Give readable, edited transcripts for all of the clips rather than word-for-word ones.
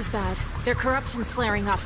is bad. Their corruption's flaring up.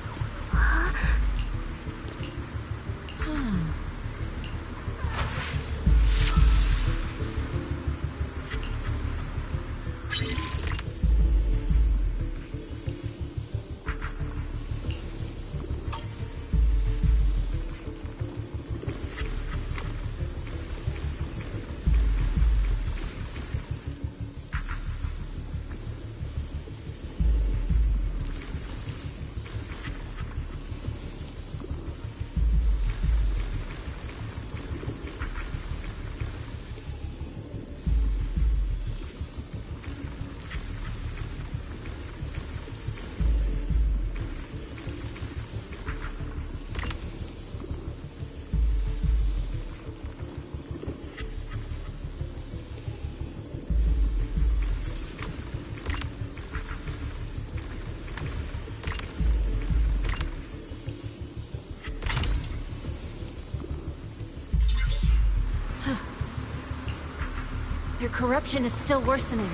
Their corruption is still worsening.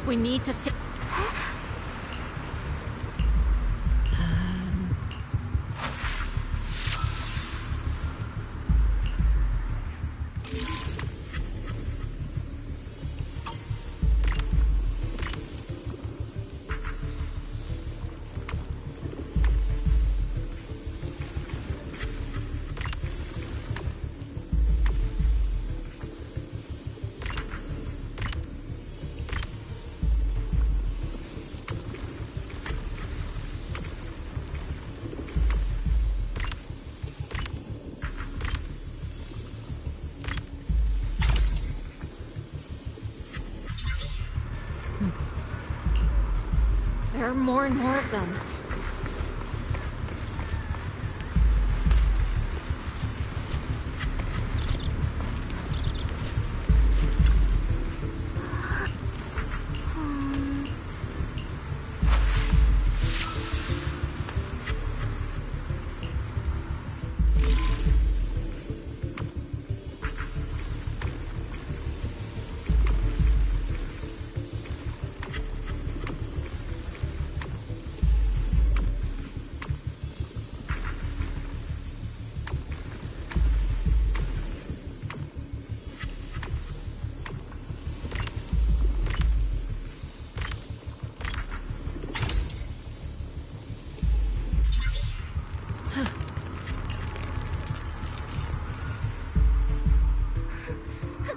We need to stay. There are more and more of them.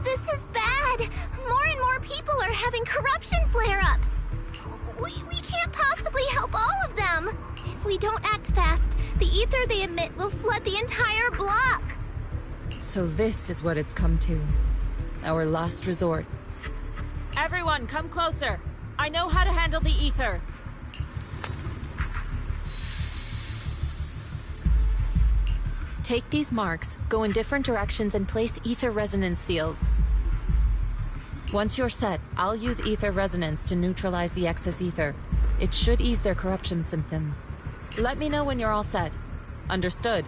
This is bad! More and more people are having corruption flare-ups! We can't possibly help all of them! If we don't act fast, the ether they emit will flood the entire block! So this is what it's come to. Our last resort. Everyone, come closer! I know how to handle the ether! Take these marks, go in different directions, and place ether resonance seals. Once you're set, I'll use ether resonance to neutralize the excess ether. It should ease their corruption symptoms. Let me know when you're all set. Understood?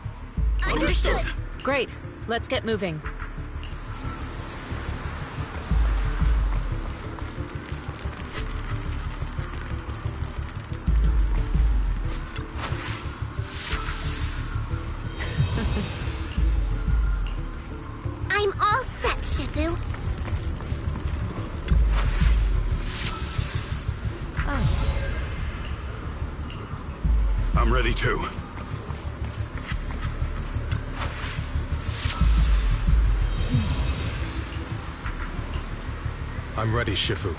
Understood! Great. Let's get moving. I'm all set, Shifu. I'm ready too. I'm ready, Shifu.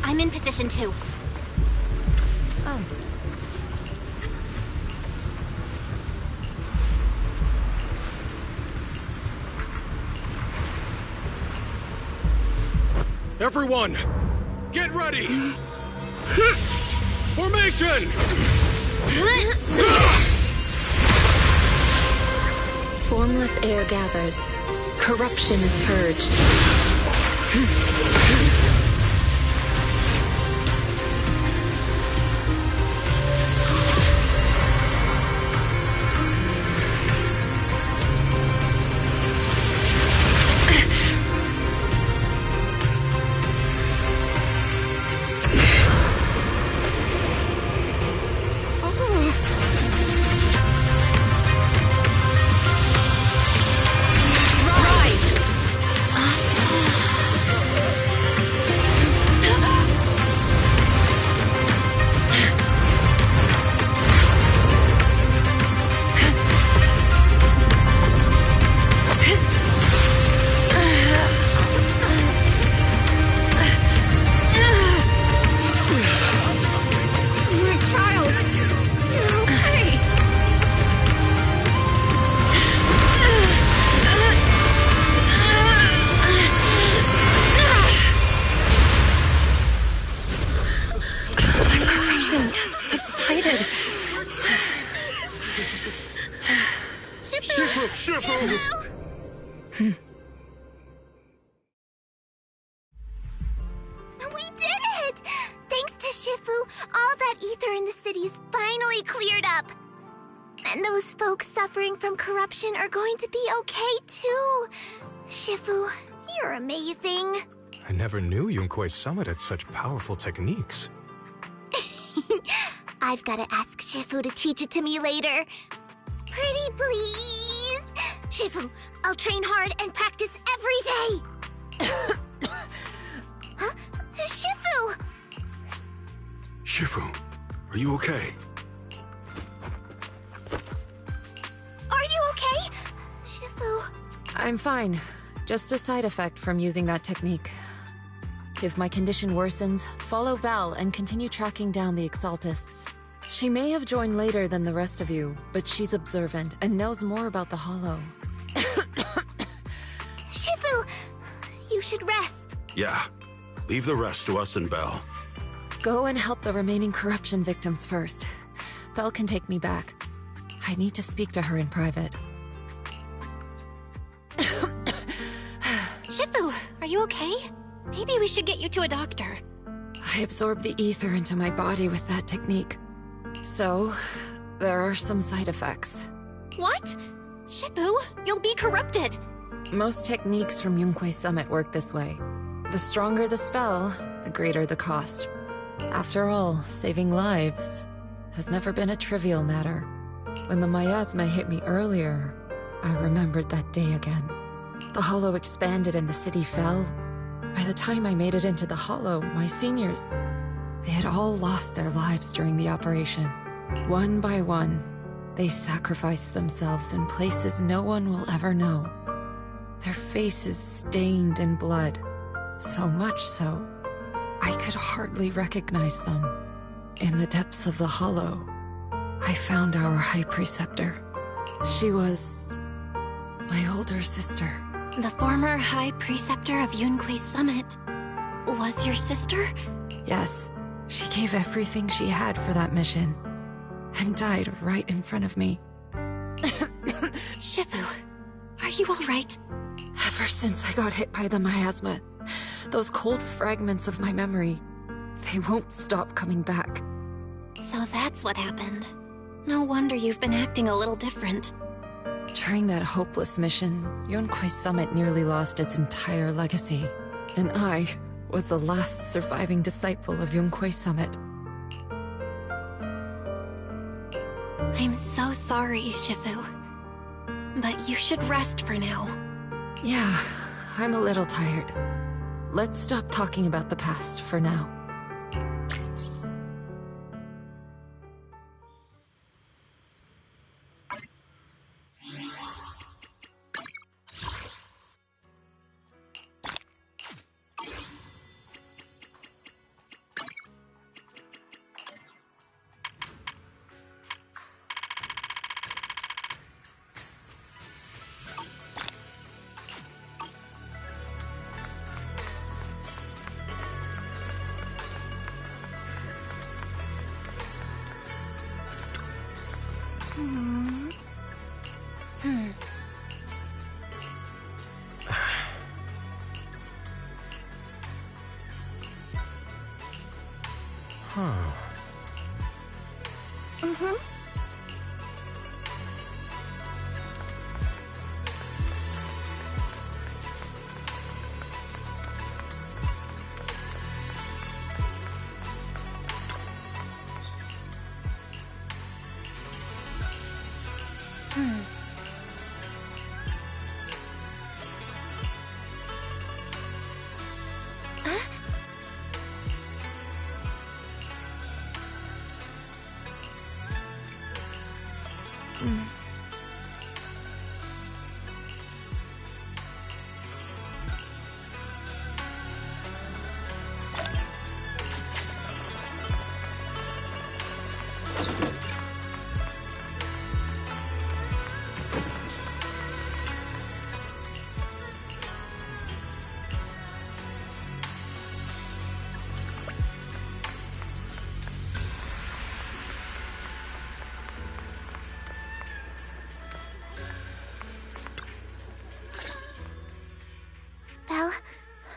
I'm in position too. Oh. Everyone, get ready! Formation! Formless air gathers. Corruption is purged. We did it! Thanks to Shifu, all that ether in the city's finally cleared up. And those folks suffering from corruption are going to be okay too. Shifu, you're amazing. I never knew Yunque's summit had such powerful techniques. I've got to ask Shifu to teach it to me later. Pretty please. Shifu, I'll train hard and practice every day. Huh? Shifu! Shifu, are you okay? Are you okay? Shifu... I'm fine. Just a side effect from using that technique. If my condition worsens, follow Val and continue tracking down the Exaltists. She may have joined later than the rest of you, but she's observant and knows more about the Hollow. Shifu! You should rest. Yeah. Leave the rest to us and Belle. Go and help the remaining corruption victims first. Belle can take me back. I need to speak to her in private. Shifu, are you okay? Maybe we should get you to a doctor. I absorbed the ether into my body with that technique. So, there are some side effects. What? Shifu, you'll be corrupted. Most techniques from Yunque's summit work this way. The stronger the spell, the greater the cost. After all, saving lives has never been a trivial matter. When the miasma hit me earlier, I remembered that day again. The Hollow expanded and the city fell. By the time I made it into the Hollow, my seniors, they had all lost their lives during the operation. One by one, they sacrificed themselves in places no one will ever know. Their faces stained in blood, so much so, I could hardly recognize them. In the depths of the Hollow, I found our High Preceptor. She was my older sister. The former High Preceptor of Yunque's summit was your sister? Yes, she gave everything she had for that mission, and died right in front of me. Shifu, are you all right? Ever since I got hit by the miasma, those cold fragments of my memory, they won't stop coming back. So that's what happened. No wonder you've been acting a little different. During that hopeless mission, Yunque's summit nearly lost its entire legacy, and I was the last surviving disciple of Yunque's summit. I'm so sorry, Shifu. But you should rest for now. Yeah, I'm a little tired. Let's stop talking about the past for now.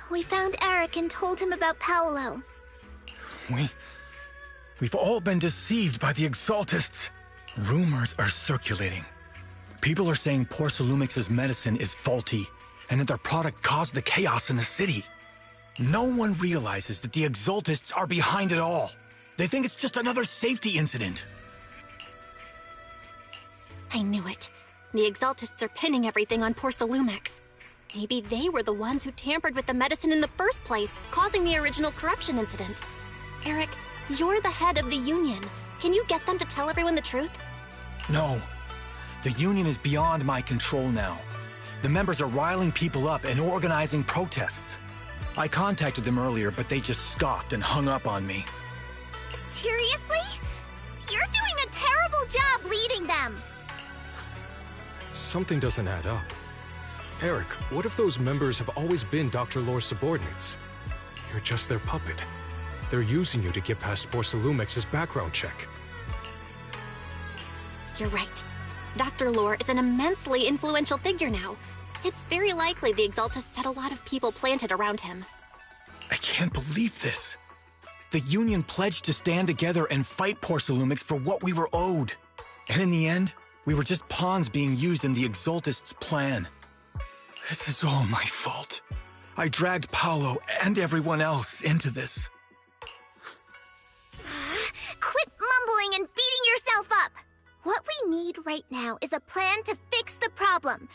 We found Eric and told him about Paolo. We've all been deceived by the Exaltists. Rumors are circulating. People are saying Porcelumix's medicine is faulty, and that their product caused the chaos in the city. No one realizes that the Exaltists are behind it all. They think it's just another safety incident. I knew it. The Exaltists are pinning everything on Porcelumix. Maybe they were the ones who tampered with the medicine in the first place, causing the original corruption incident. Eric, you're the head of the Union. Can you get them to tell everyone the truth? No. The Union is beyond my control now. The members are riling people up and organizing protests. I contacted them earlier, but they just scoffed and hung up on me. Seriously? You're doing a terrible job leading them! Something doesn't add up. Eric, what if those members have always been Dr. Lore's subordinates? You're just their puppet. They're using you to get past Porcelumix's background check. You're right. Dr. Lore is an immensely influential figure now. It's very likely the Exaltists had a lot of people planted around him. I can't believe this. The Union pledged to stand together and fight Porcelumix for what we were owed. And in the end, we were just pawns being used in the Exaltists' plan. This is all my fault. I dragged Paolo and everyone else into this. Quit mumbling and beating yourself up! What we need right now is a plan to fix the problem.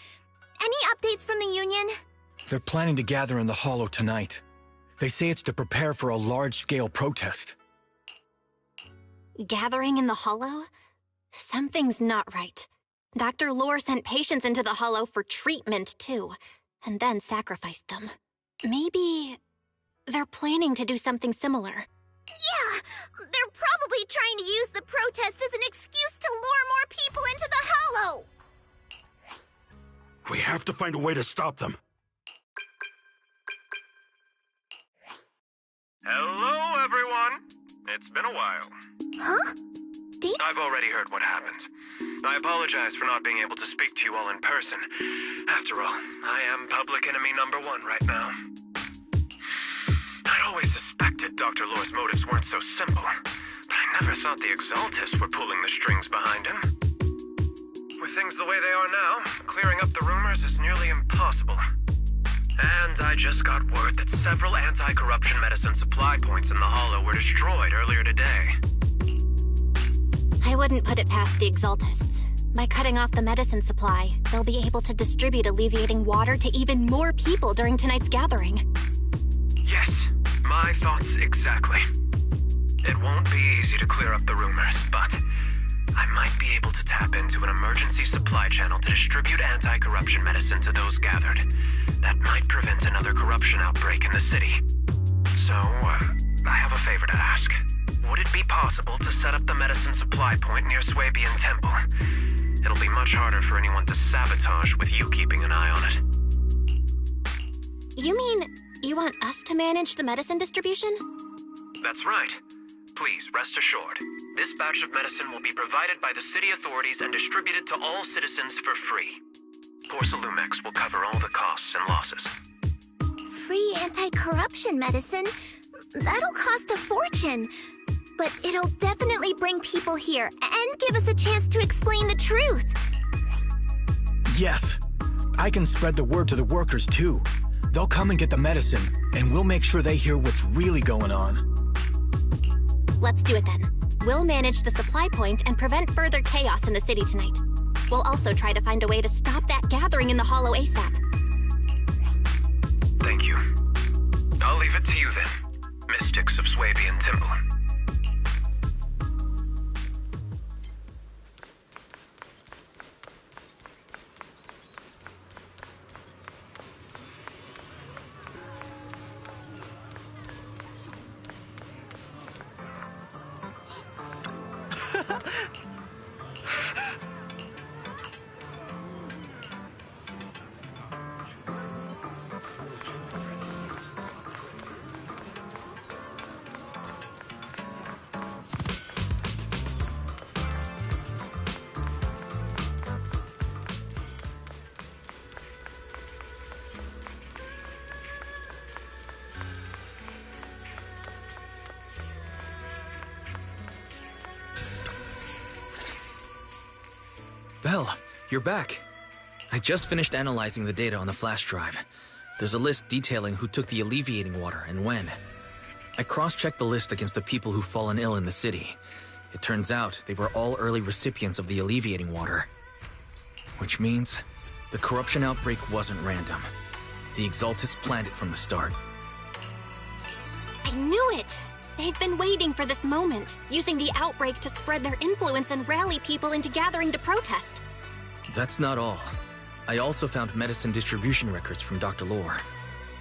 Any updates from the Union? They're planning to gather in the Hollow tonight. They say it's to prepare for a large-scale protest. Gathering in the Hollow? Something's not right. Dr. Lore sent patients into the Hollow for treatment, too, and then sacrificed them. Maybe they're planning to do something similar. Yeah, they're probably trying to use the protest as an excuse to lure more people into the Hollow! We have to find a way to stop them. Hello, everyone. It's been a while. Huh? I've already heard what happened. I apologize for not being able to speak to you all in person. After all, I am public enemy #1 right now. I'd always suspected Dr. Lore's motives weren't so simple, but I never thought the Exaltists were pulling the strings behind him. With things the way they are now, clearing up the rumors is nearly impossible. And I just got word that several anti-corruption medicine supply points in the Hollow were destroyed earlier today. I wouldn't put it past the Exaltists. By cutting off the medicine supply, they'll be able to distribute alleviating water to even more people during tonight's gathering. Yes, my thoughts exactly. It won't be easy to clear up the rumors, but I might be able to tap into an emergency supply channel to distribute anti-corruption medicine to those gathered. That might prevent another corruption outbreak in the city. So, I have a favor to ask. Would it be possible to set up the medicine supply point near Swabian Temple? It'll be much harder for anyone to sabotage with you keeping an eye on it. You mean you want us to manage the medicine distribution? That's right. Please, rest assured. This batch of medicine will be provided by the city authorities and distributed to all citizens for free. Porcelumix will cover all the costs and losses. Free anti-corruption medicine? That'll cost a fortune. But it'll definitely bring people here and give us a chance to explain the truth. Yes. I can spread the word to the workers, too. They'll come and get the medicine, and we'll make sure they hear what's really going on. Let's do it then. We'll manage the supply point and prevent further chaos in the city tonight. We'll also try to find a way to stop that gathering in the Hollow ASAP. Thank you. I'll leave it to you then, mystics of Swabian Temple. Well, you're back. I just finished analyzing the data on the flash drive. There's a list detailing who took the alleviating water and when. I cross-checked the list against the people who've fallen ill in the city. It turns out they were all early recipients of the alleviating water. Which means the corruption outbreak wasn't random. The Exaltists planned it from the start. I knew it! They've been waiting for this moment, using the outbreak to spread their influence and rally people into gathering to protest. That's not all. I also found medicine distribution records from Dr. Lore.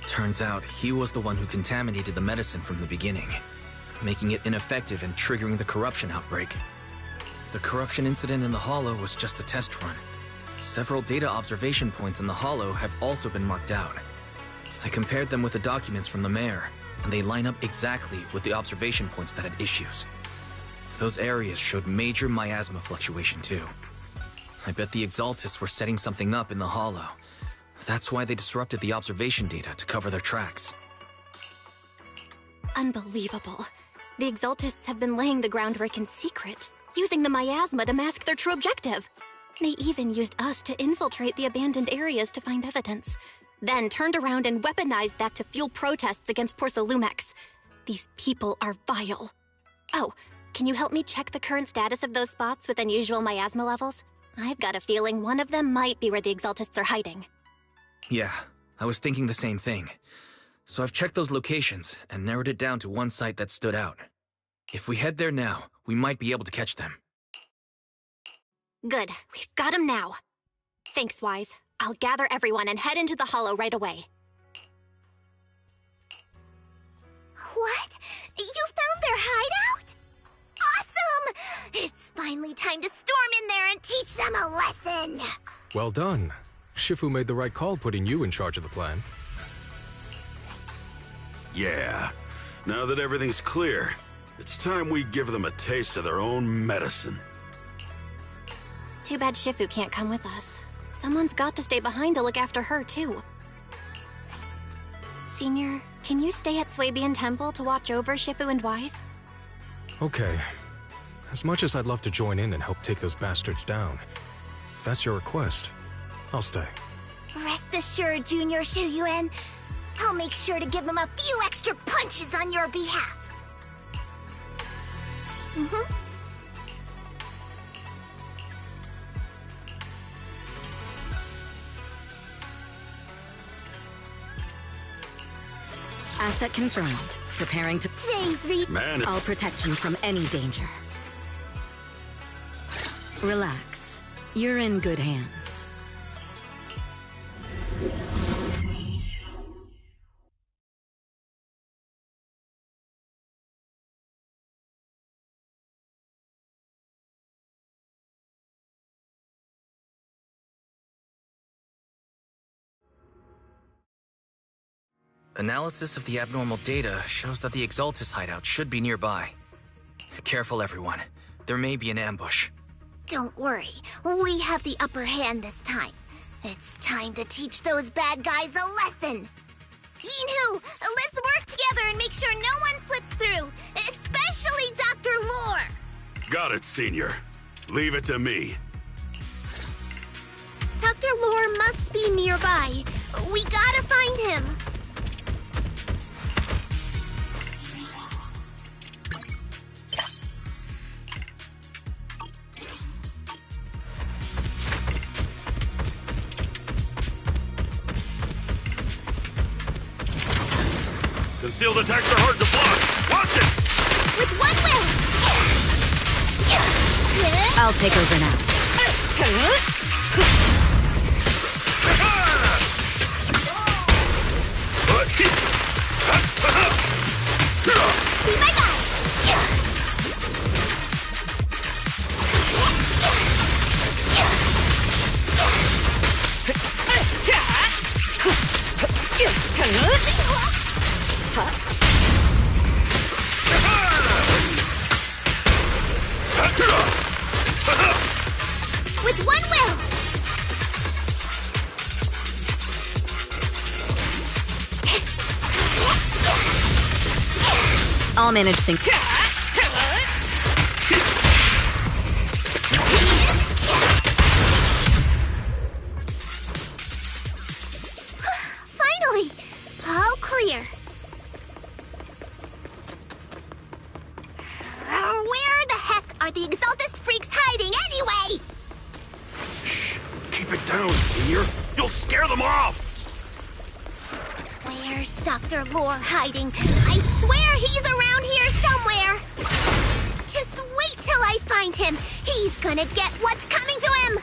Turns out he was the one who contaminated the medicine from the beginning, making it ineffective and triggering the corruption outbreak. The corruption incident in the Hollow was just a test run. Several data observation points in the Hollow have also been marked out. I compared them with the documents from the mayor, and they line up exactly with the observation points that had issues. Those areas showed major miasma fluctuation too. I bet the Exaltists were setting something up in the Hollow. That's why they disrupted the observation data to cover their tracks. Unbelievable. The Exaltists have been laying the groundwork in secret, using the miasma to mask their true objective. They even used us to infiltrate the abandoned areas to find evidence, then turned around and weaponized that to fuel protests against Porsalumex. These people are vile. Oh, can you help me check the current status of those spots with unusual miasma levels? I've got a feeling one of them might be where the Exaltists are hiding. Yeah, I was thinking the same thing. So I've checked those locations and narrowed it down to one site that stood out. If we head there now, we might be able to catch them. Good, we've got them now. Thanks, Wise. I'll gather everyone and head into the Hollow right away. What? You found their hideout? Awesome! It's finally time to storm in there and teach them a lesson! Well done. Shifu made the right call putting you in charge of the plan. Yeah. Now that everything's clear, it's time we give them a taste of their own medicine. Too bad Shifu can't come with us. Someone's got to stay behind to look after her, too. Senior, can you stay at Swabian Temple to watch over Shifu and Wise? Okay. As much as I'd love to join in and help take those bastards down, if that's your request, I'll stay. Rest assured, Junior Shuyuan, I'll make sure to give them a few extra punches on your behalf. Asset confirmed. Preparing to... Man, I'll protect you from any danger. Relax. You're in good hands. Analysis of the abnormal data shows that the Exaltis hideout should be nearby. Careful, everyone. There may be an ambush. Don't worry, we have the upper hand this time. It's time to teach those bad guys a lesson. Yinhu, let's work together and make sure no one slips through, especially Dr. Lore. got it, Senior. Leave it to me. Dr. Lore must be nearby. We gotta find him. Concealed attacks are hard to block. Watch it! With one will! I'll take over now. Be my guide! With one will! I'll manage things. Dr. Lore hiding? I swear he's around here somewhere! Just wait till I find him! He's gonna get what's coming to him!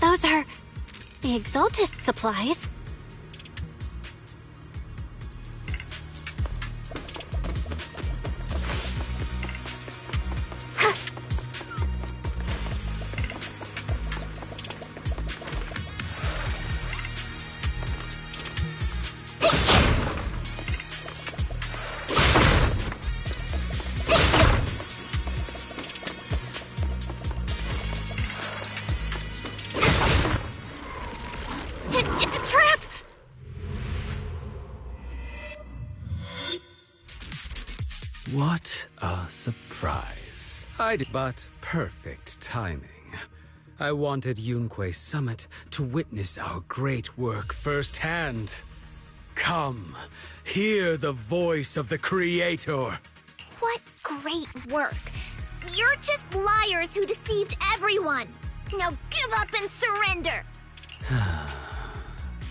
Those are the Exaltist supplies. It's a trap! What a surprise. But perfect timing. I wanted Yunque Summit to witness our great work firsthand. Come, hear the voice of the Creator. What great work! You're just liars who deceived everyone! Now give up and surrender!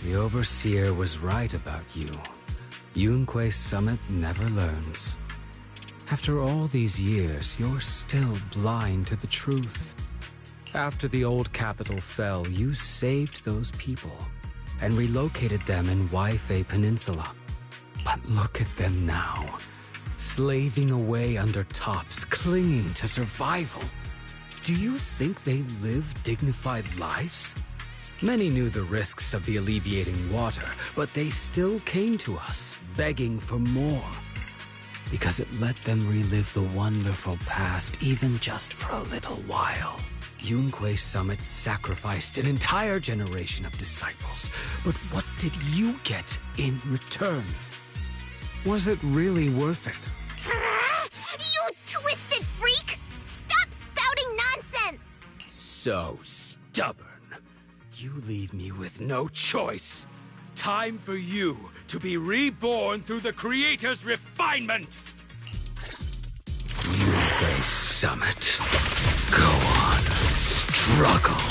The Overseer was right about you. Yunque Summit never learns. After all these years, you're still blind to the truth. After the old capital fell, you saved those people and relocated them in Waifei Peninsula. But look at them now, slaving away under tops, clinging to survival. Do you think they live dignified lives? Many knew the risks of the alleviating water, but they still came to us, begging for more. Because it let them relive the wonderful past, even just for a little while. Yunque Summit sacrificed an entire generation of disciples, but what did you get in return? Was it really worth it? You twisted freak! Stop spouting nonsense! So stubborn. You leave me with no choice. Time for you to be reborn through the Creator's refinement! Yunque Summit. Go on, struggle.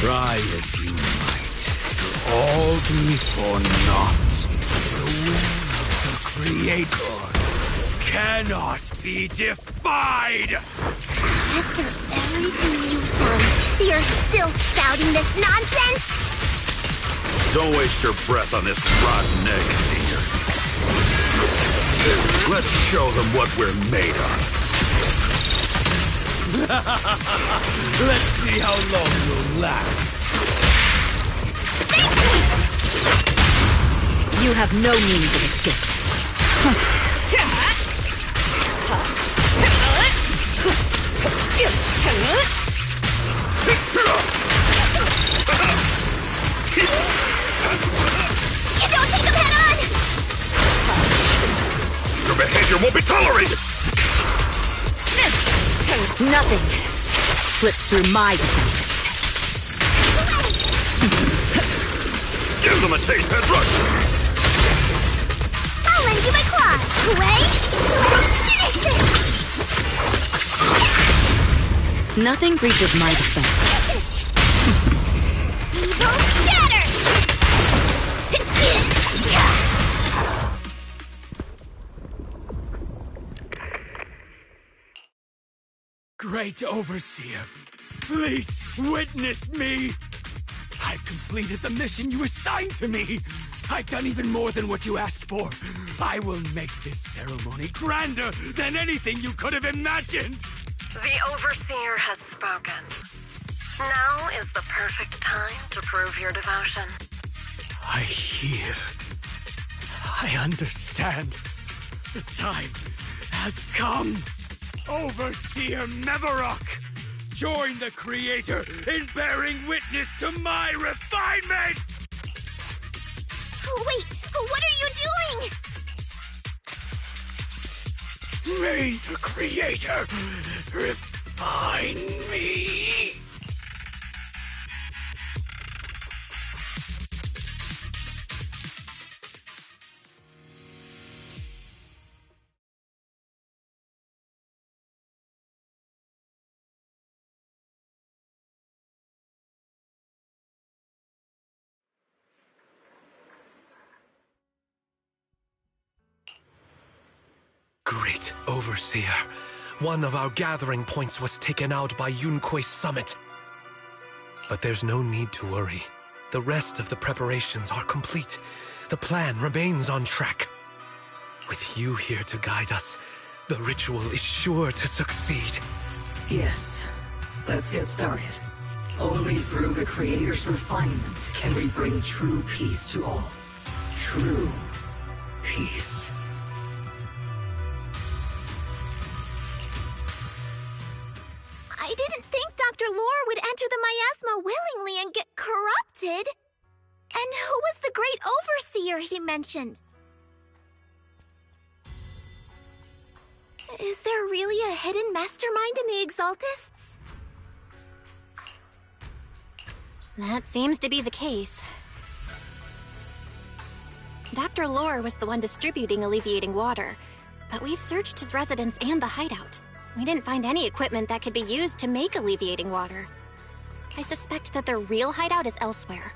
Try as you might. It'll all be for naught. The will of the Creator cannot be defied! After everything you've done, you're still spouting this nonsense? Don't waste your breath on this rotten egg, Senior. Let's show them what we're made of. Let's see how long you'll last. You have no means of escape. You don't take him head on! Your behavior won't be tolerated! Nothing slips through my defense. Give them a taste, head rush! I'll lend you my claws. Wait! Finish this! Nothing breaches my defense. Evil scatter! Great Overseer, please witness me! I've completed the mission you assigned to me! I've done even more than what you asked for! I will make this ceremony grander than anything you could have imagined! The Overseer has spoken. Now is the perfect time to prove your devotion. I hear. I understand. The time has come! Overseer Mevarok! Join the Creator in bearing witness to my refinement! Wait, what are you doing? May the Creator refine me! right, Overseer. One of our gathering points was taken out by Yunque's summit. But there's no need to worry. The rest of the preparations are complete. The plan remains on track. With you here to guide us, the ritual is sure to succeed. Yes, let's get started. Only through the Creator's refinement can we bring true peace to all. True peace. I didn't think Dr. Lore would enter the miasma willingly and get corrupted. And who was the great overseer he mentioned? Is there really a hidden mastermind in the Exaltists? That seems to be the case. Dr. Lore was the one distributing alleviating water, but we've searched his residence and the hideout. We didn't find any equipment that could be used to make alleviating water. I suspect that their real hideout is elsewhere.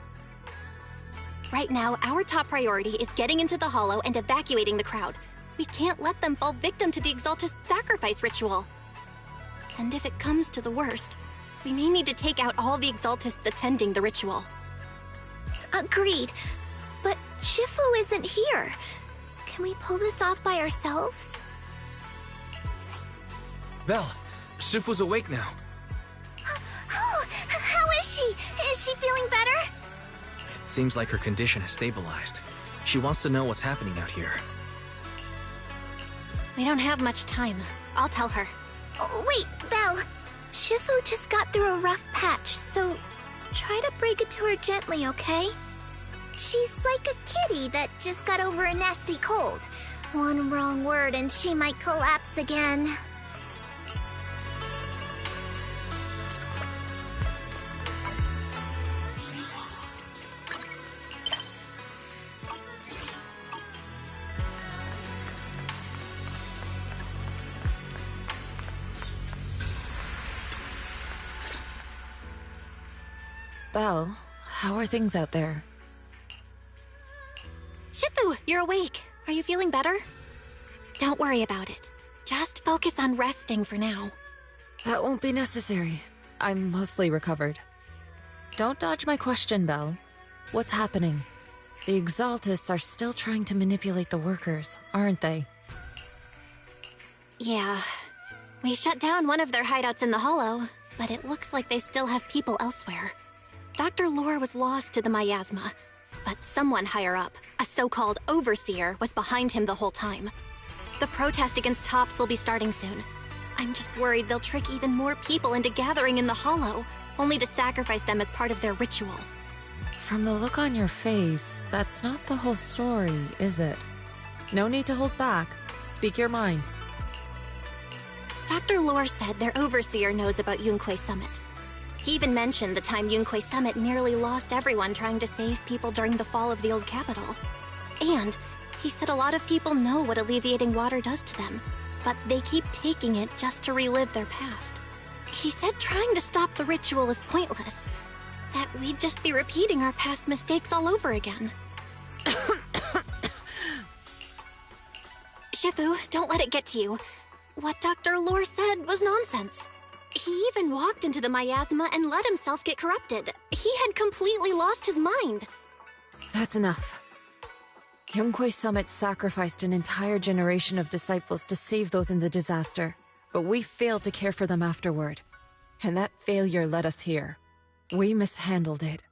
Right now, our top priority is getting into the Hollow and evacuating the crowd. We can't let them fall victim to the Exaltist sacrifice ritual. And if it comes to the worst, we may need to take out all the Exaltists attending the ritual. Agreed. But Shifu isn't here. Can we pull this off by ourselves? Belle, Shifu's awake now. Oh, how is she? Is she feeling better? It seems like her condition has stabilized. She wants to know what's happening out here. We don't have much time. I'll tell her. Oh, wait, Belle. Shifu just got through a rough patch, so try to break it to her gently, okay? She's like a kitty that just got over a nasty cold. One wrong word and she might collapse again. Belle, how are things out there? Shifu, you're awake. Are you feeling better? Don't worry about it. Just focus on resting for now. That won't be necessary. I'm mostly recovered. Don't dodge my question, Belle. What's happening? The Exaltists are still trying to manipulate the workers, aren't they? Yeah. We shut down one of their hideouts in the Hollow, but it looks like they still have people elsewhere. Dr. Lore was lost to the miasma, but someone higher up, a so-called overseer, was behind him the whole time. The protest against Tops will be starting soon. I'm just worried they'll trick even more people into gathering in the Hollow, only to sacrifice them as part of their ritual. From the look on your face, that's not the whole story, is it? No need to hold back. Speak your mind. Dr. Lore said their overseer knows about Yunque Summit. He even mentioned the time Yunque Summit nearly lost everyone trying to save people during the fall of the old capital. And he said a lot of people know what alleviating water does to them, but they keep taking it just to relive their past. He said trying to stop the ritual is pointless, that we'd just be repeating our past mistakes all over again. Shifu, don't let it get to you. What Dr. Lore said was nonsense. He even walked into the miasma and let himself get corrupted. He had completely lost his mind. That's enough. Yunque Summit sacrificed an entire generation of disciples to save those in the disaster, but we failed to care for them afterward. And that failure led us here. We mishandled it.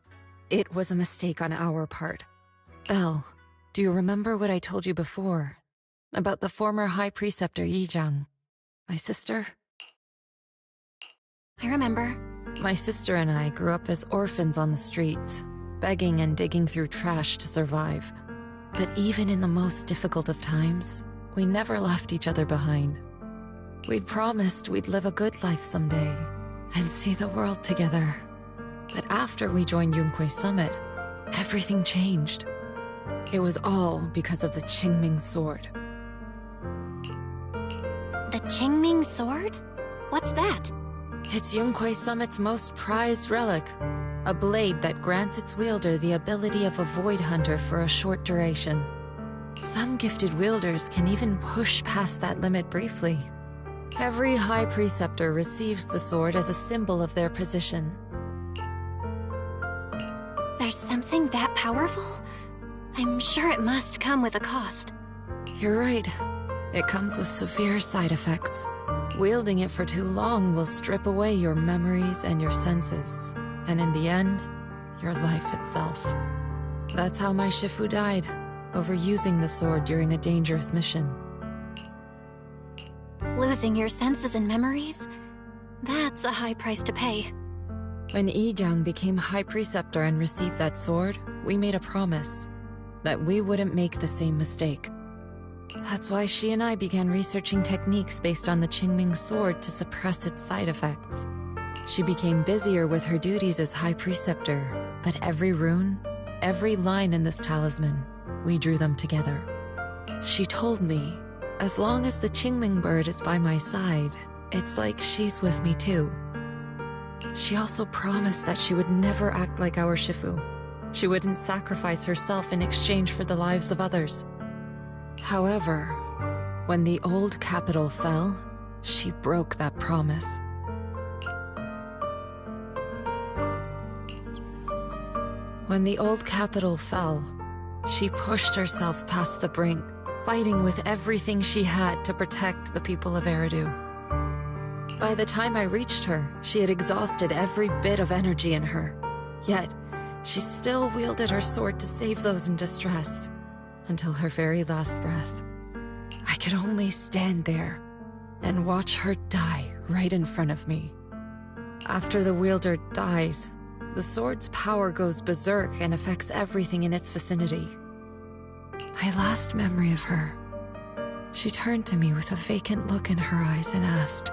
It was a mistake on our part. Belle, do you remember what I told you before? About the former High Preceptor Yizhang? My sister? I remember. My sister and I grew up as orphans on the streets, begging and digging through trash to survive. But even in the most difficult of times, we never left each other behind. We'd promised we'd live a good life someday, and see the world together. But after we joined Yunque Summit, everything changed. It was all because of the Qingming Sword. The Qingming Sword? What's that? It's Yunque Summit's most prized relic. A blade that grants its wielder the ability of a void hunter for a short duration. Some gifted wielders can even push past that limit briefly. Every High Preceptor receives the sword as a symbol of their position. There's something that powerful? I'm sure it must come with a cost. You're right. It comes with severe side effects. Wielding it for too long will strip away your memories and your senses, and in the end, your life itself. That's how my Shifu died, overusing the sword during a dangerous mission. Losing your senses and memories? That's a high price to pay. When Yijiang became High Preceptor and received that sword, we made a promise that we wouldn't make the same mistake. That's why she and I began researching techniques based on the Qingming sword to suppress its side effects. She became busier with her duties as High Preceptor, but every rune, every line in this talisman, we drew them together. She told me, as long as the Qingming bird is by my side, it's like she's with me too. She also promised that she would never act like our Shifu. She wouldn't sacrifice herself in exchange for the lives of others. However, when the old capital fell, she broke that promise. When the old capital fell, she pushed herself past the brink, fighting with everything she had to protect the people of Eridu. By the time I reached her, she had exhausted every bit of energy in her. Yet, she still wielded her sword to save those in distress, until her very last breath. I could only stand there and watch her die right in front of me. After the wielder dies, the sword's power goes berserk and affects everything in its vicinity. My last memory of her, she turned to me with a vacant look in her eyes and asked,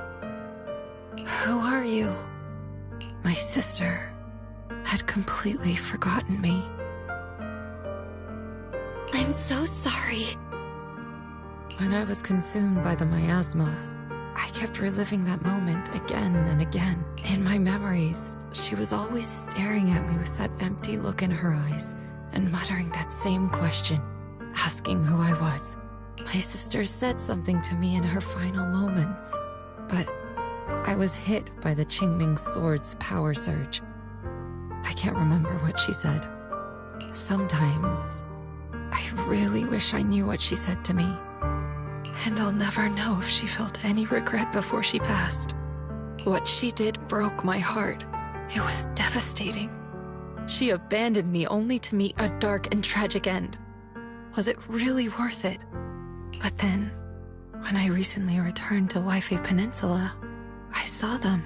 "Who are you?" My sister had completely forgotten me. I'm so sorry. When I was consumed by the miasma, I kept reliving that moment again and again. In my memories, she was always staring at me with that empty look in her eyes and muttering that same question, asking who I was. My sister said something to me in her final moments, but I was hit by the Qingming sword's power surge. I can't remember what she said. Sometimes, I really wish I knew what she said to me. And I'll never know if she felt any regret before she passed. What she did broke my heart. It was devastating. She abandoned me only to meet a dark and tragic end. Was it really worth it? But then, when I recently returned to Waifei Peninsula, I saw them.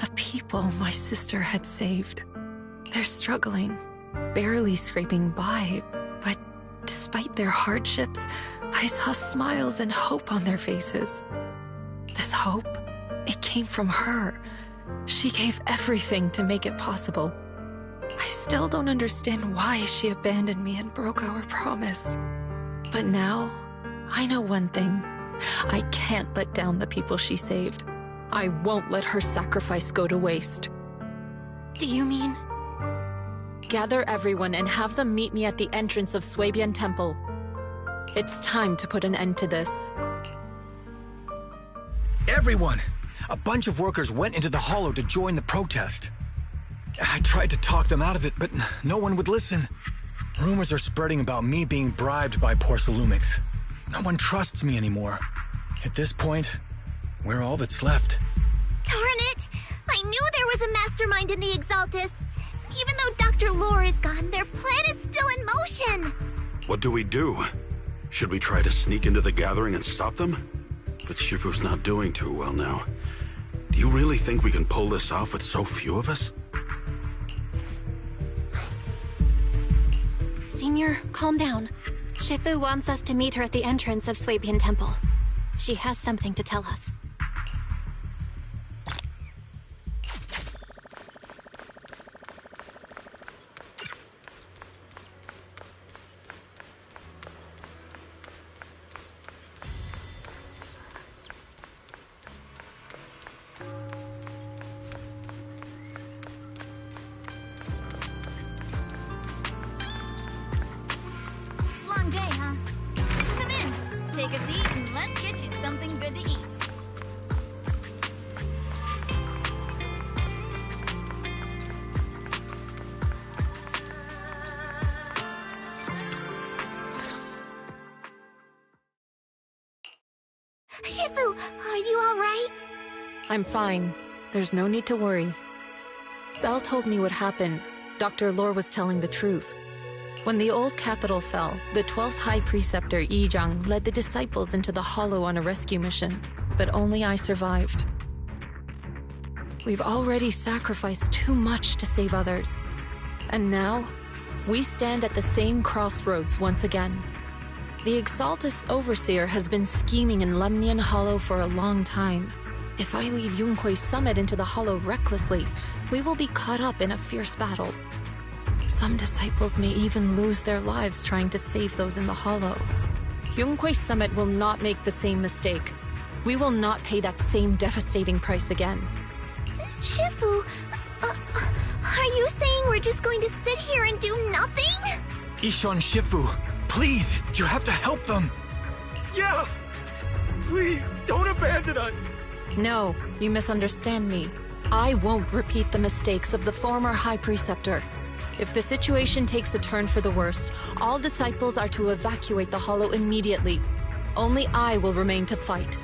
The people my sister had saved. They're struggling, barely scraping by, but despite their hardships, I saw smiles and hope on their faces. This hope, it came from her. She gave everything to make it possible. I still don't understand why she abandoned me and broke our promise. But now, I know one thing. I can't let down the people she saved. I won't let her sacrifice go to waste. Do you mean? Gather everyone and have them meet me at the entrance of Swabian Temple. It's time to put an end to this. Everyone! A bunch of workers went into the hollow to join the protest. I tried to talk them out of it, but no one would listen. Rumors are spreading about me being bribed by Porcelumix. No one trusts me anymore. At this point, we're all that's left. Darn it! I knew there was a mastermind in the Exaltists. Even though Dr. Lore is gone, their plan is still in motion. What do we do? Should we try to sneak into the gathering and stop them? But Shifu's not doing too well now. Do you really think we can pull this off with so few of us? Senior, calm down. Shifu wants us to meet her at the entrance of Swabian Temple. She has something to tell us. Long day, huh? Take a seat and let's get you something good to eat. Shifu, are you alright? I'm fine. There's no need to worry. Belle told me what happened. Dr. Lore was telling the truth. When the old capital fell, the 12th High Preceptor Yizhang led the disciples into the Hollow on a rescue mission, but only I survived. We've already sacrificed too much to save others. And now, we stand at the same crossroads once again. The Exaltus Overseer has been scheming in Lemnian Hollow for a long time. If I lead Yunque's summit into the Hollow recklessly, we will be caught up in a fierce battle. Some disciples may even lose their lives trying to save those in the Hollow. Yunque's summit will not make the same mistake. We will not pay that same devastating price again. Shifu, are you saying we're just going to sit here and do nothing? Ishan, Shifu, please, you have to help them. Yeah! Please, don't abandon us! No, you misunderstand me. I won't repeat the mistakes of the former High Preceptor. If the situation takes a turn for the worse, all disciples are to evacuate the Hollow immediately. Only I will remain to fight.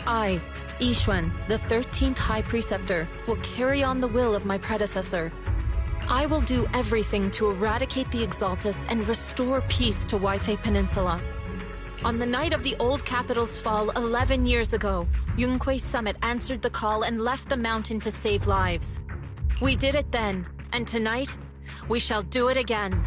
I, Yixuan, the 13th High Preceptor, will carry on the will of my predecessor. I will do everything to eradicate the Exaltus and restore peace to Waifei Peninsula. On the night of the old capital's fall 11 years ago, Yunque's summit answered the call and left the mountain to save lives. We did it then, and tonight, we shall do it again.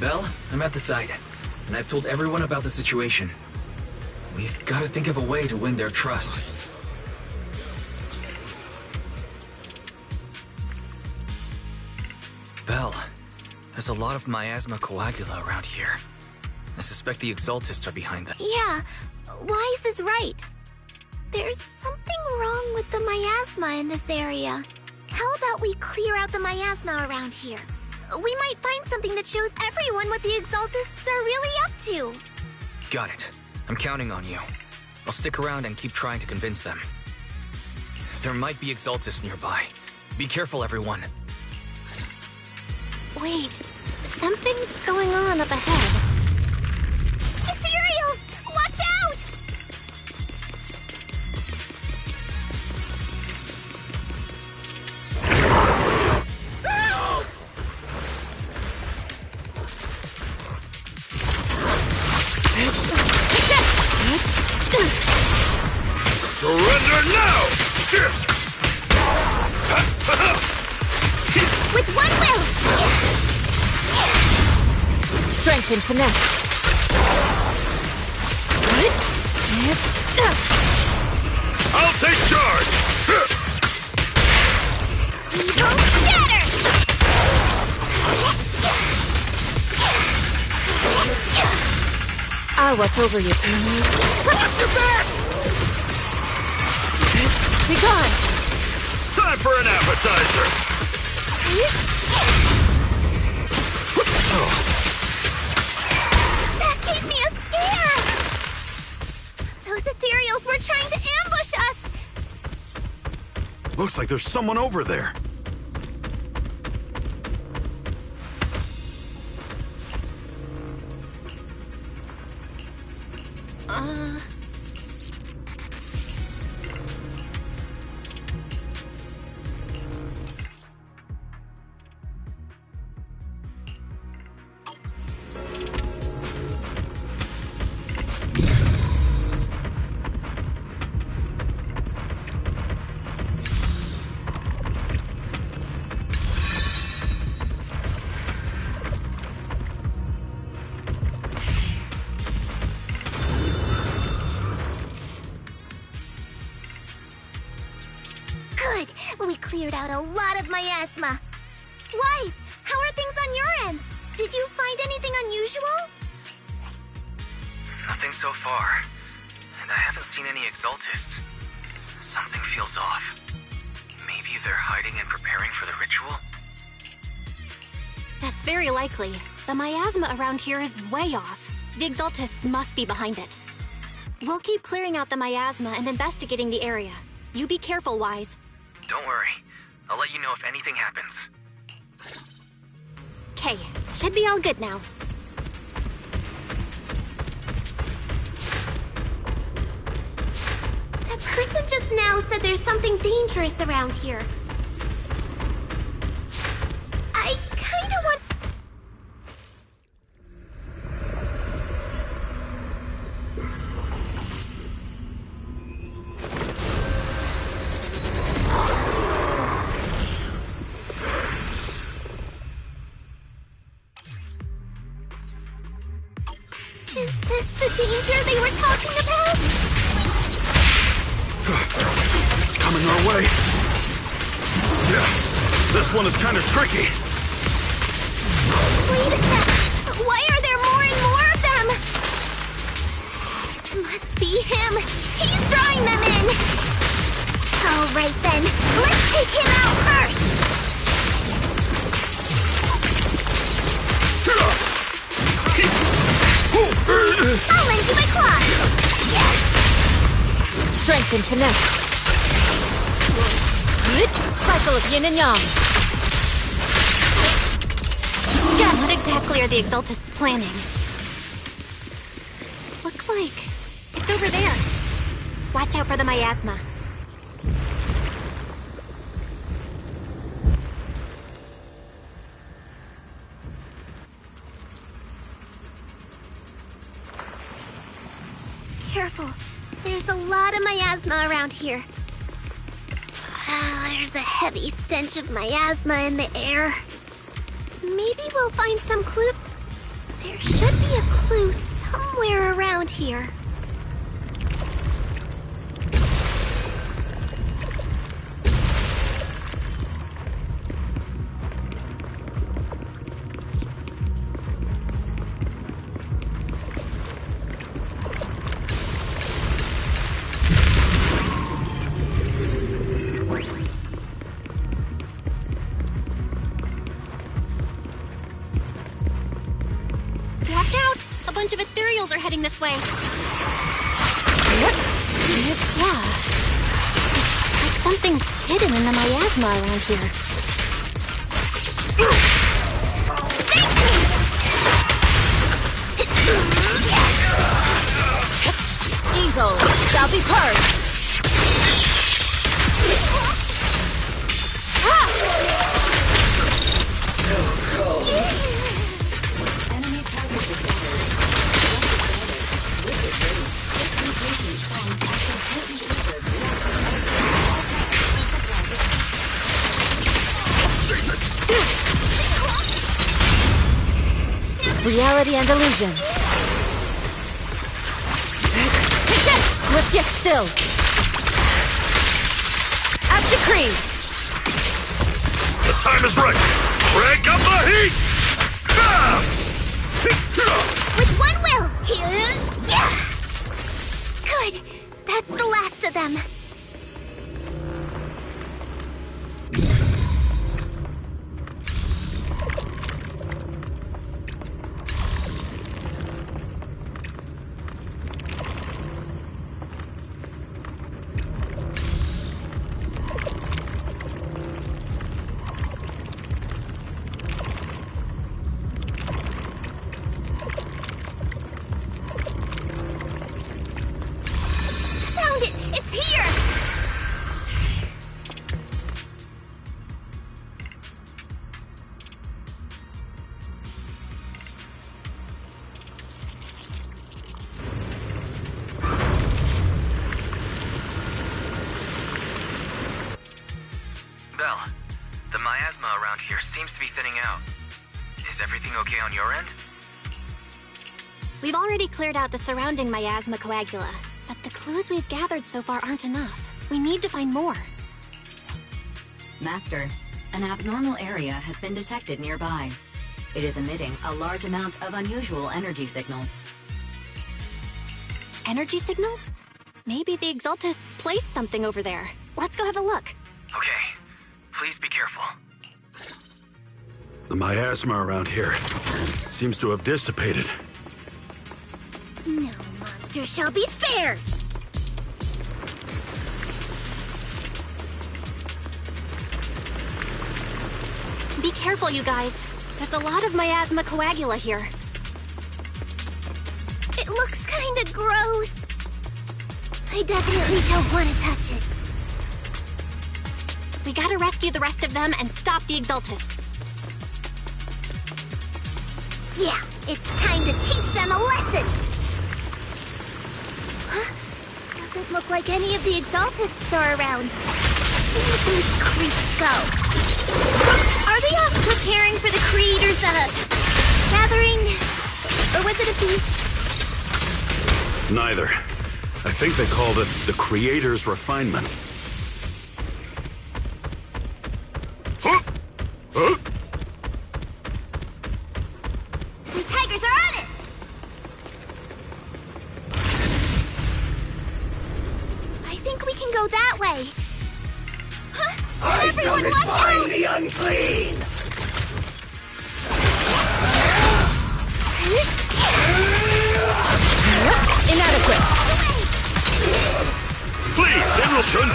Belle, I'm at the site, and I've told everyone about the situation. We've got to think of a way to win their trust. Belle, there's a lot of miasma coagula around here. I suspect the Exaltists are behind that. Yeah, Wise is right. There's something wrong with the miasma in this area. How about we clear out the miasma around here? We might find something that shows everyone what the Exaltists are really up to. Got it. I'm counting on you. I'll stick around and keep trying to convince them. There might be Exaltists nearby. Be careful, everyone. Wait, something's going on up ahead. Ethereals! Watch out! Surrender now! With one will! Strength and finesse. I'll take charge! Evil shatter! I'll watch over you. Watch your back! Be gone! Time for an appetizer! That gave me a scare! Those ethereals were trying to ambush us! Looks like there's someone over there. We cleared out a lot of miasma. Wise, how are things on your end? Did you find anything unusual? Nothing so far. And I haven't seen any Exaltists. Something feels off. Maybe they're hiding and preparing for the ritual? That's very likely. The miasma around here is way off. The Exaltists must be behind it. We'll keep clearing out the miasma and investigating the area. You be careful, Wise. Don't worry. I'll let you know if anything happens. Okay, should be all good now. That person just now said there's something dangerous around here. I kinda want... Is this the danger they were talking about? It's coming our way. Yeah, this one is kind of tricky. Wait a sec. Why are there more and more of them? Must be him. He's drawing them in. All right then. Let's take him out first. Fall into my claw. Strength and finesse. Good. Cycle of yin and yang. What exactly are the Exaltists planning? Looks like it's over there. Watch out for the miasma. Careful. There's a lot of miasma around here. There's a heavy stench of miasma in the air. Maybe we'll find some clue. There should be a clue somewhere around here. Watch out! A bunch of ethereals are heading this way. Yeah. It's like something's hidden in the miasma around here. Evil shall be purged. Reality and illusion. Swift yet still. As decreed. The time is right. Crank up the heat! With one will. Good. That's the last of them. Found it! It's here! Belle, the miasma around here seems to be thinning out. Is everything okay on your end? We've already cleared out the surrounding miasma coagula, but the clues we've gathered so far aren't enough. We need to find more. Master, an abnormal area has been detected nearby. It is emitting a large amount of unusual energy signals. Energy signals? Maybe the Exaltists placed something over there. Let's go have a look. Okay. Please be careful. The miasma around here seems to have dissipated. No monster shall be spared! Be careful, you guys. There's a lot of miasma coagula here. It looks kinda gross. I definitely don't want to touch it. We gotta rescue the rest of them and stop the Exaltists. Yeah, it's time to teach them a lesson! Huh? Doesn't look like any of the Exaltists are around. Where did these creeps go? Are they off preparing for the Creators' gathering? Or was it a feast? Neither. I think they called it the Creator's Refinement. The Tigers are on it! I think we can go that way. Huh? Everyone watch out! The unclean! Inadequate! Please, Emerald-chun!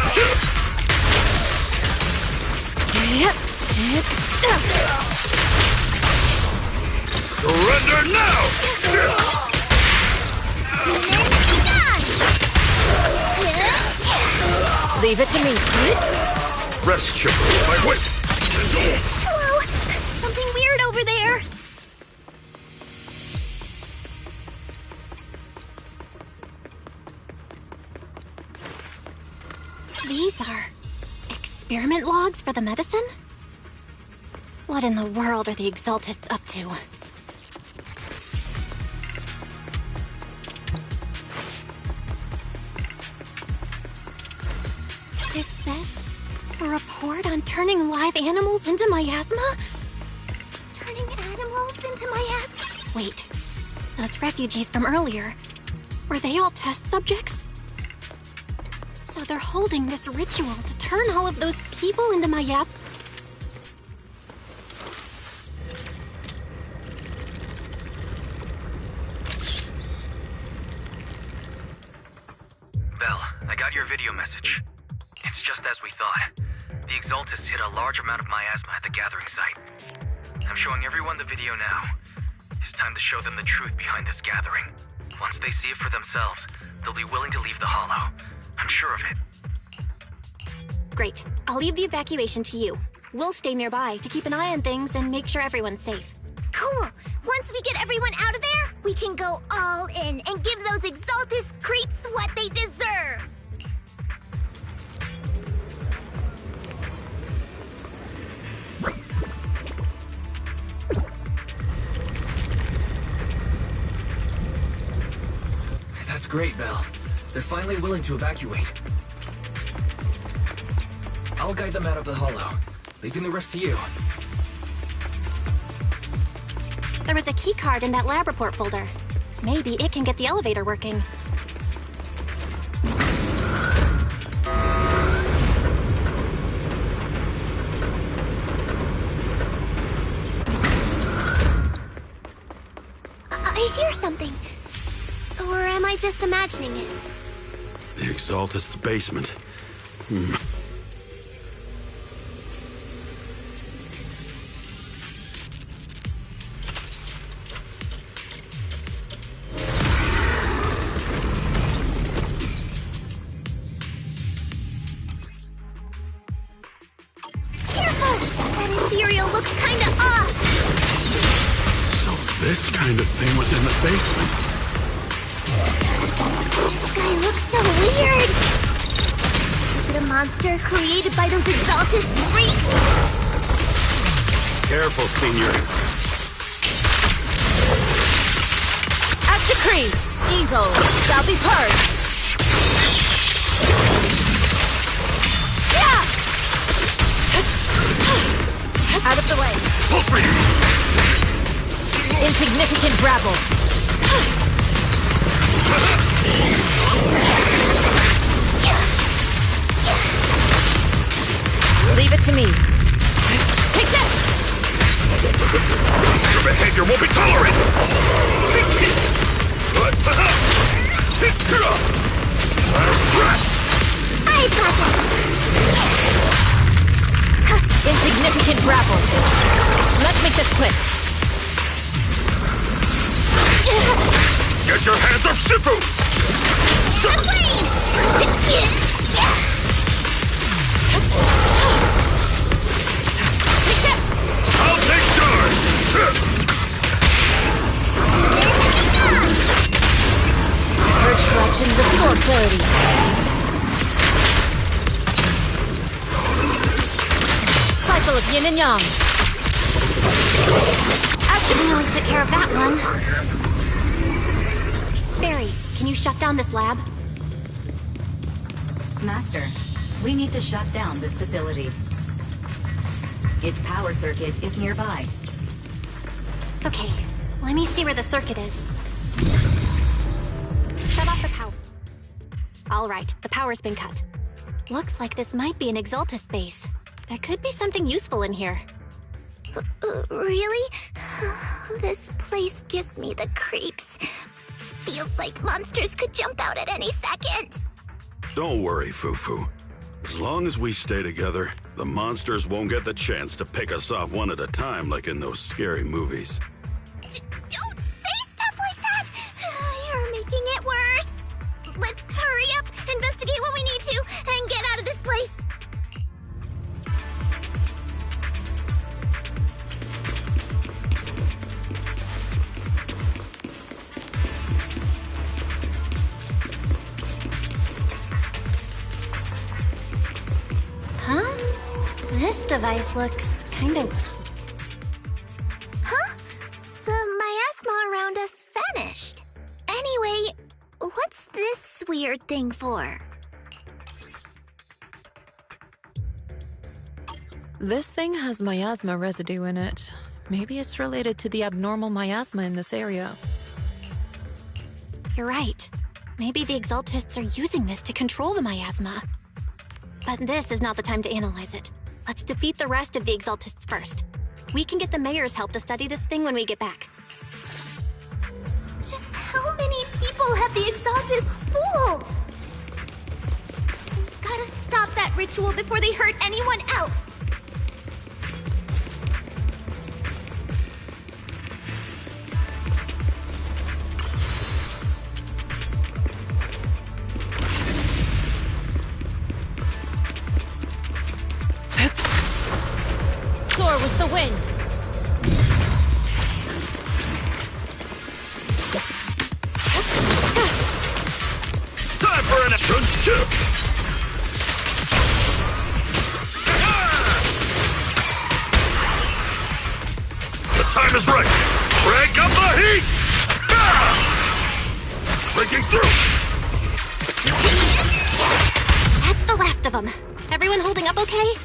Surrender now! Leave it to me. Rest, Chipper. My wit! Hello! Something weird over there! These are experiment logs for the medicine? What in the world are the Exaltists up to? Is this a report on turning live animals into miasma? Turning animals into miasma? Wait, those refugees from earlier, were they all test subjects? So they're holding this ritual to turn all of those people into miasma. Belle, I got your video message. It's just as we thought. The Exaltists hit a large amount of miasma at the gathering site. I'm showing everyone the video now. It's time to show them the truth behind this gathering. Once they see it for themselves, they'll be willing to leave the Hollow. I'm sure of it. Great. I'll leave the evacuation to you. We'll stay nearby to keep an eye on things and make sure everyone's safe. Cool! Once we get everyone out of there, we can go all in and give those Exaltist creeps what they deserve! That's great, Belle. They're finally willing to evacuate. I'll guide them out of the Hollow, leaving the rest to you. There was a key card in that lab report folder. Maybe it can get the elevator working. I hear something. Or am I just imagining it? The Exaltist's basement. Careful! That ethereal looks kinda off! So this kind of thing was in the basement. This guy looks so weird! Is it a monster created by those Exaltist freaks? Careful, Senior. As decreed, evil shall be purged. the way! Pull for you! Insignificant rabble! Leave it to me. Take this! Your behavior won't be tolerated! I got it! Insignificant rabble. Let's make this quick. Get your hands off Shifu! I'll take charge! Purge corruption, restore clarity. Cycle of yin and yang. Nearly took care of that one. Barry, can you shut down this lab? Master, we need to shut down this facility. Its power circuit is nearby. Okay, let me see where the circuit is. Shut off the power. All right, the power's been cut. Looks like this might be an Exaltist base. There could be something useful in here. Really? This place gives me the creeps. Feels like monsters could jump out at any second. Don't worry, Fufu. As long as we stay together, the monsters won't get the chance to pick us off one at a time like in those scary movies. Don't say stuff like that! You're making it worse. Let's hurry up, investigate what we need to, and get out of this place. Huh? This device looks kind of... Huh? The miasma around us vanished. Anyway, what's this weird thing for? This thing has miasma residue in it. Maybe it's related to the abnormal miasma in this area. You're right. Maybe the Exaltists are using this to control the miasma. But this is not the time to analyze it. Let's defeat the rest of the Exaltists first. We can get the mayor's help to study this thing when we get back. Just how many people have the Exaltists fooled? Gotta stop that ritual before they hurt anyone else. Soar with the wind! Time for an action shift! The time is right! Crank up the heat! Breaking through! That's the last of them. Everyone holding up okay?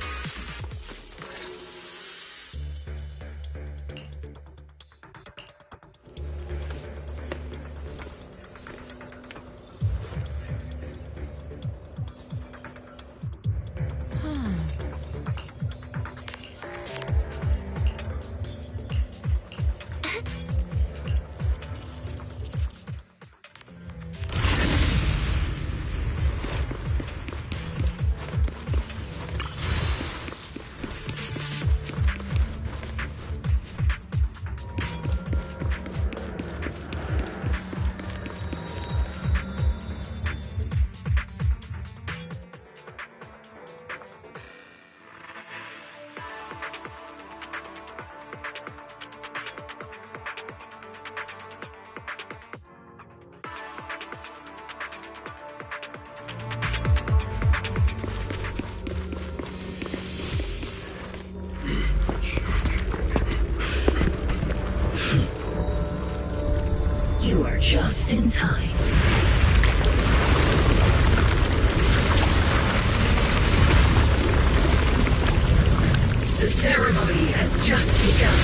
You are just in time. The ceremony has just begun.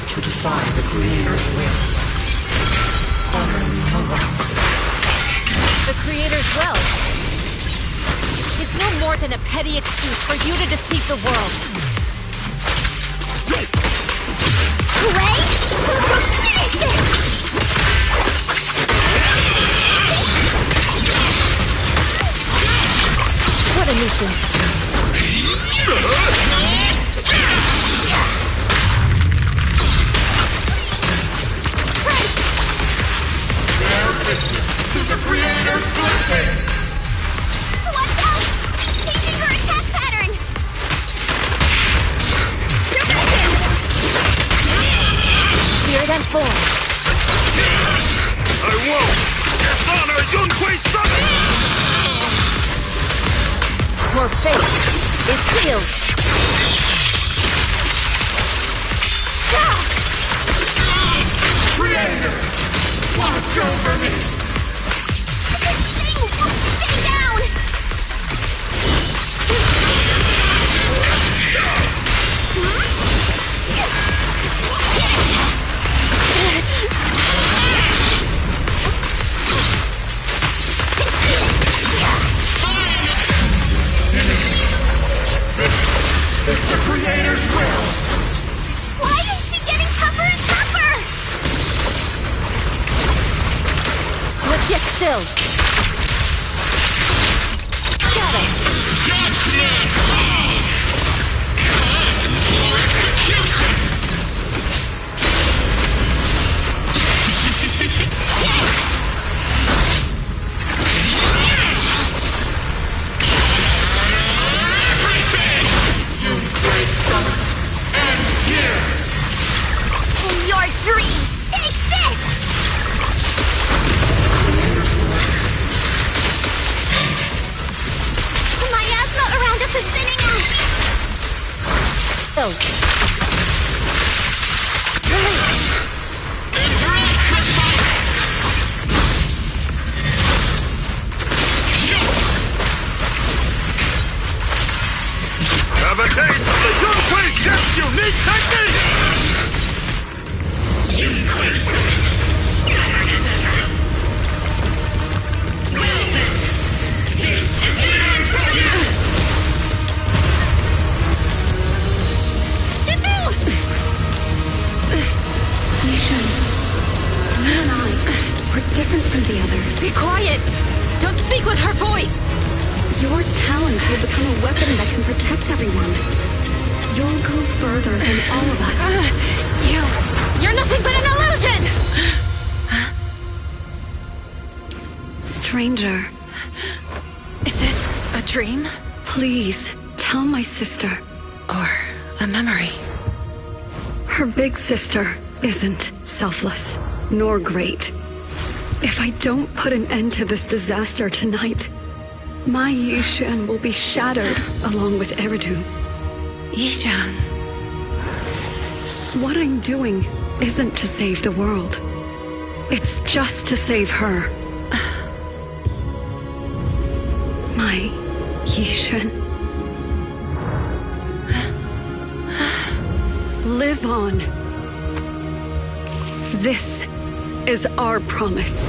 To defy the Creator's will. Honoring morale. The Creator's will? It's no more than a petty excuse for you to deceive the world. Ray? Finish it! What a nuisance. To the Creator's blessing! Watch out! She's changing her attack pattern! Fear them fall. I won't! Dishonor Yunhui Summit! Your fate is sealed. Creator! Watch over me! This thing won't stay down! It's the Creator's will! Why is she getting tougher and tougher? Swift yet still. Got it. Judgment falls! Time for execution! Everything! Yunhui Summit ends here! In your dreams, take this! The miasma around us is thinning out! So. Release. Embrace the fight! Have a taste of the Yunhui Jet's unique technique! Yunhui Summit, stubborn as ever. Well then, this is the end for you! Shifu! Yishan, you and I are different from the others. Be quiet! Don't speak with her voice! Your talent will become a weapon that can protect everyone. You'll go further than all of us. You're nothing but an illusion! Stranger. Is this a dream? Please, tell my sister. Or a memory? Her big sister isn't selfless, nor great. If I don't put an end to this disaster tonight, my Yishan will be shattered along with Eridu. Yishan. What I'm doing isn't to save the world. It's just to save her. My Yishan. Live on. This is our promise.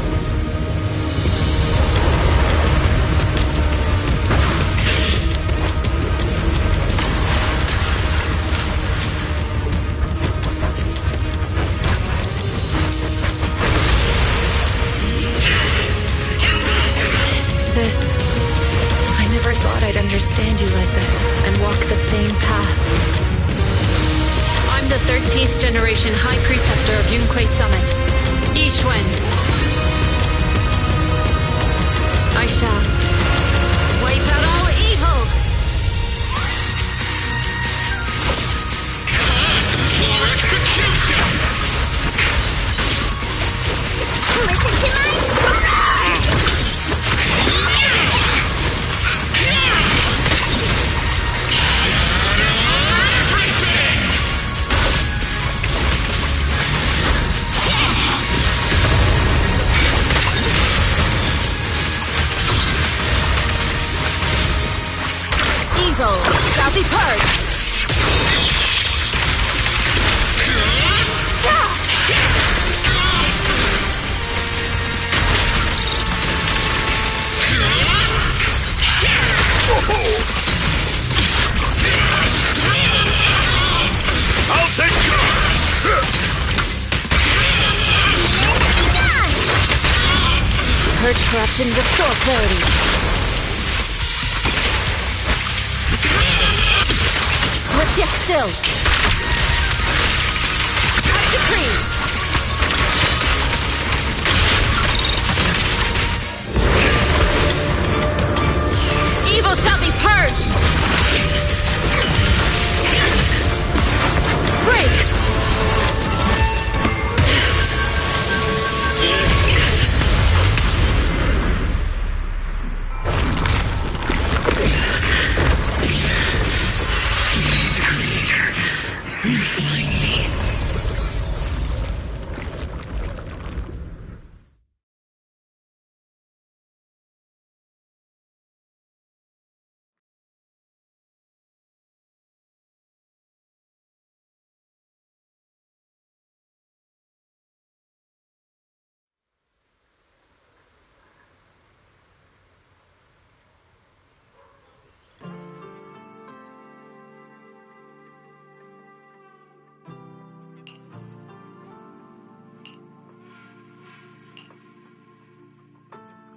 Sis, I never thought I'd understand you like this and walk the same path. I'm the 13th generation High Preceptor of Yunhui Summit, Yixuan. I shall wipe out all evil! Time for execution! Listen to my roar! corruption, restore clarity. Swift yet still. Have decree. Evil shall be purged! Break!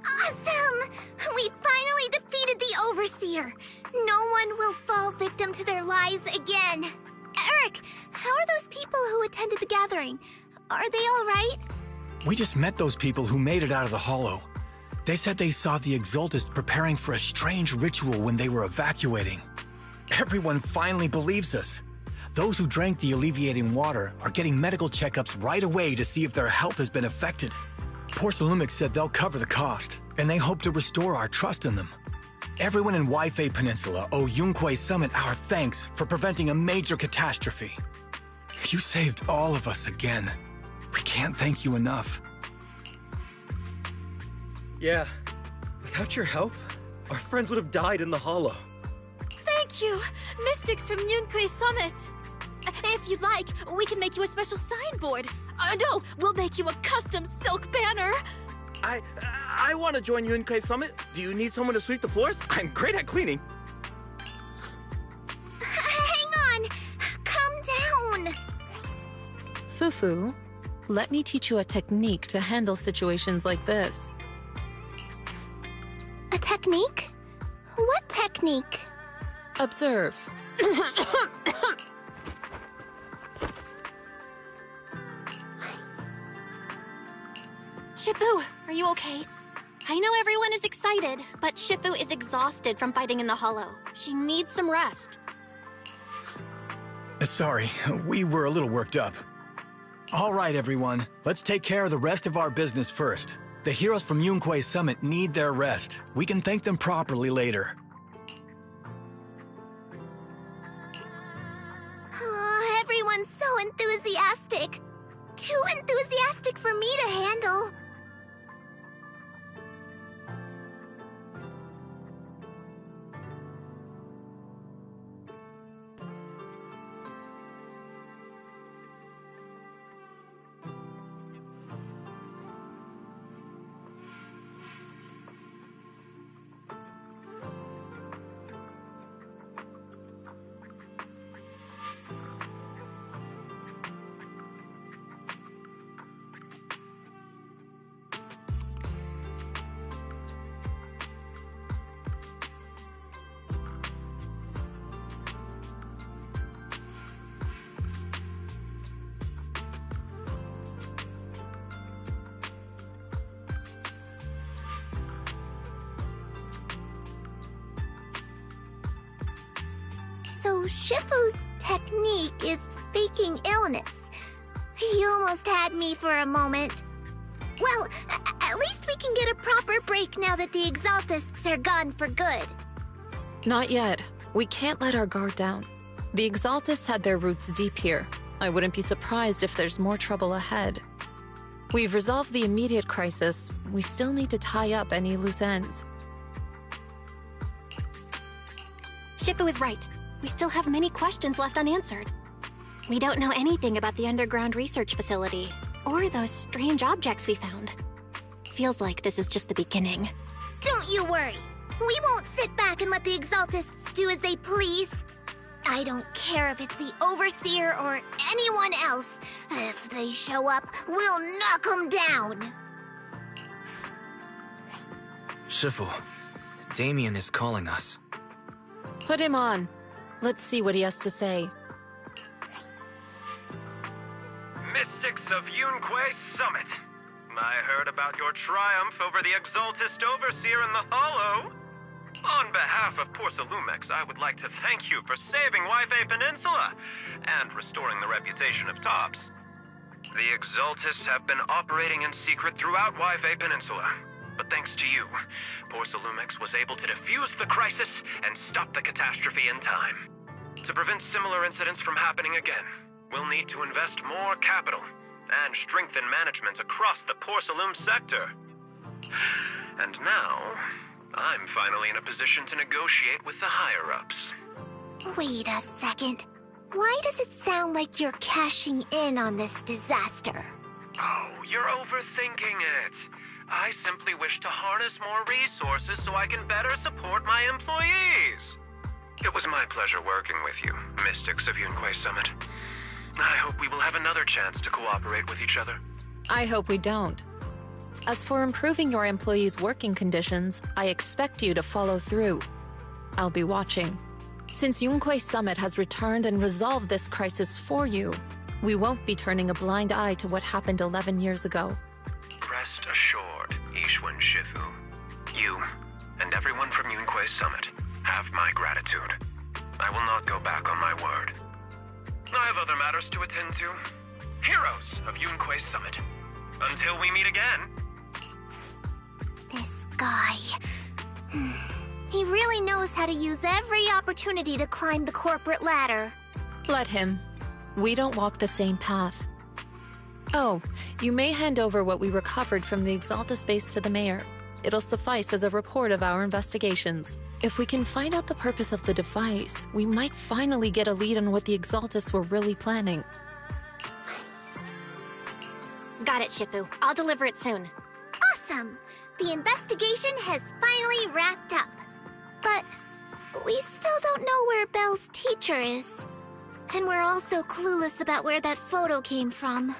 Awesome! We finally defeated the Overseer. No one will fall victim to their lies again. Eric, how are those people who attended the gathering? Are they all right? We just met those people who made it out of the Hollow. They said they saw the Exaltists preparing for a strange ritual when they were evacuating. Everyone finally believes us. Those who drank the alleviating water are getting medical checkups right away to see if their health has been affected. Porcelumics said they'll cover the cost, and they hope to restore our trust in them. Everyone in Waifei Peninsula owe Yunquei Summit our thanks for preventing a major catastrophe. You saved all of us again. We can't thank you enough. Yeah, without your help, our friends would have died in the Hollow. Thank you, Mystics from Yunquei Summit. If you'd like, we can make you a special signboard. No, we'll make you a custom silk banner. I want to join Yunquei Summit. Do you need someone to sweep the floors? I'm great at cleaning. Hang on! Calm down! Fufu, let me teach you a technique to handle situations like this. A technique? What technique? Observe. Shifu, are you okay? I know everyone is excited, but Shifu is exhausted from fighting in the Hollow. She needs some rest. Sorry, we were a little worked up. All right, everyone. Let's take care of the rest of our business first. The heroes from Yunquei Summit need their rest. We can thank them properly later. Oh, everyone's so enthusiastic. Too enthusiastic for me to handle. So Shifu's technique is faking illness. You almost had me for a moment. Well, at least we can get a proper break now that the Exaltists are gone for good. Not yet. We can't let our guard down. The Exaltists had their roots deep here. I wouldn't be surprised if there's more trouble ahead. We've resolved the immediate crisis. We still need to tie up any loose ends. Shifu is right. We still have many questions left unanswered. We don't know anything about the underground research facility, or those strange objects we found. Feels like this is just the beginning. Don't you worry. We won't sit back and let the Exaltists do as they please. I don't care if it's the Overseer or anyone else. If they show up, we'll knock them down. Shifu, Damien is calling us. Put him on. Let's see what he has to say. Mystics of Yunquei Summit. I heard about your triumph over the Exaltist Overseer in the Hollow. On behalf of Porcelumex, I would like to thank you for saving Yunquei Peninsula and restoring the reputation of Tops. The Exaltists have been operating in secret throughout Yunquei Peninsula, but thanks to you, Porcelumex was able to defuse the crisis and stop the catastrophe in time. To prevent similar incidents from happening again, we'll need to invest more capital and strengthen management across the Porcelume sector. And now, I'm finally in a position to negotiate with the higher-ups. Wait a second. Why does it sound like you're cashing in on this disaster? Oh, you're overthinking it. I simply wish to harness more resources so I can better support my employees. It was my pleasure working with you, Mystics of Yunquei Summit. I hope we will have another chance to cooperate with each other. I hope we don't. As for improving your employees' working conditions, I expect you to follow through. I'll be watching. Since Yunquei Summit has returned and resolved this crisis for you, we won't be turning a blind eye to what happened 11 years ago. Rest assured, Ishwan Shifu. You, and everyone from Yunquei Summit, have my gratitude. I will not go back on my word. I have other matters to attend to. Heroes of Yunquei Summit. Until we meet again. This guy... He really knows how to use every opportunity to climb the corporate ladder. Let him. We don't walk the same path. Oh, you may hand over what we recovered from the Exalta base to the mayor. It'll suffice as a report of our investigations. If we can find out the purpose of the device, we might finally get a lead on what the Exaltists were really planning. Got it, Shifu. I'll deliver it soon. Awesome! The investigation has finally wrapped up. But we still don't know where Belle's teacher is. And we're also clueless about where that photo came from.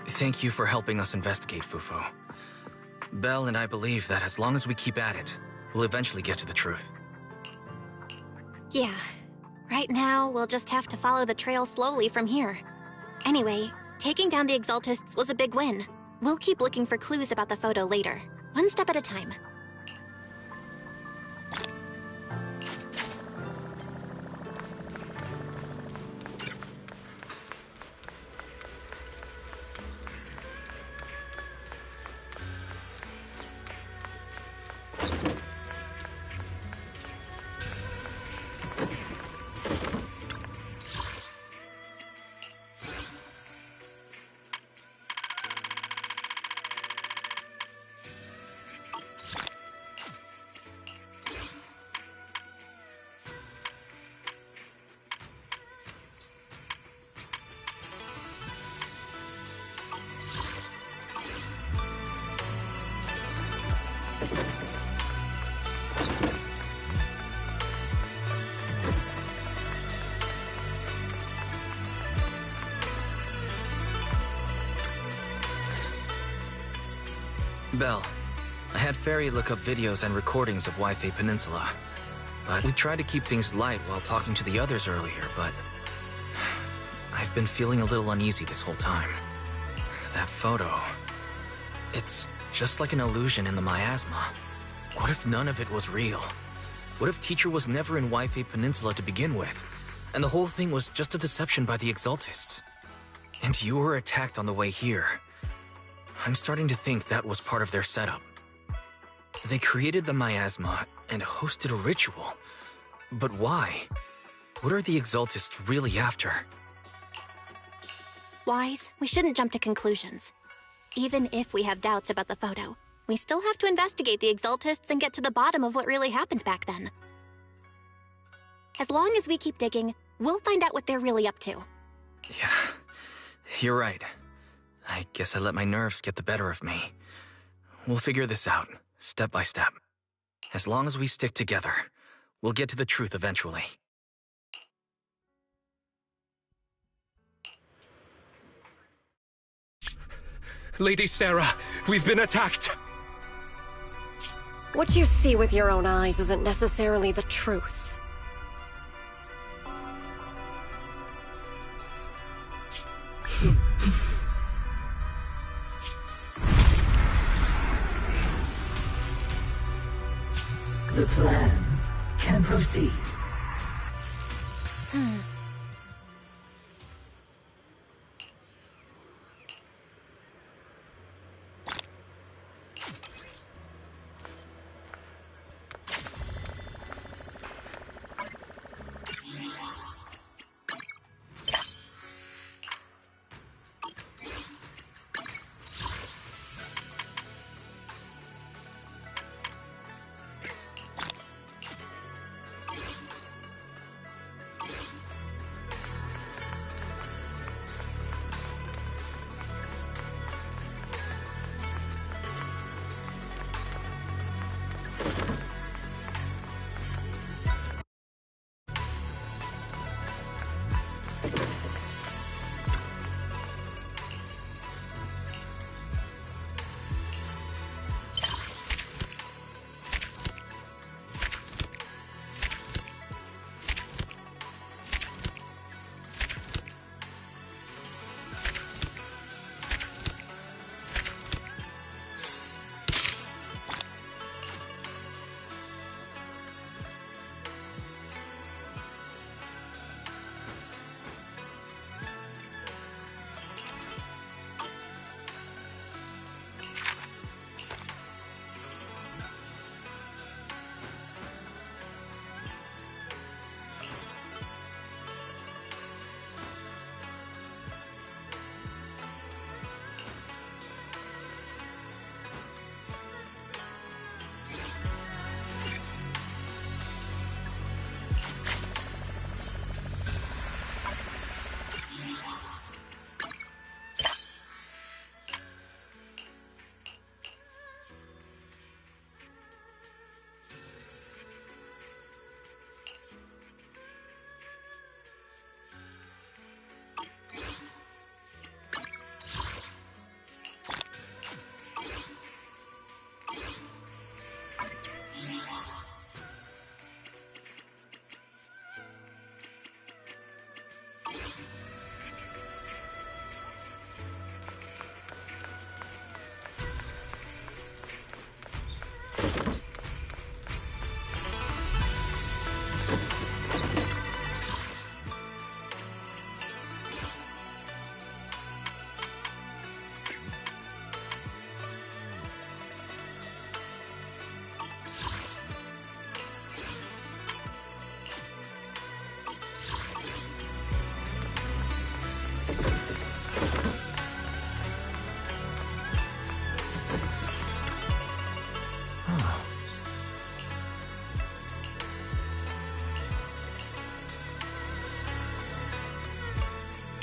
Thank you for helping us investigate, Fufu. Belle and I believe that as long as we keep at it, we'll eventually get to the truth. Yeah. Right now, we'll just have to follow the trail slowly from here. Anyway, taking down the Exaltists was a big win. We'll keep looking for clues about the photo later, one step at a time. Belle, I had Fairy look up videos and recordings of Yunquei Peninsula. But we tried to keep things light while talking to the others earlier, but... I've been feeling a little uneasy this whole time. That photo... It's just like an illusion in the miasma. What if none of it was real? What if Teacher was never in Yunquei Peninsula to begin with, and the whole thing was just a deception by the Exaltists? And you were attacked on the way here. I'm starting to think that was part of their setup. They created the miasma and hosted a ritual. But why? What are the Exaltists really after? Wise, we shouldn't jump to conclusions. Even if we have doubts about the photo, we still have to investigate the Exaltists and get to the bottom of what really happened back then. As long as we keep digging, we'll find out what they're really up to. Yeah, you're right. I guess I let my nerves get the better of me. We'll figure this out, step by step. As long as we stick together, we'll get to the truth eventually. Lady Sarah, we've been attacked. What you see with your own eyes isn't necessarily the truth. The plan can proceed.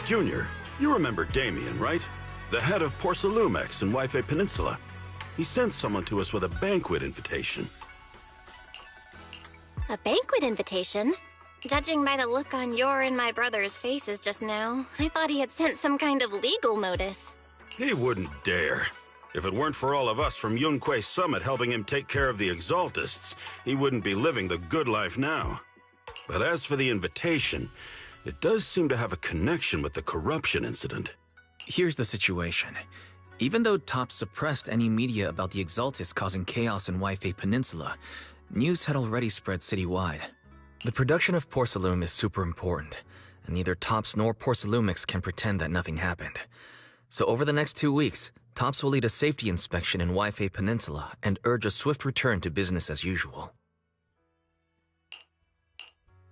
Junior, you remember Damien, right? The head of Porcelumex in Wi-Fi Peninsula. He sent someone to us with a banquet invitation. A banquet invitation? Judging by the look on your and my brother's faces just now, I thought he had sent some kind of legal notice. He wouldn't dare. If it weren't for all of us from Yunque Summit helping him take care of the Exaltists, he wouldn't be living the good life now. But as for the invitation, it does seem to have a connection with the corruption incident. Here's the situation. Even though TOPS suppressed any media about the Exaltists causing chaos in Wi-Fi Peninsula, news had already spread citywide. The production of Porcelume is super important, and neither TOPS nor Porcelumix can pretend that nothing happened. So over the next 2 weeks, TOPS will lead a safety inspection in Wi-Fi Peninsula and urge a swift return to business as usual.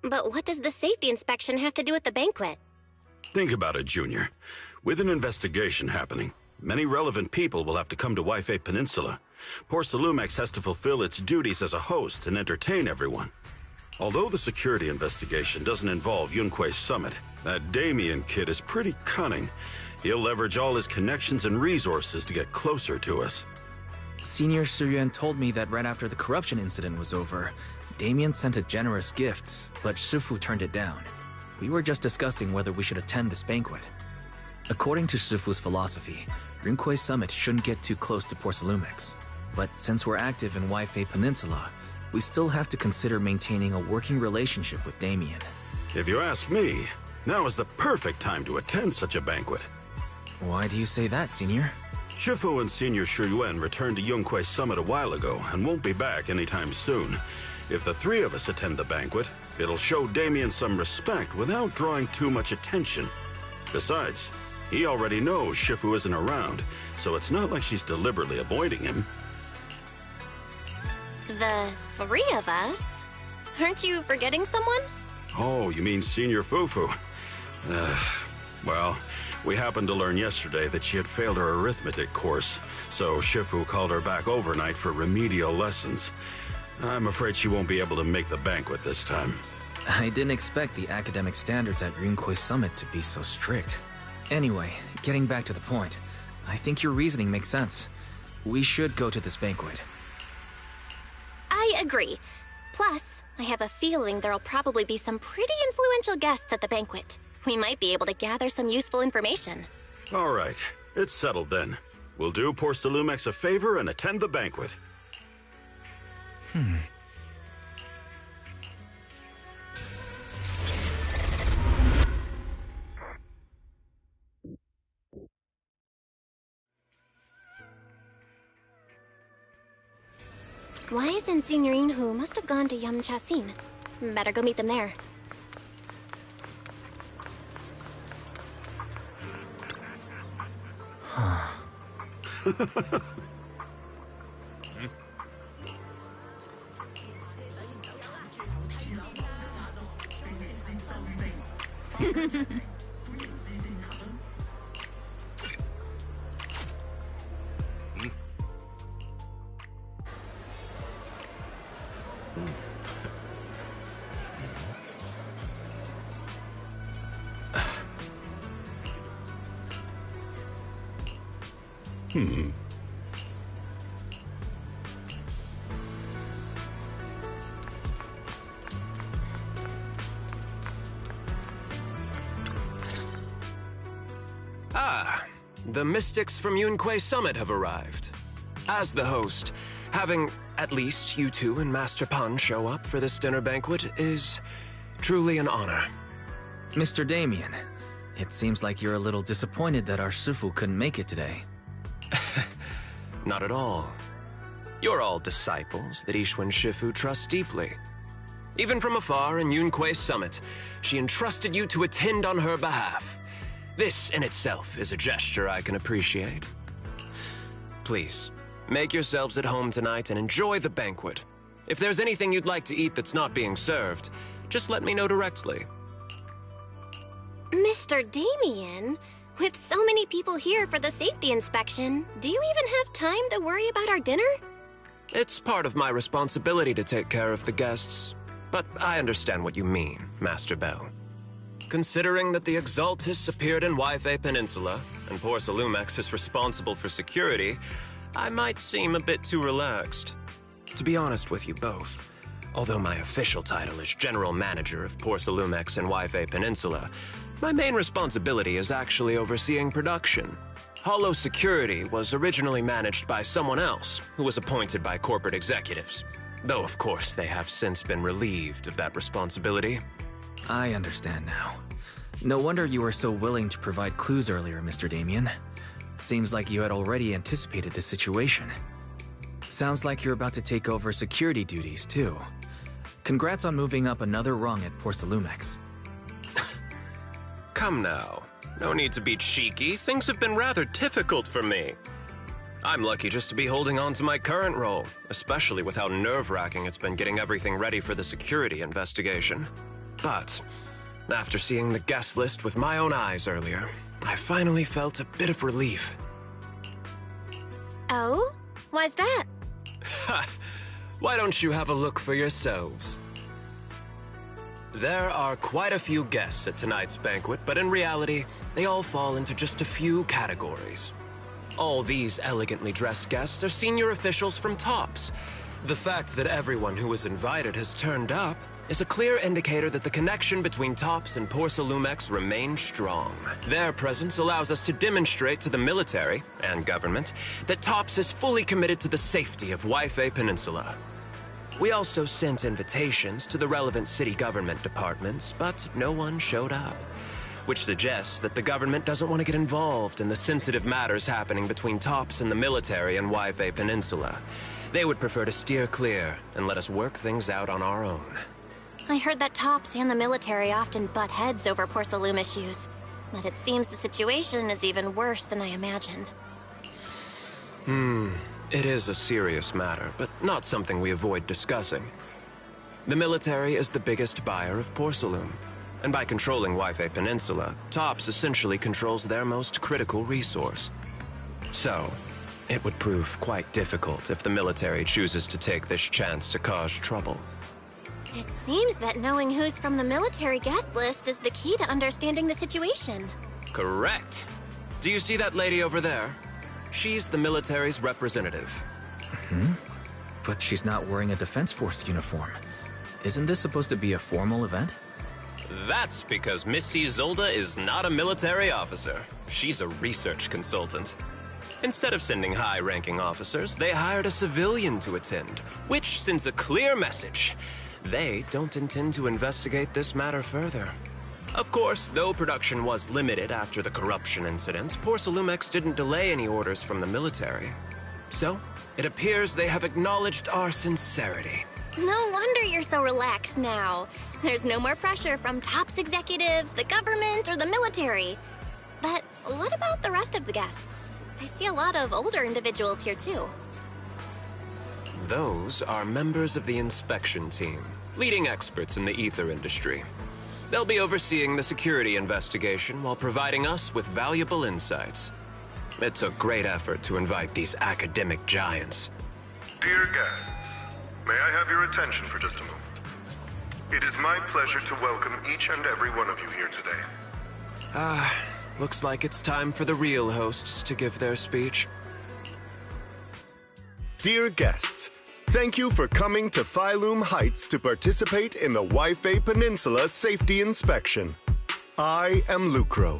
But what does the safety inspection have to do with the banquet? Think about it, Junior. With an investigation happening, many relevant people will have to come to Wi-Fi Peninsula. Porcelumex has to fulfill its duties as a host and entertain everyone. Although the security investigation doesn't involve Yunque Summit, that Damien kid is pretty cunning. He'll leverage all his connections and resources to get closer to us. Senior Suyuan told me that right after the corruption incident was over, Damien sent a generous gift, but Shifu turned it down. We were just discussing whether we should attend this banquet. According to Shifu's philosophy, Yunque Summit shouldn't get too close to Porcelumex. But since we're active in Wi-Fi Peninsula, we still have to consider maintaining a working relationship with Damien. If you ask me, now is the perfect time to attend such a banquet. Why do you say that, Senior? Shifu and Senior Shuyuan returned to Yunquei Summit a while ago and won't be back anytime soon. If the three of us attend the banquet, it'll show Damien some respect without drawing too much attention. Besides, he already knows Shifu isn't around, so it's not like she's deliberately avoiding him. The three of us? Aren't you forgetting someone? Oh, you mean Senior Fufu? Well, we happened to learn yesterday that she had failed her arithmetic course, so Shifu called her back overnight for remedial lessons. I'm afraid she won't be able to make the banquet this time. I didn't expect the academic standards at Yunquei Summit to be so strict. Anyway, getting back to the point, I think your reasoning makes sense. We should go to this banquet. I agree. Plus, I have a feeling there'll probably be some pretty influential guests at the banquet. We might be able to gather some useful information. All right, it's settled then. We'll do Porcelumex a favor and attend the banquet. Wise and Signorine Hu must have gone to Yamchasin. Better go meet them there. Ah, the mystics from Yunquei Summit have arrived. As the host, having at least you two and Master Pan show up for this dinner banquet is truly an honor. Mr. Damien, it seems like you're a little disappointed that our Shifu couldn't make it today. Not at all. You're all disciples that Ishwen Shifu trusts deeply. Even from afar in Yunquei Summit, she entrusted you to attend on her behalf. This in itself is a gesture I can appreciate. Please, make yourselves at home tonight and enjoy the banquet. If there's anything you'd like to eat that's not being served, just let me know directly. Mr. Damien, with so many people here for the safety inspection, do you even have time to worry about our dinner? It's part of my responsibility to take care of the guests, but I understand what you mean, Master Bell. Considering that the Exaltus appeared in Wi-Fi Peninsula, and Porcelumex is responsible for security, I might seem a bit too relaxed. To be honest with you both, although my official title is General Manager of Porcelumex and Wi-Fi Peninsula, my main responsibility is actually overseeing production. Hollow Security was originally managed by someone else, who was appointed by corporate executives. Though, of course, they have since been relieved of that responsibility. I understand now. No wonder you were so willing to provide clues earlier, Mr. Damien. Seems like you had already anticipated the situation. Sounds like you're about to take over security duties, too. Congrats on moving up another rung at Porcelumex. Come now. No need to be cheeky. Things have been rather difficult for me. I'm lucky just to be holding on to my current role, especially with how nerve-wracking it's been getting everything ready for the security investigation. But after seeing the guest list with my own eyes earlier, I finally felt a bit of relief. Oh? Why's that? Ha! Why don't you have a look for yourselves? There are quite a few guests at tonight's banquet, but in reality, they all fall into just a few categories. All these elegantly dressed guests are senior officials from TOPS. The fact that everyone who was invited has turned up is a clear indicator that the connection between TOPS and Porsalumex remains strong. Their presence allows us to demonstrate to the military and government that TOPS is fully committed to the safety of Waifei Peninsula. We also sent invitations to the relevant city government departments, but no one showed up, which suggests that the government doesn't want to get involved in the sensitive matters happening between TOPS and the military and Waifei Peninsula. They would prefer to steer clear and let us work things out on our own. I heard that TOPS and the military often butt heads over Porsalume issues, but it seems the situation is even worse than I imagined. It is a serious matter, but not something we avoid discussing. The military is the biggest buyer of Porsalume, and by controlling Waifei Peninsula, TOPS essentially controls their most critical resource. So, it would prove quite difficult if the military chooses to take this chance to cause trouble. It seems that knowing who's from the military guest list is the key to understanding the situation. Correct. Do you see that lady over there? She's the military's representative. But she's not wearing a Defense Force uniform. Isn't this supposed to be a formal event? That's because Missy Zolda is not a military officer. She's a research consultant. Instead of sending high-ranking officers, they hired a civilian to attend, which sends a clear message. They don't intend to investigate this matter further. Of course, though production was limited after the corruption incident, Porsalumex didn't delay any orders from the military. So, it appears they have acknowledged our sincerity. No wonder you're so relaxed now. There's no more pressure from TOPS executives, the government, or the military. But what about the rest of the guests? I see a lot of older individuals here too. Those are members of the inspection team, leading experts in the ether industry. They'll be overseeing the security investigation while providing us with valuable insights. It's a great effort to invite these academic giants. Dear guests, may I have your attention for just a moment? It is my pleasure to welcome each and every one of you here today. Looks like it's time for the real hosts to give their speech. Dear guests, thank you for coming to Phylum Heights to participate in the Waifei Peninsula Safety Inspection. I am Lucro,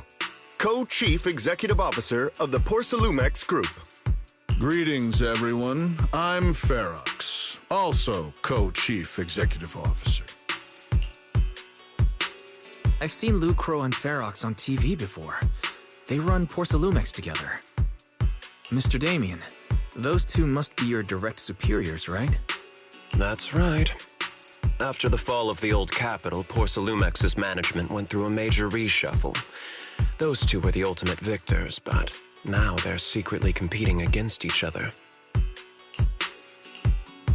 Co-Chief Executive Officer of the Porsalumex Group. Greetings, everyone. I'm Ferox, also Co-Chief Executive Officer. I've seen Lucro and Ferox on TV before. They run Porsalumex together. Mr. Damien, those two must be your direct superiors, right? That's right. After the fall of the old capital, Porsalumex's management went through a major reshuffle. Those two were the ultimate victors, but now they're secretly competing against each other.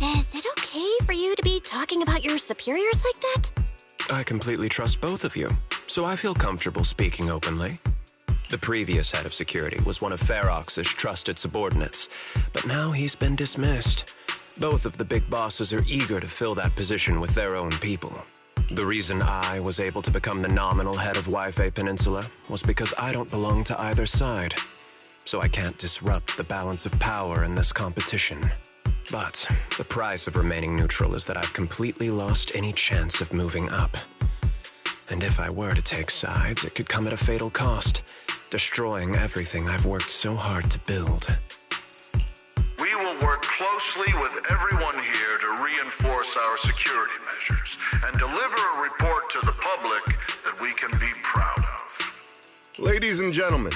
Is it okay for you to be talking about your superiors like that? I completely trust both of you, so I feel comfortable speaking openly. The previous head of security was one of Ferox's trusted subordinates, but now he's been dismissed. Both of the big bosses are eager to fill that position with their own people. The reason I was able to become the nominal head of Waifei Peninsula was because I don't belong to either side, so I can't disrupt the balance of power in this competition. But the price of remaining neutral is that I've completely lost any chance of moving up. And if I were to take sides, it could come at a fatal cost, destroying everything I've worked so hard to build. We will work closely with everyone here to reinforce our security measures and deliver a report to the public that we can be proud of. Ladies and gentlemen,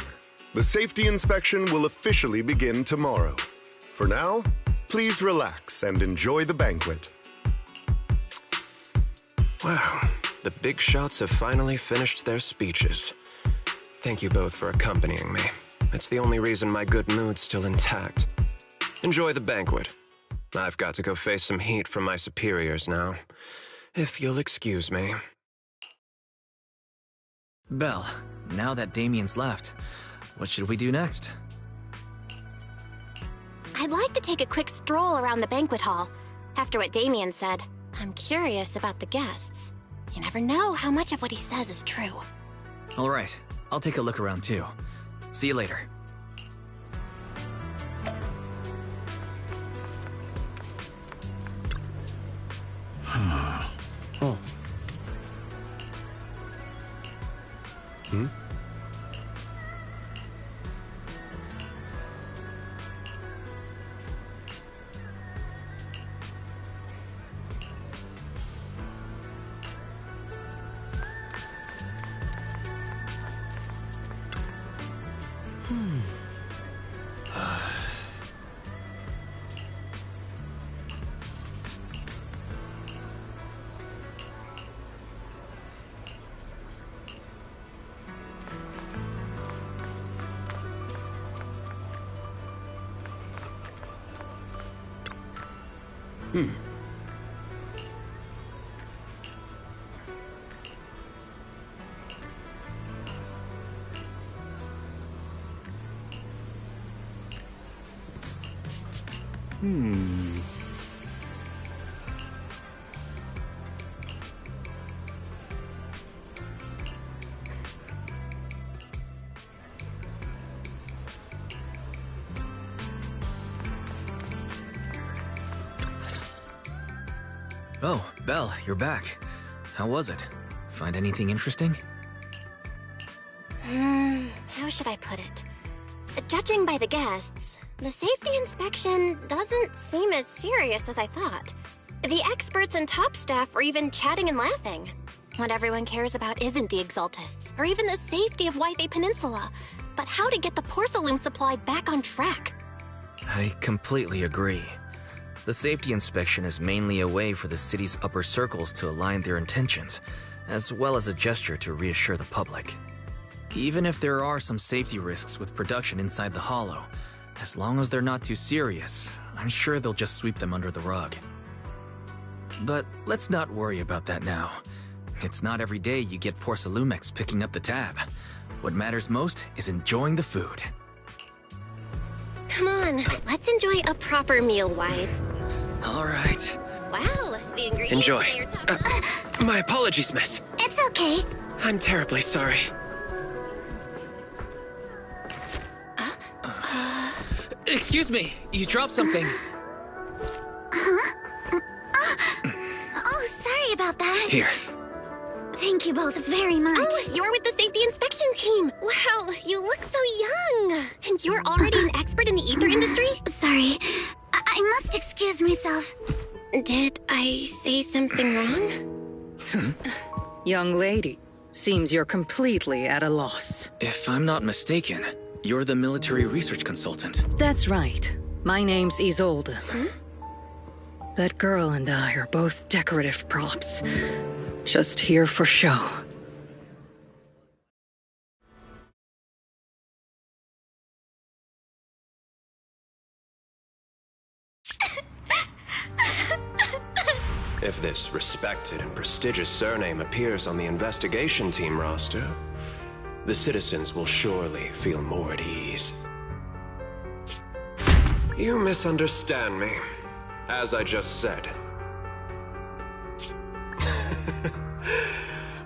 the safety inspection will officially begin tomorrow. For now, please relax and enjoy the banquet. Wow, the big shots have finally finished their speeches. Thank you both for accompanying me. It's the only reason my good mood's still intact. Enjoy the banquet. I've got to go face some heat from my superiors now. If you'll excuse me. Belle, now that Damien's left, what should we do next? I'd like to take a quick stroll around the banquet hall. After what Damien said, I'm curious about the guests. You never know how much of what he says is true. All right, I'll take a look around too. See you later. Hmm? Oh, Belle, you're back. How was it? Find anything interesting? How should I put it? Judging by the guests, the safety inspection doesn't seem as serious as I thought. The experts and top staff were even chatting and laughing. What everyone cares about isn't the Exaltists, or even the safety of Wi-Fi Peninsula, but how to get the porcelain supply back on track. I completely agree. The safety inspection is mainly a way for the city's upper circles to align their intentions, as well as a gesture to reassure the public. Even if there are some safety risks with production inside the Hollow, as long as they're not too serious, I'm sure they'll just sweep them under the rug. But let's not worry about that now. It's not every day you get Porcelumex picking up the tab. What matters most is enjoying the food. Come on, let's enjoy a proper meal, Wise. All right. Wow, the ingredients Enjoy. say you're top My apologies, miss. It's okay. I'm terribly sorry. Excuse me, you dropped something. Oh, sorry about that. Here. Thank you both very much. Oh, you're with the safety inspection team. Wow, you look so young. And you're already an expert in the ether industry? Sorry. I must excuse myself. Did I say something wrong? Young lady, seems you're completely at a loss. If I'm not mistaken, you're the military research consultant. That's right. My name's Isolde. That girl and I are both decorative props. Just here for show. If this respected and prestigious surname appears on the investigation team roster, the citizens will surely feel more at ease. You misunderstand me, as I just said.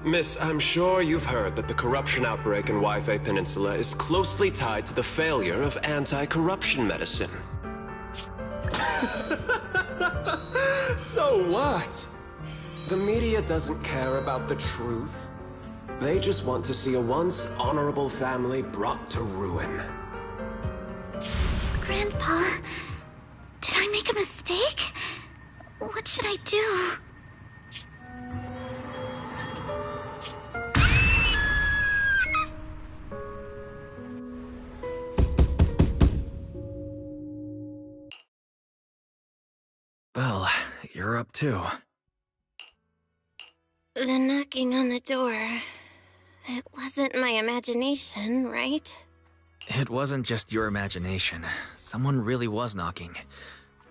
Miss, I'm sure you've heard that the corruption outbreak in Wi-Fi Peninsula is closely tied to the failure of anti-corruption medicine. So what? The media doesn't care about the truth. They just want to see a once honorable family brought to ruin. Grandpa, did I make a mistake? What should I do? Well, you're up too. The knocking on the door. It wasn't my imagination, right? It wasn't just your imagination. Someone really was knocking.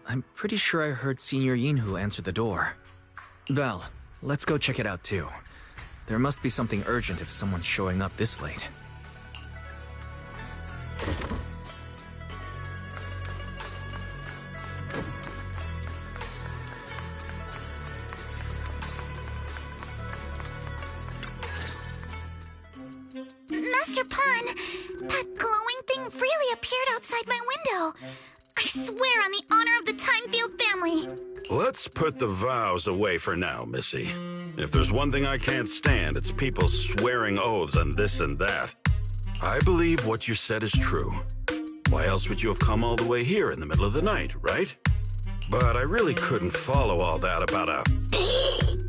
I'm pretty sure I heard Senior Yinhu answer the door. Belle, let's go check it out too. There must be something urgent if someone's showing up this late. Master Pawn, that glowing thing really appeared outside my window. I swear on the honor of the Timefield family. Let's put the vows away for now, Missy. If there's one thing I can't stand, it's people swearing oaths on this and that. I believe what you said is true. Why else would you have come all the way here in the middle of the night, right? But I really couldn't follow all that about a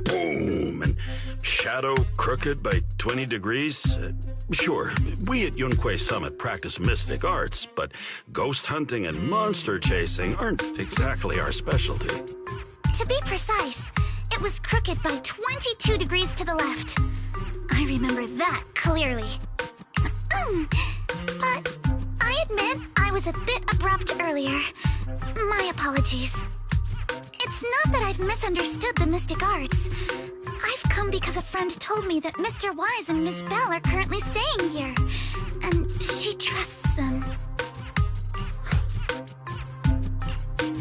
boom and shadow crooked by 20 degrees. Sure, we at Yunquay Summit practice mystic arts, but ghost hunting and monster chasing aren't exactly our specialty. To be precise, it was crooked by 22 degrees to the left. I remember that clearly. But I admit I was a bit abrupt earlier. My apologies. It's not that I've misunderstood the mystic arts. I've come because a friend told me that Mr. Wise and Miss Bell are currently staying here, and she trusts them.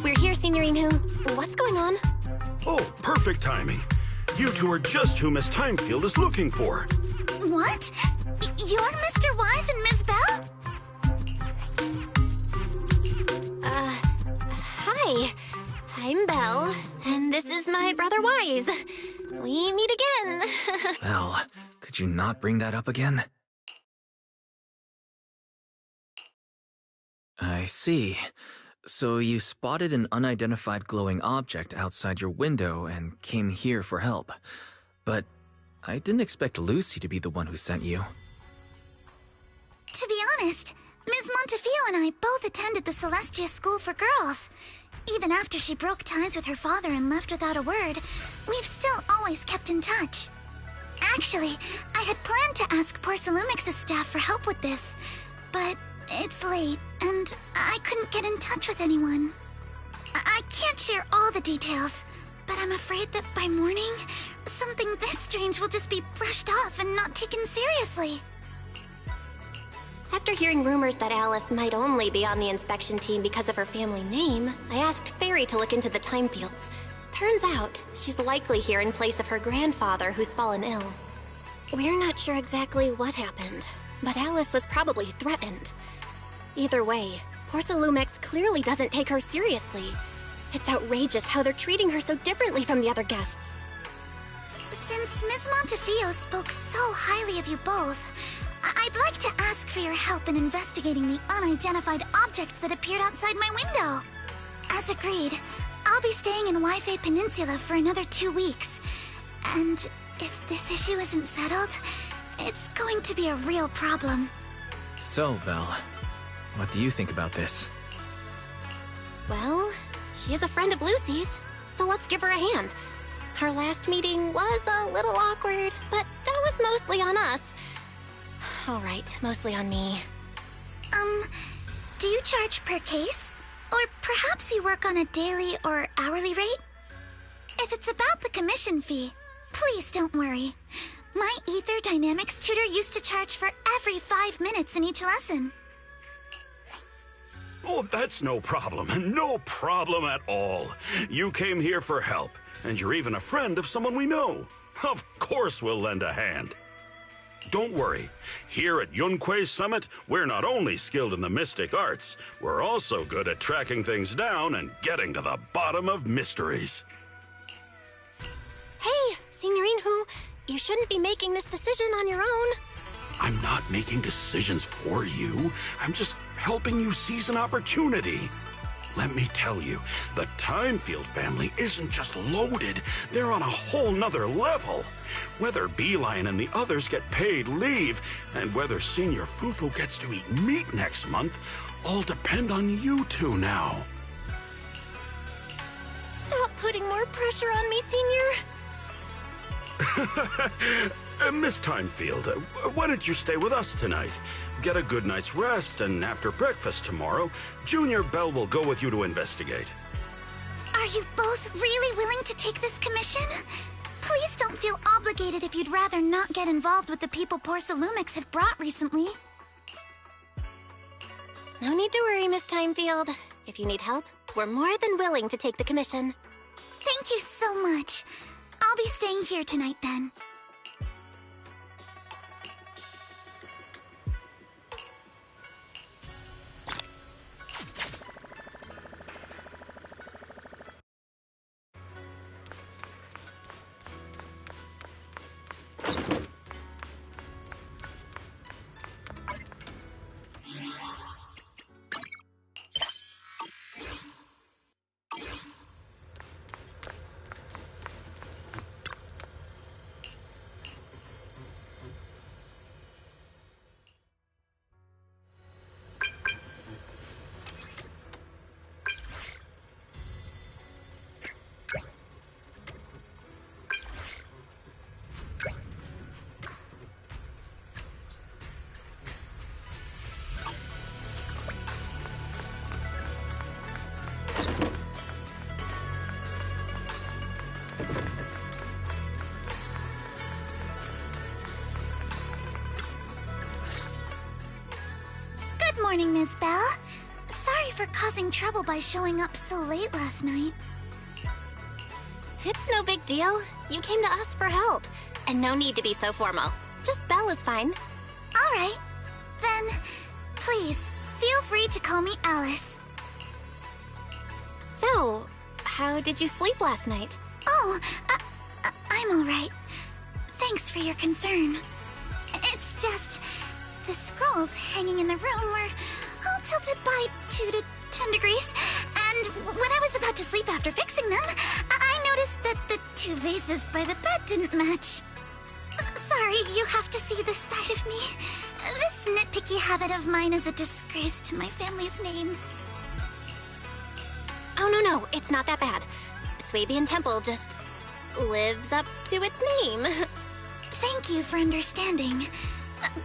We're here, Signorine Who. What's going on? Oh, perfect timing. You two are just who Miss Timefield is looking for. What? You're Mr. Wise and Miss Bell? Hi. I'm Belle, and this is my brother Wise. We meet again. Belle, could you not bring that up again? I see. So you spotted an unidentified glowing object outside your window and came here for help. But I didn't expect Lucy to be the one who sent you. To be honest, Ms. Montefiore and I both attended the Celestia School for Girls. Even after she broke ties with her father and left without a word, we've still always kept in touch. Actually, I had planned to ask Porcelumix's staff for help with this, but it's late, and I couldn't get in touch with anyone. I can't share all the details, but I'm afraid that by morning, something this strange will just be brushed off and not taken seriously. After hearing rumors that Alice might only be on the inspection team because of her family name, I asked Fairy to look into the Timefields. Turns out, she's likely here in place of her grandfather who's fallen ill. We're not sure exactly what happened, but Alice was probably threatened. Either way, Porcelumix clearly doesn't take her seriously. It's outrageous how they're treating her so differently from the other guests. Since Ms. Montefiore spoke so highly of you both, I'd like to ask for your help in investigating the unidentified object that appeared outside my window. As agreed, I'll be staying in Wi-Fi Peninsula for another 2 weeks. And if this issue isn't settled, it's going to be a real problem. So, Belle, what do you think about this? Well, she is a friend of Lucy's, so let's give her a hand. Our last meeting was a little awkward, but that was mostly on us. All right, mostly on me. Do you charge per case? Or perhaps you work on a daily or hourly rate? If it's about the commission fee, please don't worry. My Ether Dynamics tutor used to charge for every 5 minutes in each lesson. Oh, that's no problem. No problem at all. You came here for help, and you're even a friend of someone we know. Of course we'll lend a hand. Don't worry. Here at Yunquay Summit, we're not only skilled in the mystic arts, we're also good at tracking things down and getting to the bottom of mysteries. Hey, Signorine Who, you shouldn't be making this decision on your own. I'm not making decisions for you. I'm just helping you seize an opportunity. Let me tell you, the Timefield family isn't just loaded, they're on a whole nother level. Whether Beeline and the others get paid leave, and whether Senior Fufu gets to eat meat next month, all depend on you two now. Stop putting more pressure on me, Senior. Miss Timefield, why don't you stay with us tonight? Get a good night's rest, and after breakfast tomorrow, Junior Bell will go with you to investigate. Are you both really willing to take this commission? Please don't feel obligated if you'd rather not get involved with the people Porcelumix have brought recently. No need to worry, Miss Timefield. If you need help, we're more than willing to take the commission. Thank you so much. I'll be staying here tonight then. morning, Miss Bell. Sorry for causing trouble by showing up so late last night. It's no big deal. You came to us for help. And no need to be so formal. Just Belle is fine. All right. Then, please, feel free to call me Alice. So, how did you sleep last night? Oh, I'm all right. Thanks for your concern. It's just, the scrolls hanging in the room were all tilted by 2 to 10 degrees, and when I was about to sleep after fixing them, I noticed that the 2 vases by the bed didn't match. Sorry, you have to see this side of me. This nitpicky habit of mine is a disgrace to my family's name. Oh, no, it's not that bad. Swabian Temple just lives up to its name. Thank you for understanding.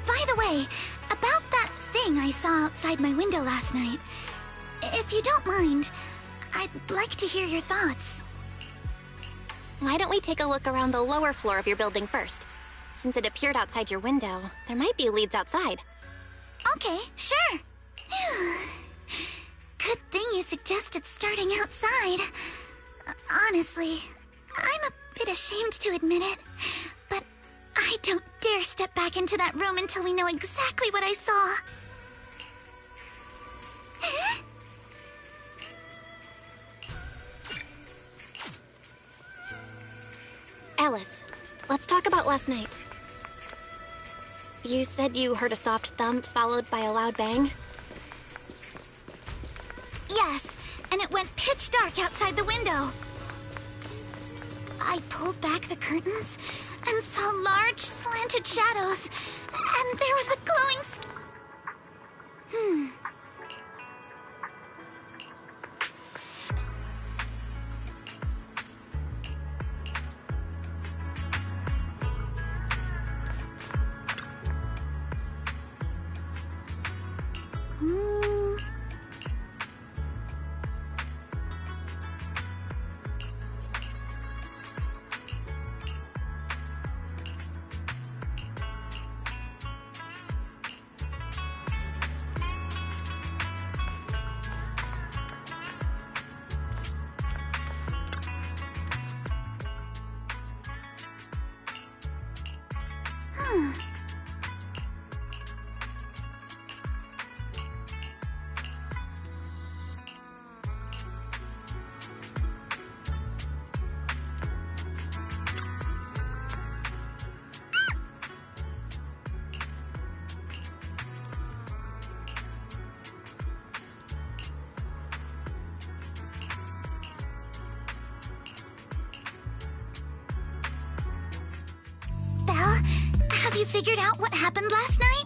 By the way, about that thing I saw outside my window last night, if you don't mind, I'd like to hear your thoughts. Why don't we take a look around the lower floor of your building first? Since it appeared outside your window, there might be leads outside. Okay, sure. Good thing you suggested starting outside. Honestly, I'm a bit ashamed to admit it, but I don't dare step back into that room until we know exactly what I saw. Alice, let's talk about last night. You said you heard a soft thump followed by a loud bang? Yes, and it went pitch dark outside the window. I pulled back the curtains and saw large slanted shadows, and there was a glowing Have you figured out what happened last night?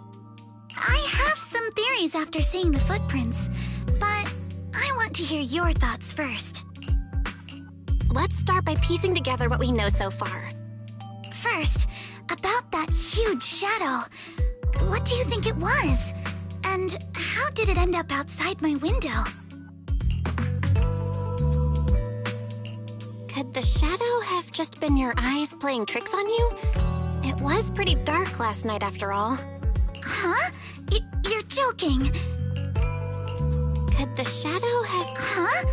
I have some theories after seeing the footprints, but I want to hear your thoughts first. Let's start by piecing together what we know so far. First, about that huge shadow. What do you think it was? And how did it end up outside my window? Could the shadow have just been your eyes playing tricks on you? It was pretty dark last night, after all. Huh? You're joking. Could the shadow have... Huh?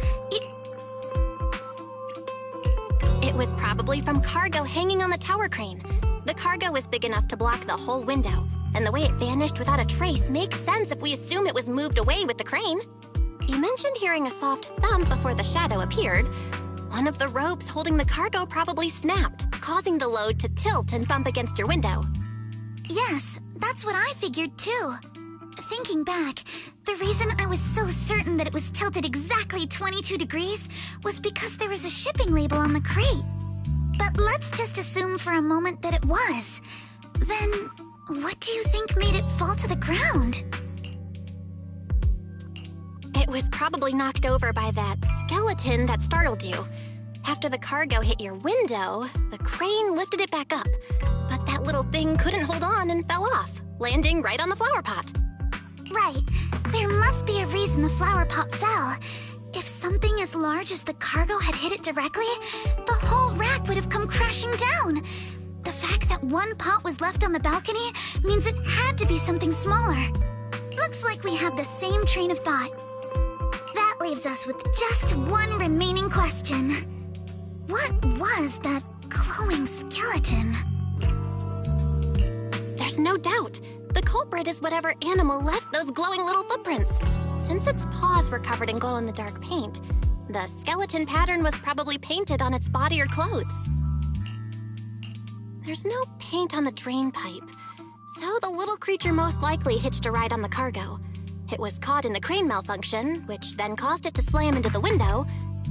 It was probably from cargo hanging on the tower crane. The cargo was big enough to block the whole window, and the way it vanished without a trace makes sense if we assume it was moved away with the crane. You mentioned hearing a soft thump before the shadow appeared. One of the ropes holding the cargo probably snapped, causing the load to tilt and bump against your window. Yes, that's what I figured too. Thinking back, the reason I was so certain that it was tilted exactly 22 degrees was because there was a shipping label on the crate. But let's just assume for a moment that it was. Then, what do you think made it fall to the ground? It was probably knocked over by that skeleton that startled you. After the cargo hit your window, the crane lifted it back up. But that little thing couldn't hold on and fell off, landing right on the flower pot. Right. There must be a reason the flower pot fell. If something as large as the cargo had hit it directly, the whole rack would have come crashing down. The fact that one pot was left on the balcony means it had to be something smaller. Looks like we have the same train of thought. That leaves us with just one remaining question. What was that glowing skeleton? There's no doubt. The culprit is whatever animal left those glowing little footprints. Since its paws were covered in glow-in-the-dark paint, the skeleton pattern was probably painted on its body or clothes. There's no paint on the drain pipe, so the little creature most likely hitched a ride on the cargo. It was caught in the crane malfunction, which then caused it to slam into the window.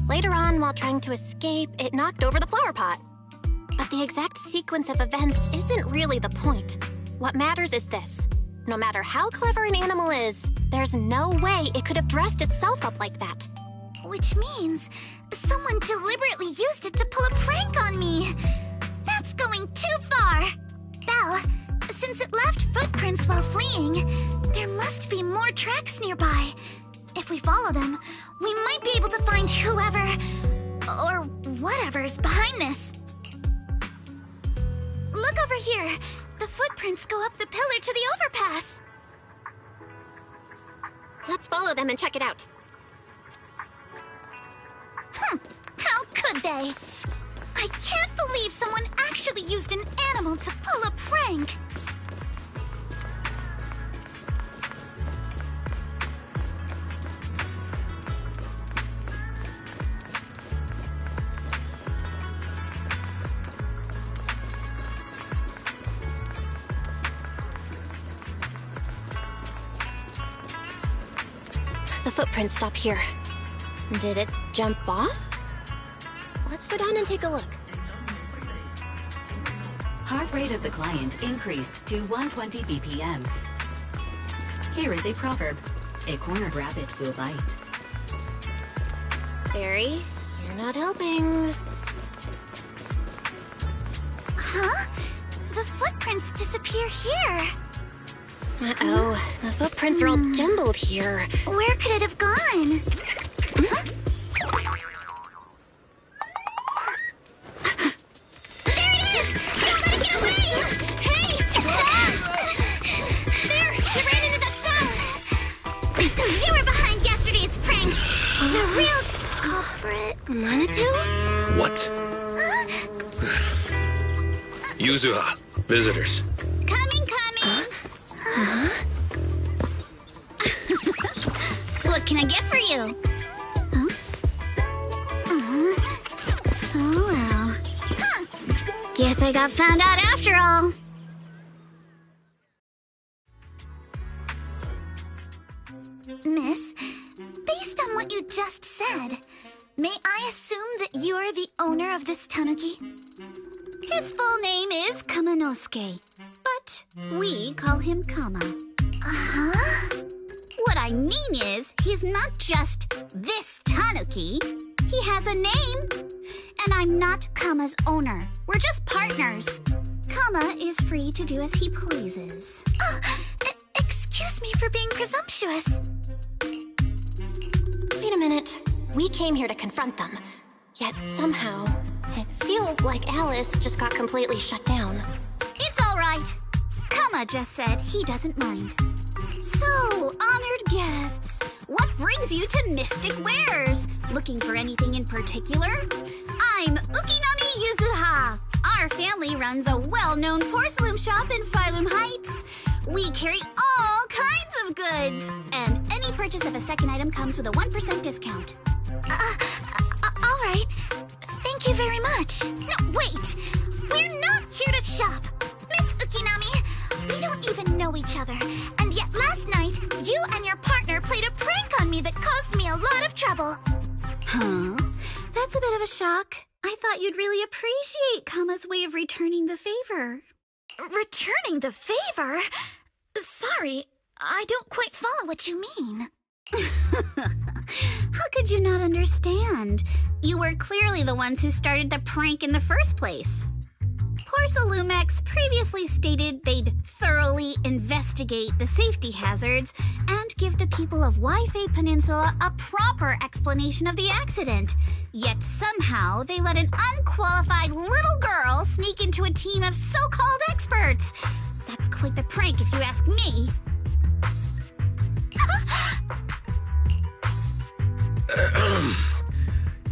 Later on, while trying to escape, it knocked over the flower pot. But the exact sequence of events isn't really the point. What matters is this. No matter how clever an animal is, there's no way it could have dressed itself up like that. Which means someone deliberately used it to pull a prank on me. That's going too far. Belle, since it left footprints while fleeing, there must be more tracks nearby. If we follow them, we might be able to find whoever or whatever's behind this. Look over here. The footprints go up the pillar to the overpass. Let's follow them and check it out. How could they? I can't believe someone actually used an animal to pull a prank. The footprints stop here. Did it jump off? Let's go down and take a look. Heart rate of the client increased to 120 BPM. Here is a proverb. A cornered rabbit will bite. Barry, you're not helping. Huh? The footprints disappear here. Uh-oh, the footprints are all jumbled here. Where could it have gone? Huh? There it is! Don't let it get away! Hey! There! It ran into that stone! So you were behind yesterday's pranks! The real culprit... Manitou? What? Yuzuha, visitors. Coming! What can I get for you? Huh? Oh well. Huh. Guess I got found out after all. Miss, based on what you just said, may I assume that you're the owner of this tanuki? His full name is Kamanosuke, but we call him Kama. Uh-huh. What I mean is, he's not just this tanuki. He has a name. And I'm not Kama's owner. We're just partners. Kama is free to do as he pleases. Excuse me for being presumptuous. Wait a minute. We came here to confront them. Yet somehow, it feels like Alice just got completely shut down. It's all right. Kama just said he doesn't mind. So, honored guests, what brings you to Mystic Wares? Looking for anything in particular? I'm Ukinami Yuzuha. Our family runs a well-known porcelain shop in Phylum Heights. We carry all kinds of goods, and any purchase of a second item comes with a 1% discount. All right. Thank you very much. No, wait. We're not here to shop. Miss Ukinami, we don't even know each other. And yet last night, you and your partner played a prank on me that caused me a lot of trouble. Huh? That's a bit of a shock. I thought you'd really appreciate Kama's way of returning the favor. Returning the favor? Sorry, I don't quite follow what you mean. How could you not understand? You were clearly the ones who started the prank in the first place. Porcelumex previously stated they'd thoroughly investigate the safety hazards and give the people of Waifei Peninsula a proper explanation of the accident. Yet somehow they let an unqualified little girl sneak into a team of so-called experts. That's quite the prank if you ask me.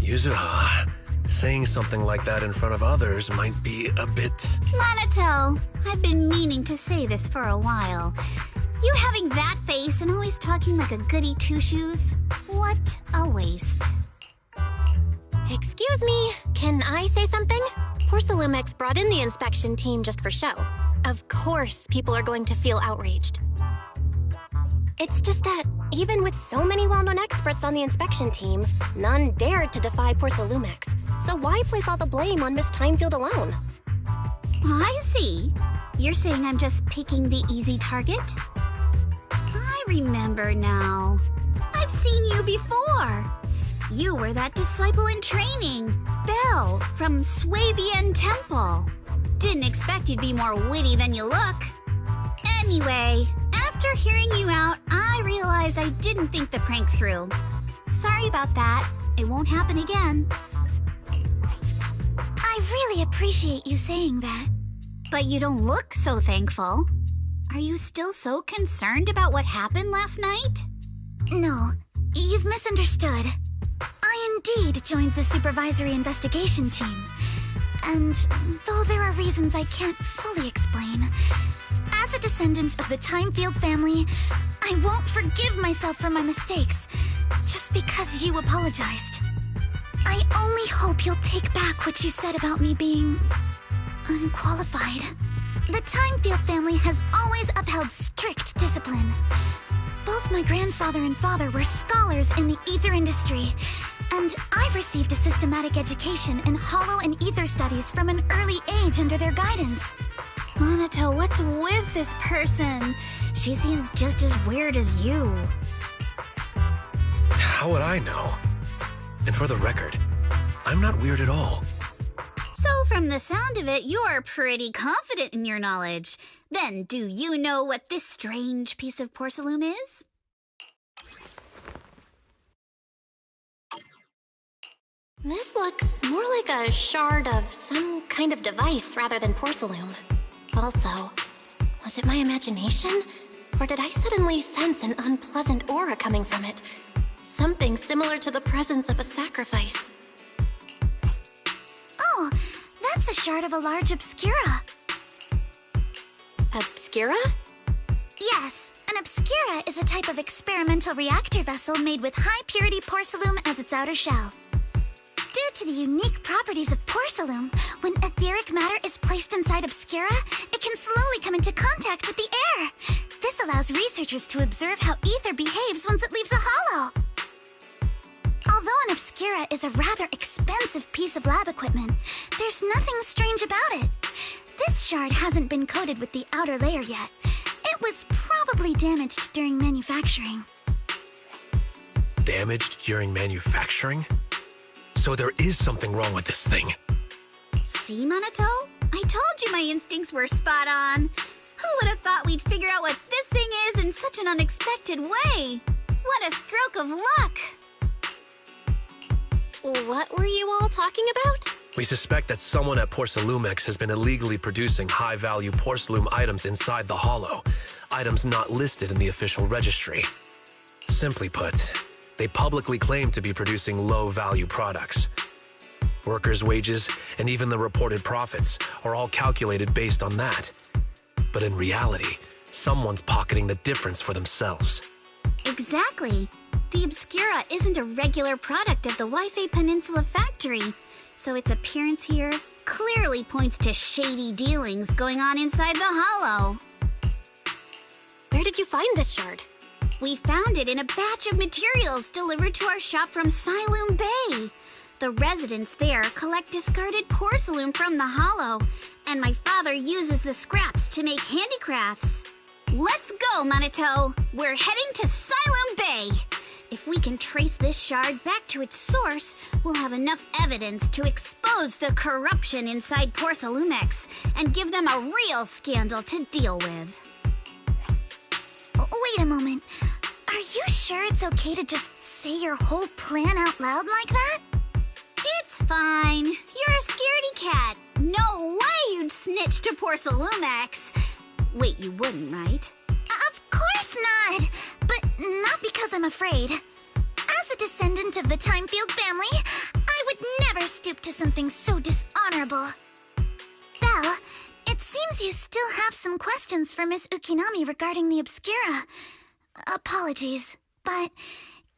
Yuzuha, saying something like that in front of others might be a bit... Minato, I've been meaning to say this for a while. You having that face and always talking like a goody two-shoes? What a waste. Excuse me, can I say something? Porcelumex brought in the inspection team just for show. Of course, people are going to feel outraged. It's just that, even with so many well-known experts on the inspection team, none dared to defy Porcelumex. So why place all the blame on Miss Timefield alone? I see. You're saying I'm just picking the easy target? I remember now. I've seen you before. You were that disciple in training, Belle, from Swabian Temple. Didn't expect you'd be more witty than you look. Anyway, after hearing you out, I realized I didn't think the prank through. Sorry about that. It won't happen again. I really appreciate you saying that. But you don't look so thankful. Are you still so concerned about what happened last night? No, you've misunderstood. I indeed joined the supervisory investigation team. And though there are reasons I can't fully explain, as a descendant of the Timefield family, I won't forgive myself for my mistakes just because you apologized. I only hope you'll take back what you said about me being unqualified. The Timefield family has always upheld strict discipline. Both my grandfather and father were scholars in the ether industry, and I've received a systematic education in hollow and ether studies from an early age under their guidance. Minato, what's with this person? She seems just as weird as you. How would I know? And for the record, I'm not weird at all. So from the sound of it, you're pretty confident in your knowledge. Then do you know what this strange piece of porcelain is? This looks more like a shard of some kind of device rather than porcelain. Also, was it my imagination? Or did I suddenly sense an unpleasant aura coming from it? Something similar to the presence of a sacrifice. Oh, that's a shard of a large obscura. Obscura? Yes, an obscura is a type of experimental reactor vessel made with high-purity porcelain as its outer shell. Due to the unique properties of porcelain, when etheric matter is placed inside obscura, it can slowly come into contact with the air. This allows researchers to observe how ether behaves once it leaves a hollow. Although an obscura is a rather expensive piece of lab equipment, there's nothing strange about it. This shard hasn't been coated with the outer layer yet. It was probably damaged during manufacturing. Damaged during manufacturing? So there is something wrong with this thing. See, Minato? I told you my instincts were spot on. Who would have thought we'd figure out what this thing is in such an unexpected way? What a stroke of luck! What were you all talking about? We suspect that someone at Porcelumex has been illegally producing high-value porcelain items inside the hollow, items not listed in the official registry. Simply put, they publicly claim to be producing low-value products. Workers' wages and even the reported profits are all calculated based on that. But in reality, someone's pocketing the difference for themselves. Exactly. The Obscura isn't a regular product of the Wi-Fi Peninsula factory, so its appearance here clearly points to shady dealings going on inside the hollow. Where did you find this shard? We found it in a batch of materials delivered to our shop from Siloom Bay. The residents there collect discarded porcelain from the hollow, and my father uses the scraps to make handicrafts. Let's go, Minato! We're heading to Siloom Bay! If we can trace this shard back to its source, we'll have enough evidence to expose the corruption inside Porcelumex and give them a real scandal to deal with. Wait a moment. Are you sure it's okay to just say your whole plan out loud like that? It's fine. You're a scaredy cat. No way you'd snitch to Porcelumex. Wait, you wouldn't, right? Of course not! But not because I'm afraid. As a descendant of the Timefield family, I would never stoop to something so dishonorable. Belle, it seems you still have some questions for Miss Ukinami regarding the Obscura. Apologies, but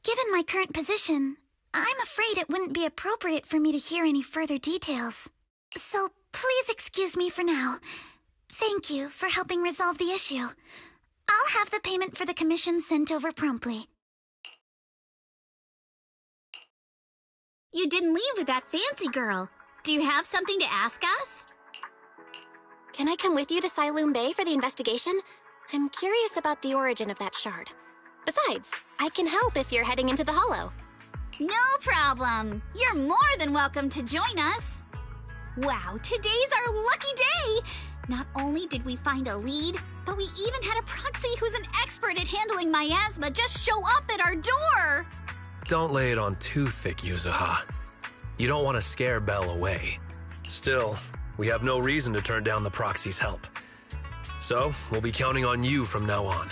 given my current position, I'm afraid it wouldn't be appropriate for me to hear any further details. So please excuse me for now. Thank you for helping resolve the issue. I'll have the payment for the commission sent over promptly. You didn't leave with that fancy girl. Do you have something to ask us? Can I come with you to Siloom Bay for the investigation? I'm curious about the origin of that shard. Besides, I can help if you're heading into the Hollow. No problem. You're more than welcome to join us. Wow, today's our lucky day! Not only did we find a lead, but we even had a proxy who's an expert at handling miasma just show up at our door! Don't lay it on too thick, Yuzuha. You don't want to scare Belle away. Still, we have no reason to turn down the proxy's help. So, we'll be counting on you from now on.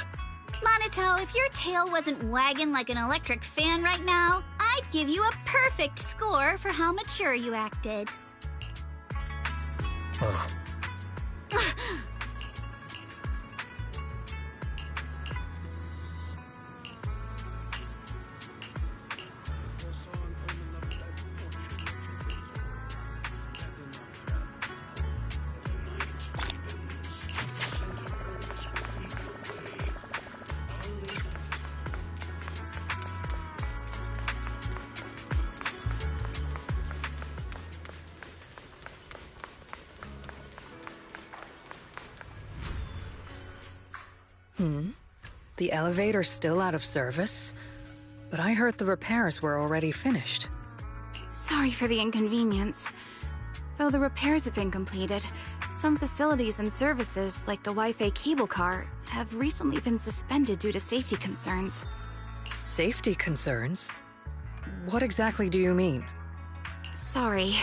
Monito, if your tail wasn't wagging like an electric fan right now, I'd give you a perfect score for how mature you acted. Huh. The elevator's still out of service? But I heard the repairs were already finished. Sorry for the inconvenience. Though the repairs have been completed, some facilities and services, like the Wi-Fi cable car, have recently been suspended due to safety concerns. Safety concerns? What exactly do you mean? Sorry.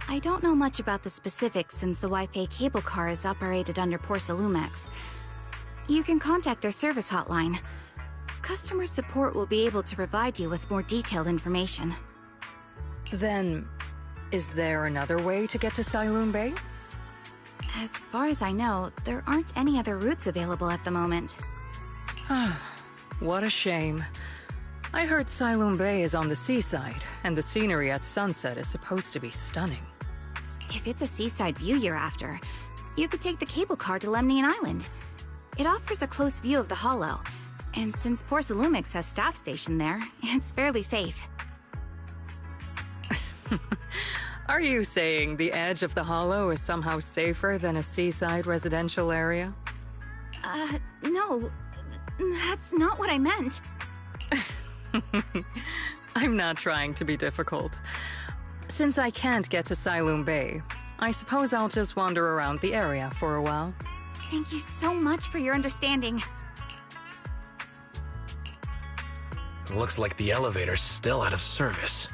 I don't know much about the specifics since the Wi-Fi cable car is operated under Porsalumex. You can contact their service hotline. Customer support will be able to provide you with more detailed information. Then, is there another way to get to Siloom Bay? As far as I know, there aren't any other routes available at the moment. What a shame. I heard Siloom Bay is on the seaside, and the scenery at sunset is supposed to be stunning. If it's a seaside view you're after, you could take the cable car to Lemnian Island. It offers a close view of the Hollow, and since Porsalumix has staff stationed there, it's fairly safe. Are you saying the edge of the Hollow is somehow safer than a seaside residential area? No. That's not what I meant. I'm not trying to be difficult. Since I can't get to Siloom Bay, I suppose I'll just wander around the area for a while. Thank you so much for your understanding. Looks like the elevator's still out of service.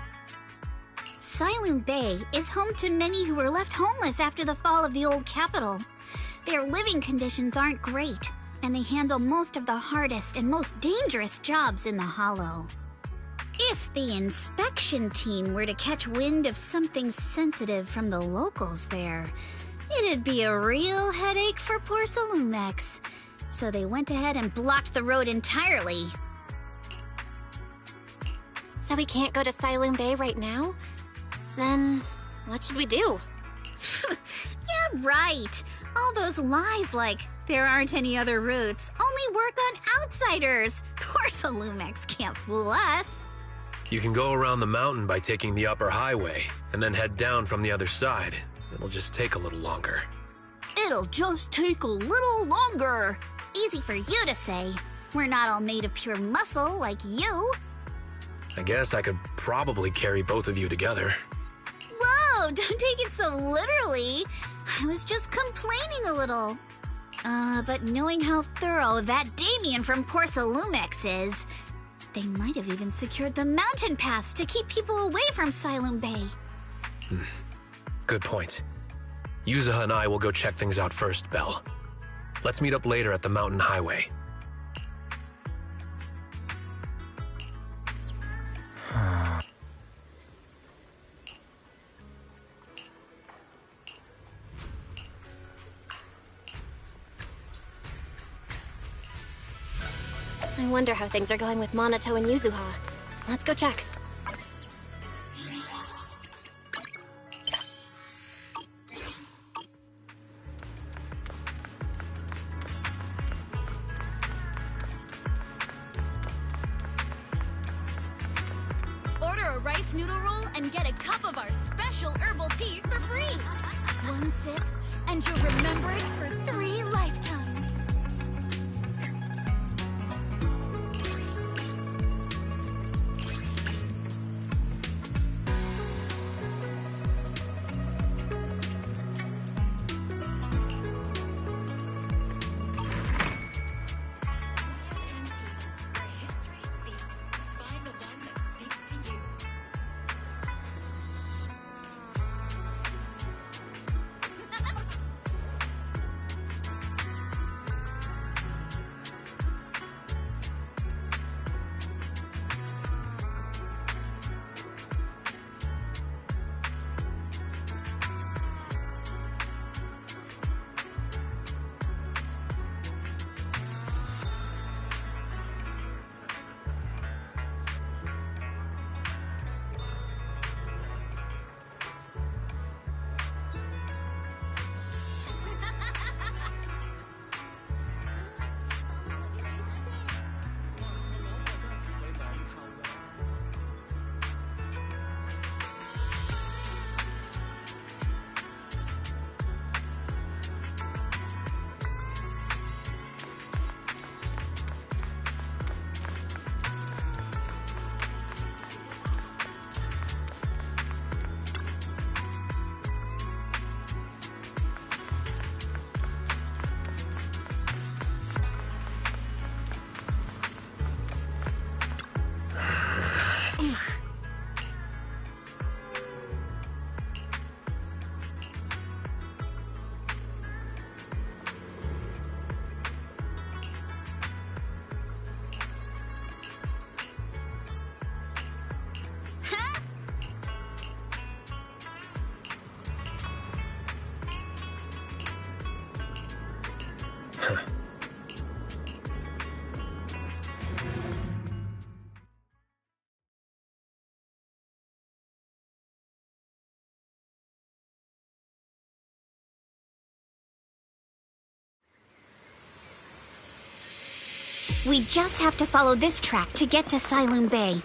Siloom Bay is home to many who were left homeless after the fall of the old capital. Their living conditions aren't great, and they handle most of the hardest and most dangerous jobs in the Hollow. If the inspection team were to catch wind of something sensitive from the locals there, it'd be a real headache for Porsalumex. So they went ahead and blocked the road entirely. So we can't go to Siloom Bay right now? Then, what should we do? Yeah, right. All those lies like, there aren't any other routes, only work on outsiders. Porsalumex can't fool us. You can go around the mountain by taking the upper highway, and then head down from the other side. It'll just take a little longer. It'll just take a little longer. Easy for you to say. We're not all made of pure muscle like you. I guess I could probably carry both of you together. Whoa, don't take it so literally. I was just complaining a little. But knowing how thorough that Damien from Porsalumex is, they might have even secured the mountain paths to keep people away from Siloom Bay. Good point. Yuzuha and I will go check things out first, Belle. Let's meet up later at the mountain highway. I wonder how things are going with Monato and Yuzuha. Let's go check. Order a rice noodle roll and get a cup of our special herbal tea for free. One sip, and you'll remember it for 3 lifetimes. We just have to follow this track to get to Siloon Bay.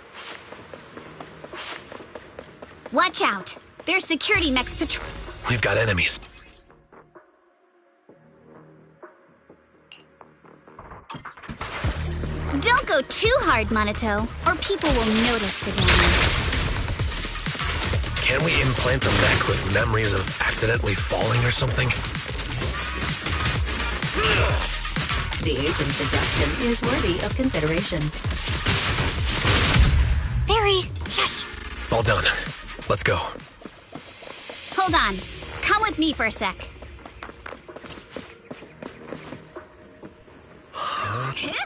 Watch out! There's security mechs patrol. We've got enemies. Don't go too hard, Monato, or people will notice the damage. Can we implant the mech with memories of accidentally falling or something? The agent's suggestion is worthy of consideration. Fairy, shush! All done. Let's go. Hold on. Come with me for a sec. Huh?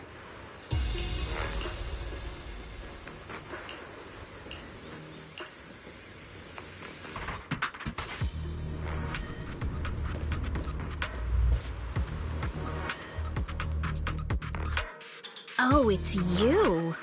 Oh, it's you.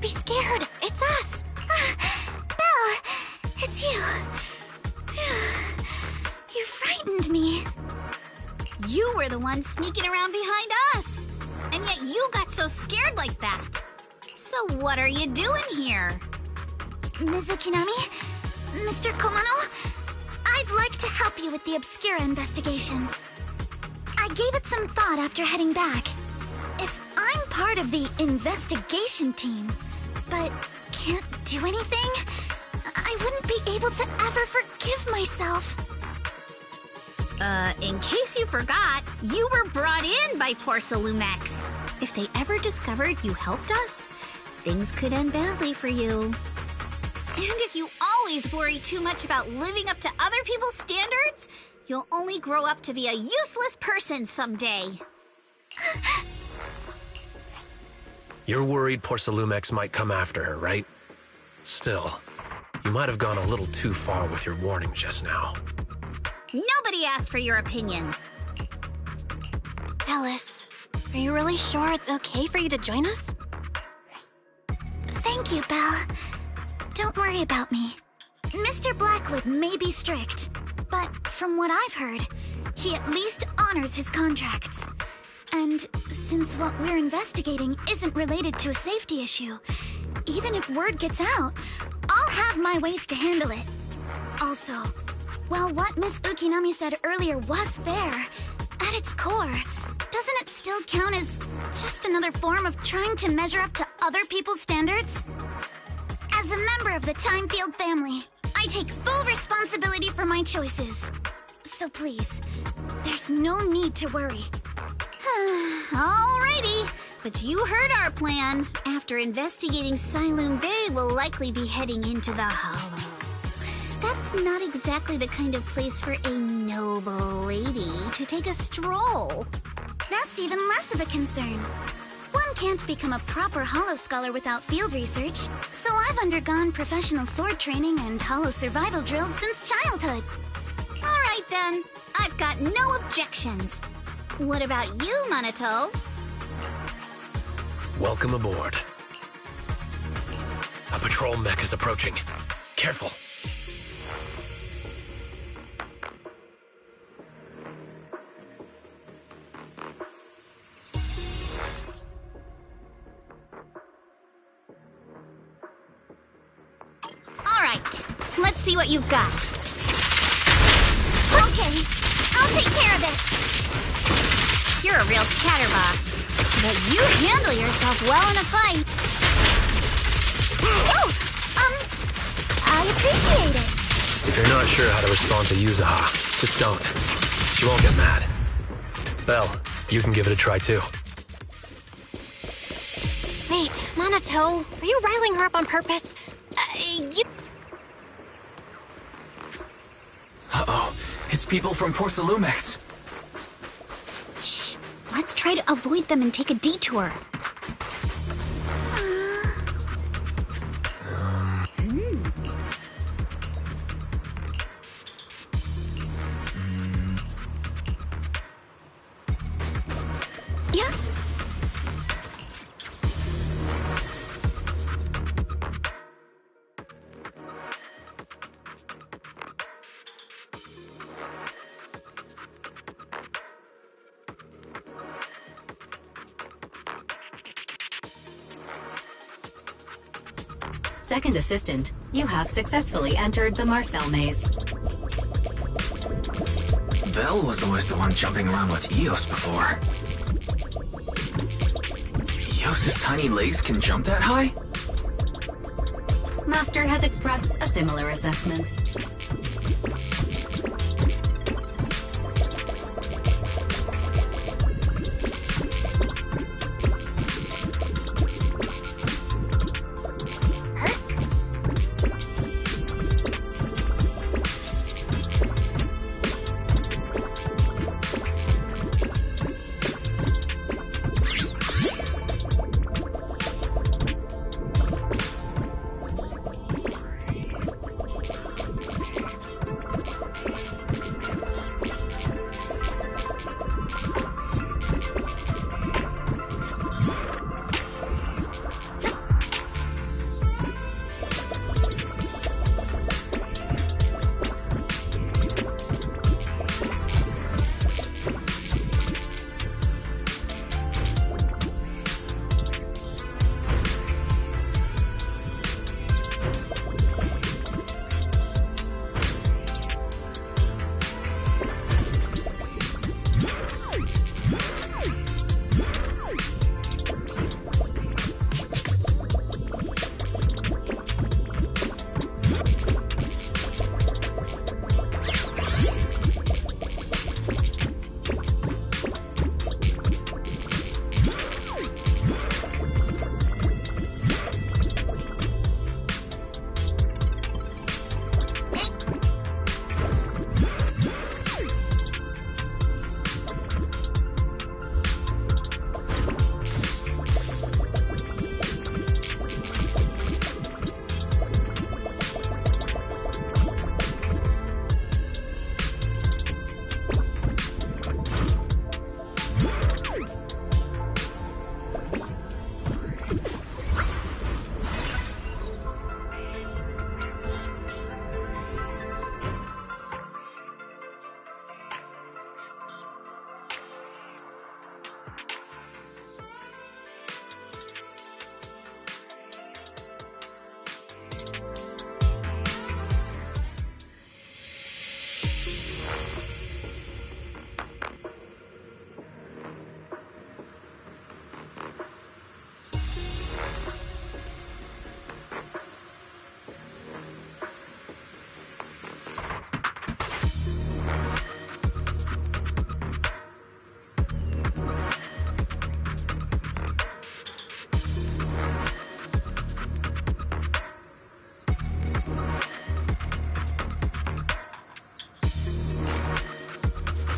Be scared. It's us. Belle, it's you. You frightened me. You were the one sneaking around behind us. And yet you got so scared like that. So what are you doing here? Mizukinami? Mr. Komano? I'd like to help you with the Obscura investigation. I gave it some thought after heading back. If I'm part of the investigation team, but can't do anything, I wouldn't be able to ever forgive myself. In case you forgot, you were brought in by Porcelumex. If they ever discovered you helped us, things could end badly for you. And if you always worry too much about living up to other people's standards, you'll only grow up to be a useless person someday. You're worried Porcelumex might come after her, right? Still, you might have gone a little too far with your warning just now. Nobody asked for your opinion. Alice, are you really sure it's okay for you to join us? Thank you, Belle. Don't worry about me. Mr. Blackwood may be strict, but from what I've heard, he at least honors his contracts. And since what we're investigating isn't related to a safety issue, even if word gets out, I'll have my ways to handle it. Also, while what Miss Ukinami said earlier was fair, at its core, doesn't it still count as just another form of trying to measure up to other people's standards? As a member of the Timefield family, I take full responsibility for my choices. So please, there's no need to worry. Alrighty, but you heard our plan. After investigating Siloon Bay, we'll likely be heading into the Hollow. That's not exactly the kind of place for a noble lady to take a stroll. That's even less of a concern. One can't become a proper Hollow scholar without field research, so I've undergone professional sword training and Hollow survival drills since childhood. Alright then, I've got no objections. What about you, Minato? Welcome aboard. A patrol mech is approaching. Careful. Alright, let's see what you've got. Okay, I'll take care of it. You're a real chatterbox, but you handle yourself well in a fight. Oh, I appreciate it. If you're not sure how to respond to Yuzuha, just don't. She won't get mad. Belle, you can give it a try too. Wait, Minato, are you riling her up on purpose? Uh-oh, it's people from Porcelumex. Shh, let's try to avoid them and take a detour. Yeah. Second assistant, you have successfully entered the Marcel maze. Belle was always the one jumping around with Eos before. Eos's tiny legs can jump that high? Master has expressed a similar assessment.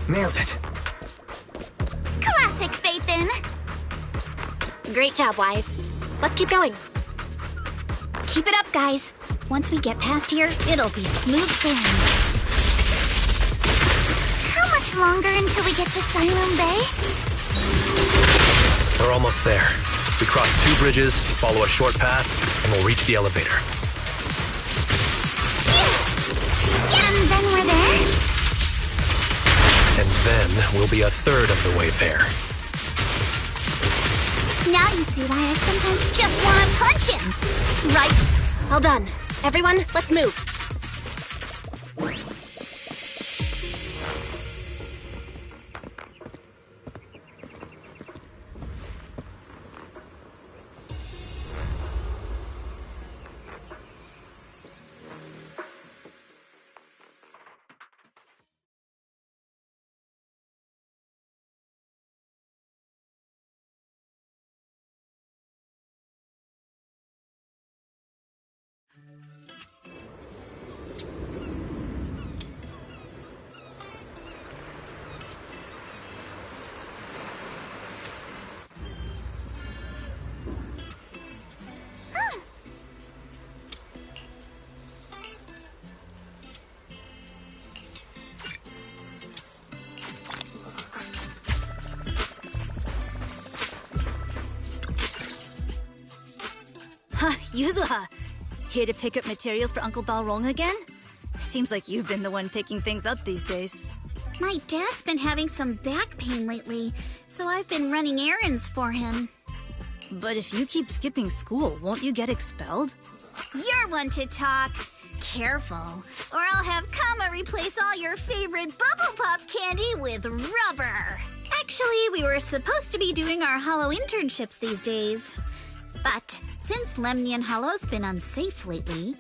Nailed it. Classic Phaethon! Great job, Wise. Let's keep going. Keep it up, guys. Once we get past here, it'll be smooth sailing. How much longer until we get to Siloam Bay? We're almost there. We cross 2 bridges, follow a short path, and we'll reach the elevator. And then we're there? And then we'll be a third of the way there. Now you see why I sometimes just want to punch him! Right. Well done. Everyone, let's move. Yuzuha, here to pick up materials for Uncle Balrog again? Seems like you've been the one picking things up these days. My dad's been having some back pain lately, so I've been running errands for him. But if you keep skipping school, won't you get expelled? You're one to talk. Careful, or I'll have Kama replace all your favorite Bubble Pop candy with rubber. Actually, we were supposed to be doing our Hollow internships these days. But since Lemnian Hollow's been unsafe lately,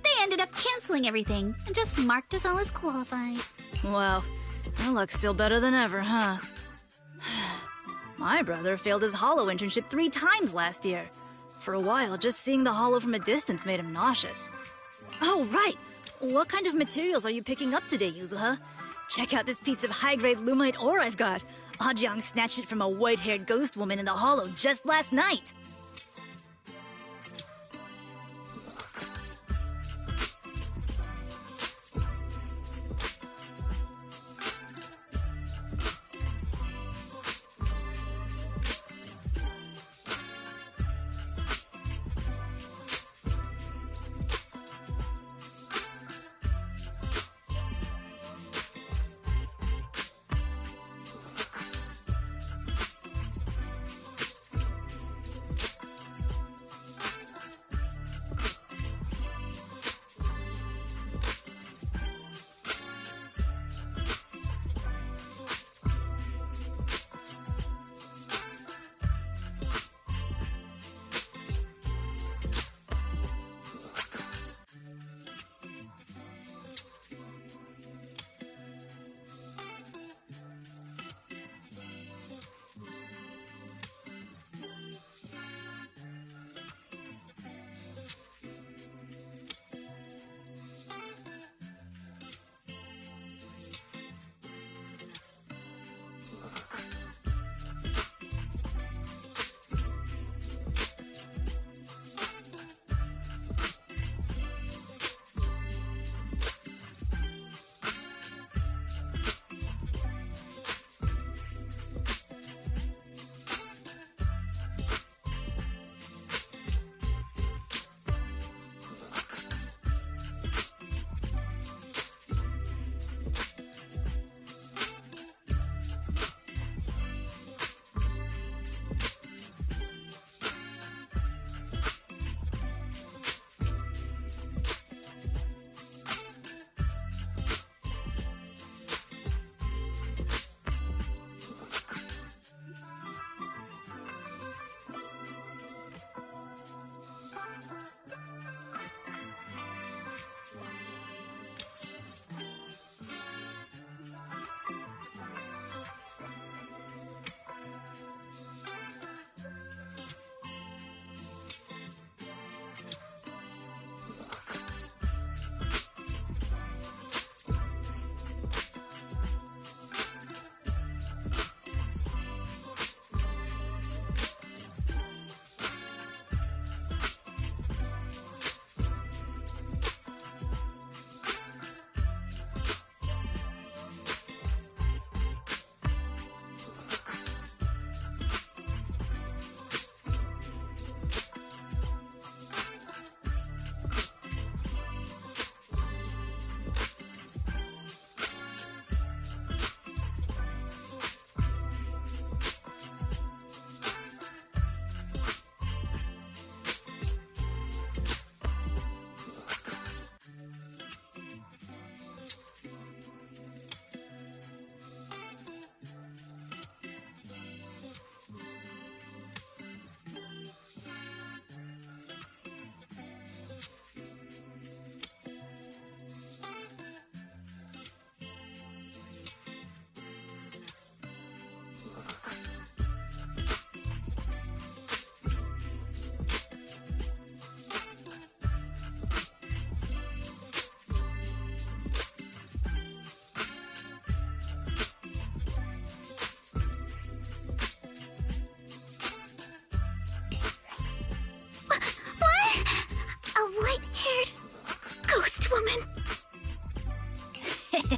they ended up canceling everything and just marked us all as qualified. Wow, your luck's still better than ever, huh? My brother failed his Hollow internship 3 times last year. For a while, just seeing the Hollow from a distance made him nauseous. Oh, right! What kind of materials are you picking up today, Yuzuha? Check out this piece of high-grade Lumite ore I've got. Ajiang snatched it from a white-haired ghost woman in the Hollow just last night.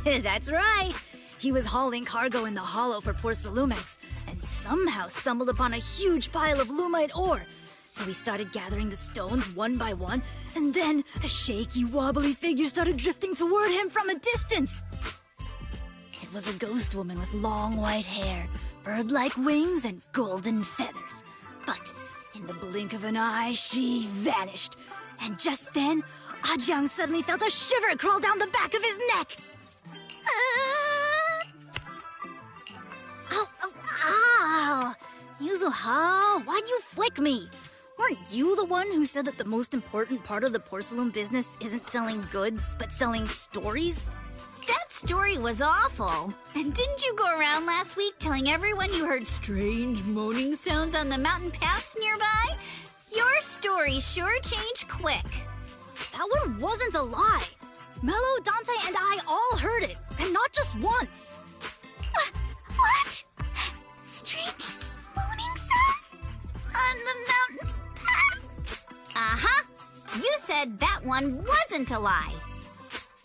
That's right. He was hauling cargo in the hollow for Porcelumex, and somehow stumbled upon a huge pile of Lumite ore. So he started gathering the stones one by one, and then a shaky, wobbly figure started drifting toward him from a distance. It was a ghost woman with long white hair, bird-like wings, and golden feathers. But in the blink of an eye, she vanished. And just then, Ajiang suddenly felt a shiver crawl down the back of his neck. Ow! Yuzuha, why'd you flick me? Weren't you the one who said that the most important part of the porcelain business isn't selling goods, but selling stories? That story was awful. And didn't you go around last week telling everyone you heard strange moaning sounds on the mountain paths nearby? Your story sure changed quick. That one wasn't a lie. Mello, Dante, and I all heard it, and not just once. What? Strange moaning sounds? On the mountain path? Uh-huh. You said that one wasn't a lie.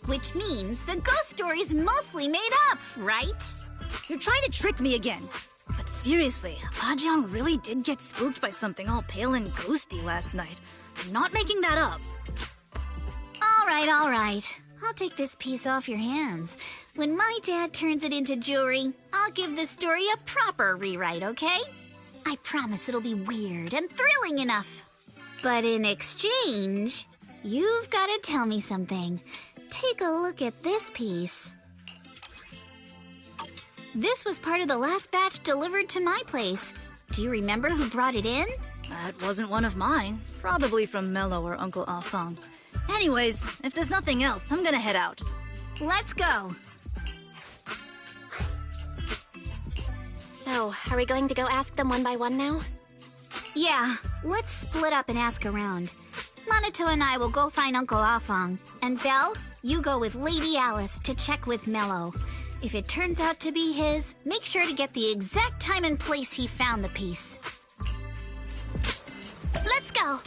Which means the ghost story's mostly made up, right? You're trying to trick me again. But seriously, Ajiang really did get spooked by something all pale and ghosty last night. I'm not making that up. All right. I'll take this piece off your hands. When my dad turns it into jewelry, I'll give this story a proper rewrite, okay? I promise it'll be weird and thrilling enough. But in exchange, you've got to tell me something. Take a look at this piece. This was part of the last batch delivered to my place. Do you remember who brought it in? That wasn't one of mine. Probably from Mello or Uncle Alfong. Anyways, if there's nothing else, I'm gonna head out. Let's go. So, are we going to go ask them one by one now? Yeah, let's split up and ask around. Monato and I will go find Uncle Afong. And Belle, you go with Lady Alice to check with Mello. If it turns out to be his, make sure to get the exact time and place he found the piece. Let's go.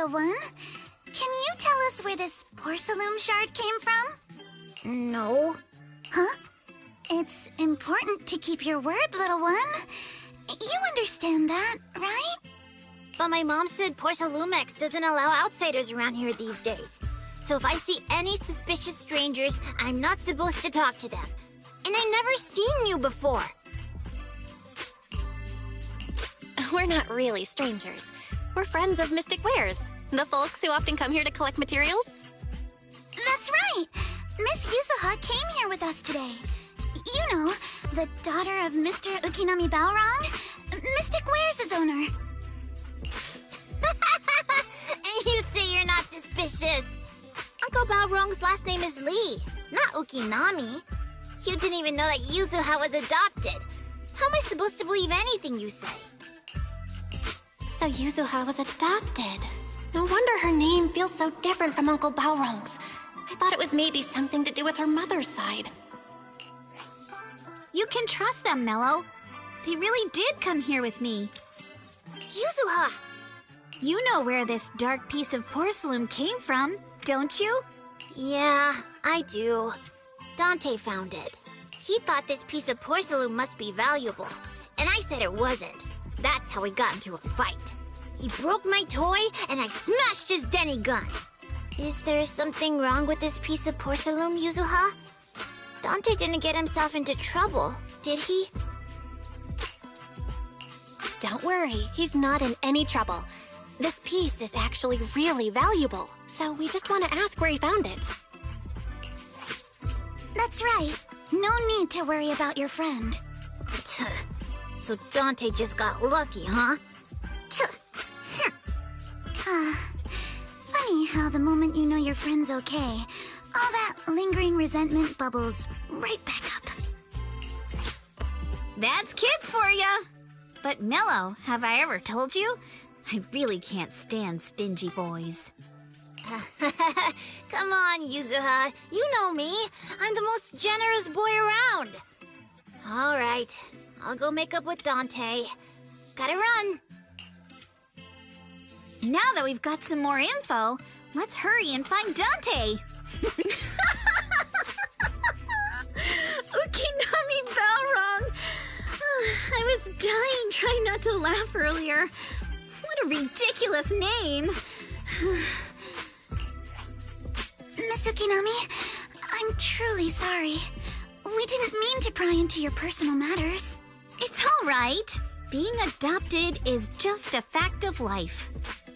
little one. Can you tell us where this porcelain shard came from? No. Huh? It's important to keep your word, little one. You understand that, right? But my mom said Porcelumex doesn't allow outsiders around here these days. So if I see any suspicious strangers, I'm not supposed to talk to them. And I never seen you before. We're not really strangers. We're friends of Mystic Wares, the folks who often come here to collect materials. That's right! Miss Yuzuha came here with us today. You know, the daughter of Mr. Ukinami Balrog, Mystic Wares' owner. And you say you're not suspicious. Uncle Balrog's last name is Lee, not Ukinami. You didn't even know that Yuzuha was adopted. How am I supposed to believe anything you say? So Yuzuha was adopted. No wonder her name feels so different from Uncle Balrog's. I thought it was maybe something to do with her mother's side. You can trust them, Mello. They really did come here with me. Yuzuha! You know where this dark piece of porcelain came from, don't you? Yeah, I do. Dante found it. He thought this piece of porcelain must be valuable, and I said it wasn't. That's how we got into a fight. He broke my toy, and I smashed his Denny gun. Is there something wrong with this piece of porcelain, Yuzuha? Dante didn't get himself into trouble, did he? Don't worry, he's not in any trouble. This piece is actually really valuable, so we just want to ask where he found it. That's right. No need to worry about your friend. So Dante just got lucky, huh? Funny how the moment you know your friend's okay, all that lingering resentment bubbles right back up. That's kids for ya! But Mello, have I ever told you? I really can't stand stingy boys. Come on, Yuzuha. You know me. I'm the most generous boy around. All right. I'll go make up with Dante. Gotta run. Now that we've got some more info, let's hurry and find Dante! Ukinami Balrog! I was dying trying not to laugh earlier. What a ridiculous name! Miss Ukinami, I'm truly sorry. We didn't mean to pry into your personal matters. It's all right. Being adopted is just a fact of life.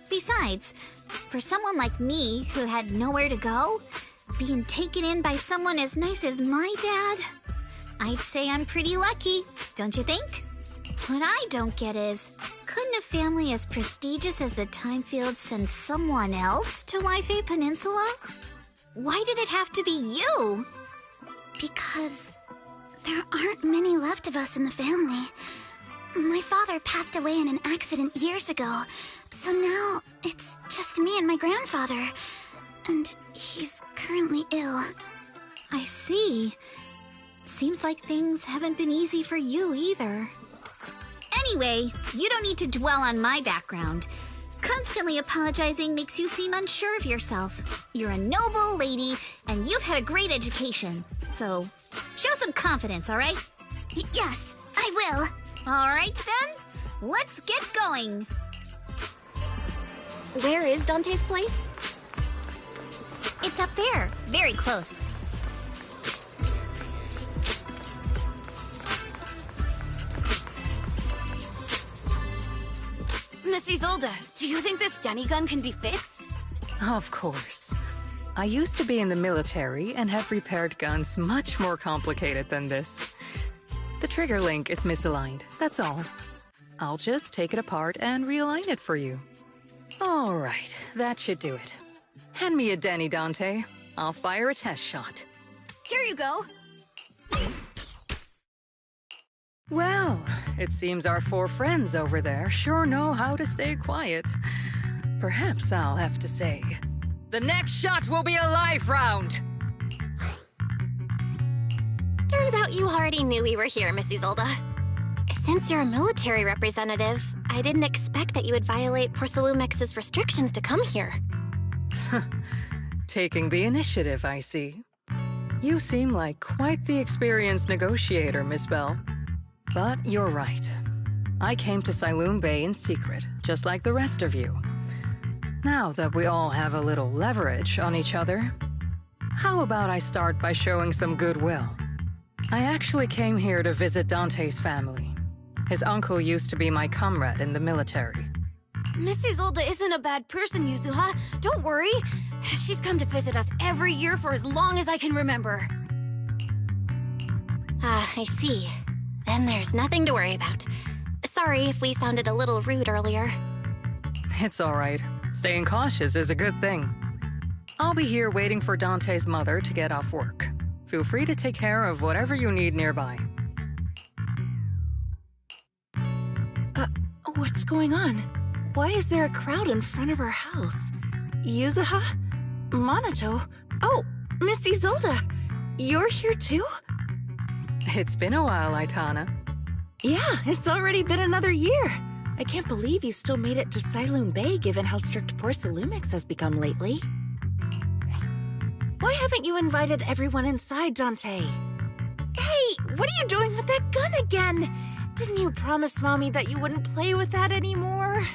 Besides, for someone like me who had nowhere to go, being taken in by someone as nice as my dad, I'd say I'm pretty lucky, don't you think? What I don't get is, couldn't a family as prestigious as the Timefield send someone else to Wi-Fi Peninsula? Why did it have to be you? Because there aren't many left of us in the family. My father passed away in an accident years ago, so now it's just me and my grandfather. And he's currently ill. I see. Seems like things haven't been easy for you either. Anyway, you don't need to dwell on my background. Constantly apologizing makes you seem unsure of yourself. You're a noble lady, and you've had a great education. So, show some confidence, all right? Yes, I will. All right, then. Let's get going. Where is Dante's place? It's up there, very close. Miss Isolde, do you think this Denny gun can be fixed? Of course. I used to be in the military and have repaired guns much more complicated than this. The trigger link is misaligned, that's all. I'll just take it apart and realign it for you. All right, that should do it. Hand me a Denny, Dante. I'll fire a test shot. Here you go. Well, it seems our four friends over there sure know how to stay quiet. Perhaps I'll have to say, the next shot will be a live round! Turns out you already knew we were here, Miss Isolde. Since you're a military representative, I didn't expect that you would violate Porcelumex's restrictions to come here. Taking the initiative, I see. You seem like quite the experienced negotiator, Miss Bell. But you're right. I came to Siloon Bay in secret, just like the rest of you. Now that we all have a little leverage on each other, how about I start by showing some goodwill? I actually came here to visit Dante's family. His uncle used to be my comrade in the military. Miss Isolde isn't a bad person, Yuzuha. Don't worry. She's come to visit us every year for as long as I can remember. I see. Then there's nothing to worry about. Sorry if we sounded a little rude earlier. It's all right. Staying cautious is a good thing. I'll be here waiting for Dante's mother to get off work. Feel free to take care of whatever you need nearby. What's going on? Why is there a crowd in front of our house? Yuzuha? Monato? Oh, Miss Isolde! You're here too? It's been a while, Aitana. Yeah, it's already been another year. I can't believe you still made it to Siloon Bay given how strict Porcelumix has become lately. Why haven't you invited everyone inside, Dante? Hey, what are you doing with that gun again? Didn't you promise Mommy that you wouldn't play with that anymore?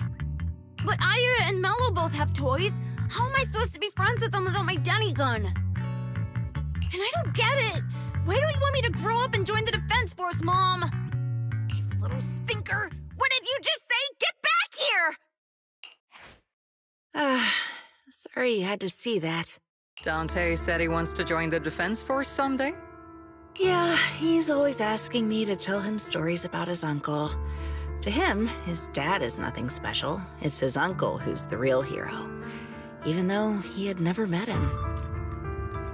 But Aya and Mello both have toys. How am I supposed to be friends with them without my Danny gun? And I don't get it. Why don't you want me to grow up and join the Defense Force, Mom? You little stinker! What did you just say? Get back here! Sorry you had to see that. Dante said he wants to join the Defense Force someday? Yeah, he's always asking me to tell him stories about his uncle. To him, his dad is nothing special. It's his uncle who's the real hero, even though he had never met him.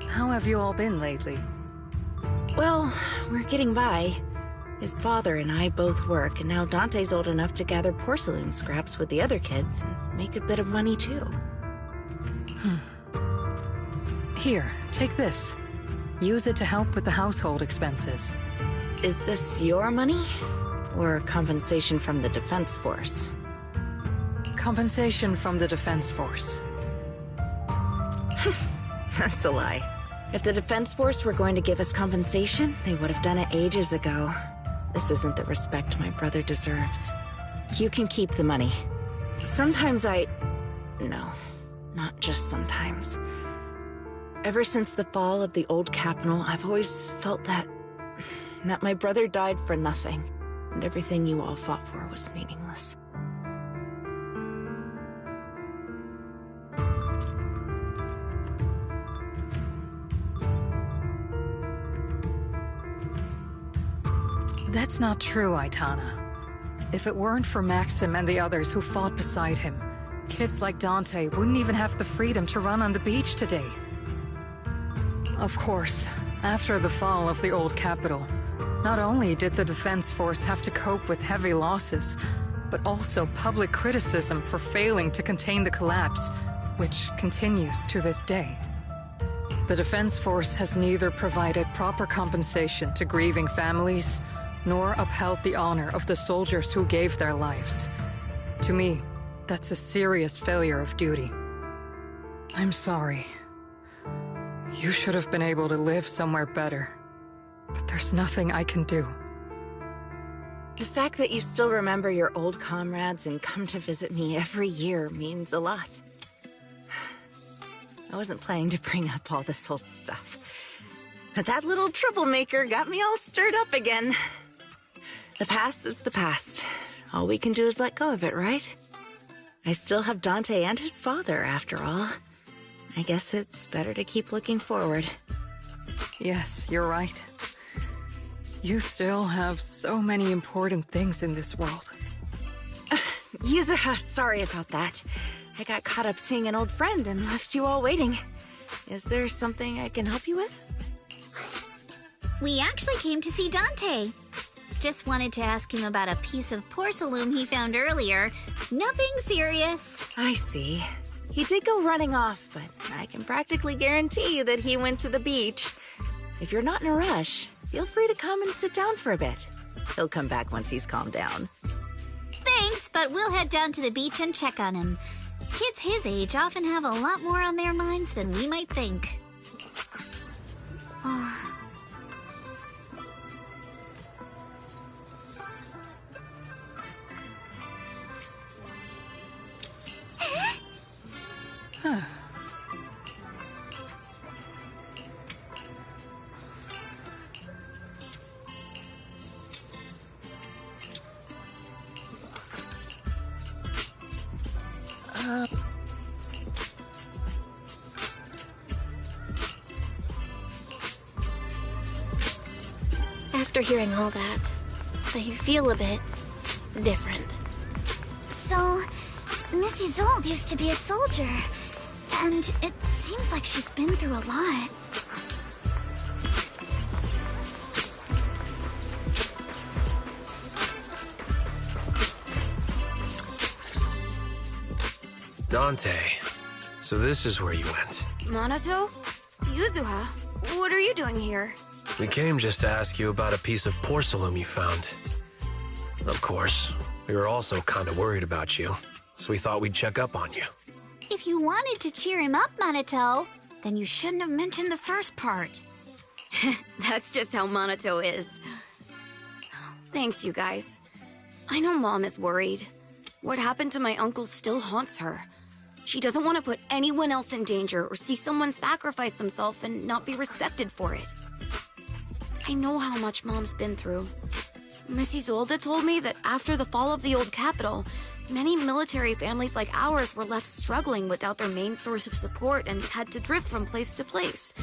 How have you all been lately? Well, we're getting by. His father and I both work, and now Dante's old enough to gather porcelain scraps with the other kids and make a bit of money too. Here, take this. Use it to help with the household expenses. Is this your money? Or compensation from the Defense Force? Compensation from the Defense Force. That's a lie. If the Defense Force were going to give us compensation, they would have done it ages ago. This isn't the respect my brother deserves. You can keep the money. Sometimes No, not just sometimes. Ever since the fall of the old capital, I've always felt that my brother died for nothing, and everything you all fought for was meaningless. That's not true, Aitana. If it weren't for Maxim and the others who fought beside him, kids like Dante wouldn't even have the freedom to run on the beach today. Of course, after the fall of the old capital, not only did the Defense Force have to cope with heavy losses, but also public criticism for failing to contain the collapse, which continues to this day. The Defense Force has neither provided proper compensation to grieving families, nor upheld the honor of the soldiers who gave their lives. To me, that's a serious failure of duty. I'm sorry. You should have been able to live somewhere better. But there's nothing I can do. The fact that you still remember your old comrades and come to visit me every year means a lot. I wasn't planning to bring up all this old stuff, but that little troublemaker got me all stirred up again. The past is the past. All we can do is let go of it, right? I still have Dante and his father, after all. I guess it's better to keep looking forward. Yes, you're right. You still have so many important things in this world. Yuzuha, sorry about that. I got caught up seeing an old friend and left you all waiting. Is there something I can help you with? We actually came to see Dante. Just wanted to ask him about a piece of porcelain he found earlier. Nothing serious. I see. He did go running off, but I can practically guarantee that he went to the beach. If you're not in a rush, feel free to come and sit down for a bit. He'll come back once he's calmed down. Thanks, but we'll head down to the beach and check on him. Kids his age often have a lot more on their minds than we might think. After hearing all that, I feel a bit different. So, Miss Isolde used to be a soldier, and it seems like she's been through a lot. Dante, so this is where you went. Minato? Yuzuha? What are you doing here? We came just to ask you about a piece of porcelain you found. Of course, we were also kind of worried about you, so we thought we'd check up on you. If you wanted to cheer him up, Minato, then you shouldn't have mentioned the first part. That's just how Minato is. Thanks, you guys. I know Mom is worried. What happened to my uncle still haunts her. She doesn't want to put anyone else in danger or see someone sacrifice themselves and not be respected for it. I know how much Mom's been through. Miss Isolde told me that after the fall of the old capital, many military families like ours were left struggling without their main source of support and had to drift from place to place.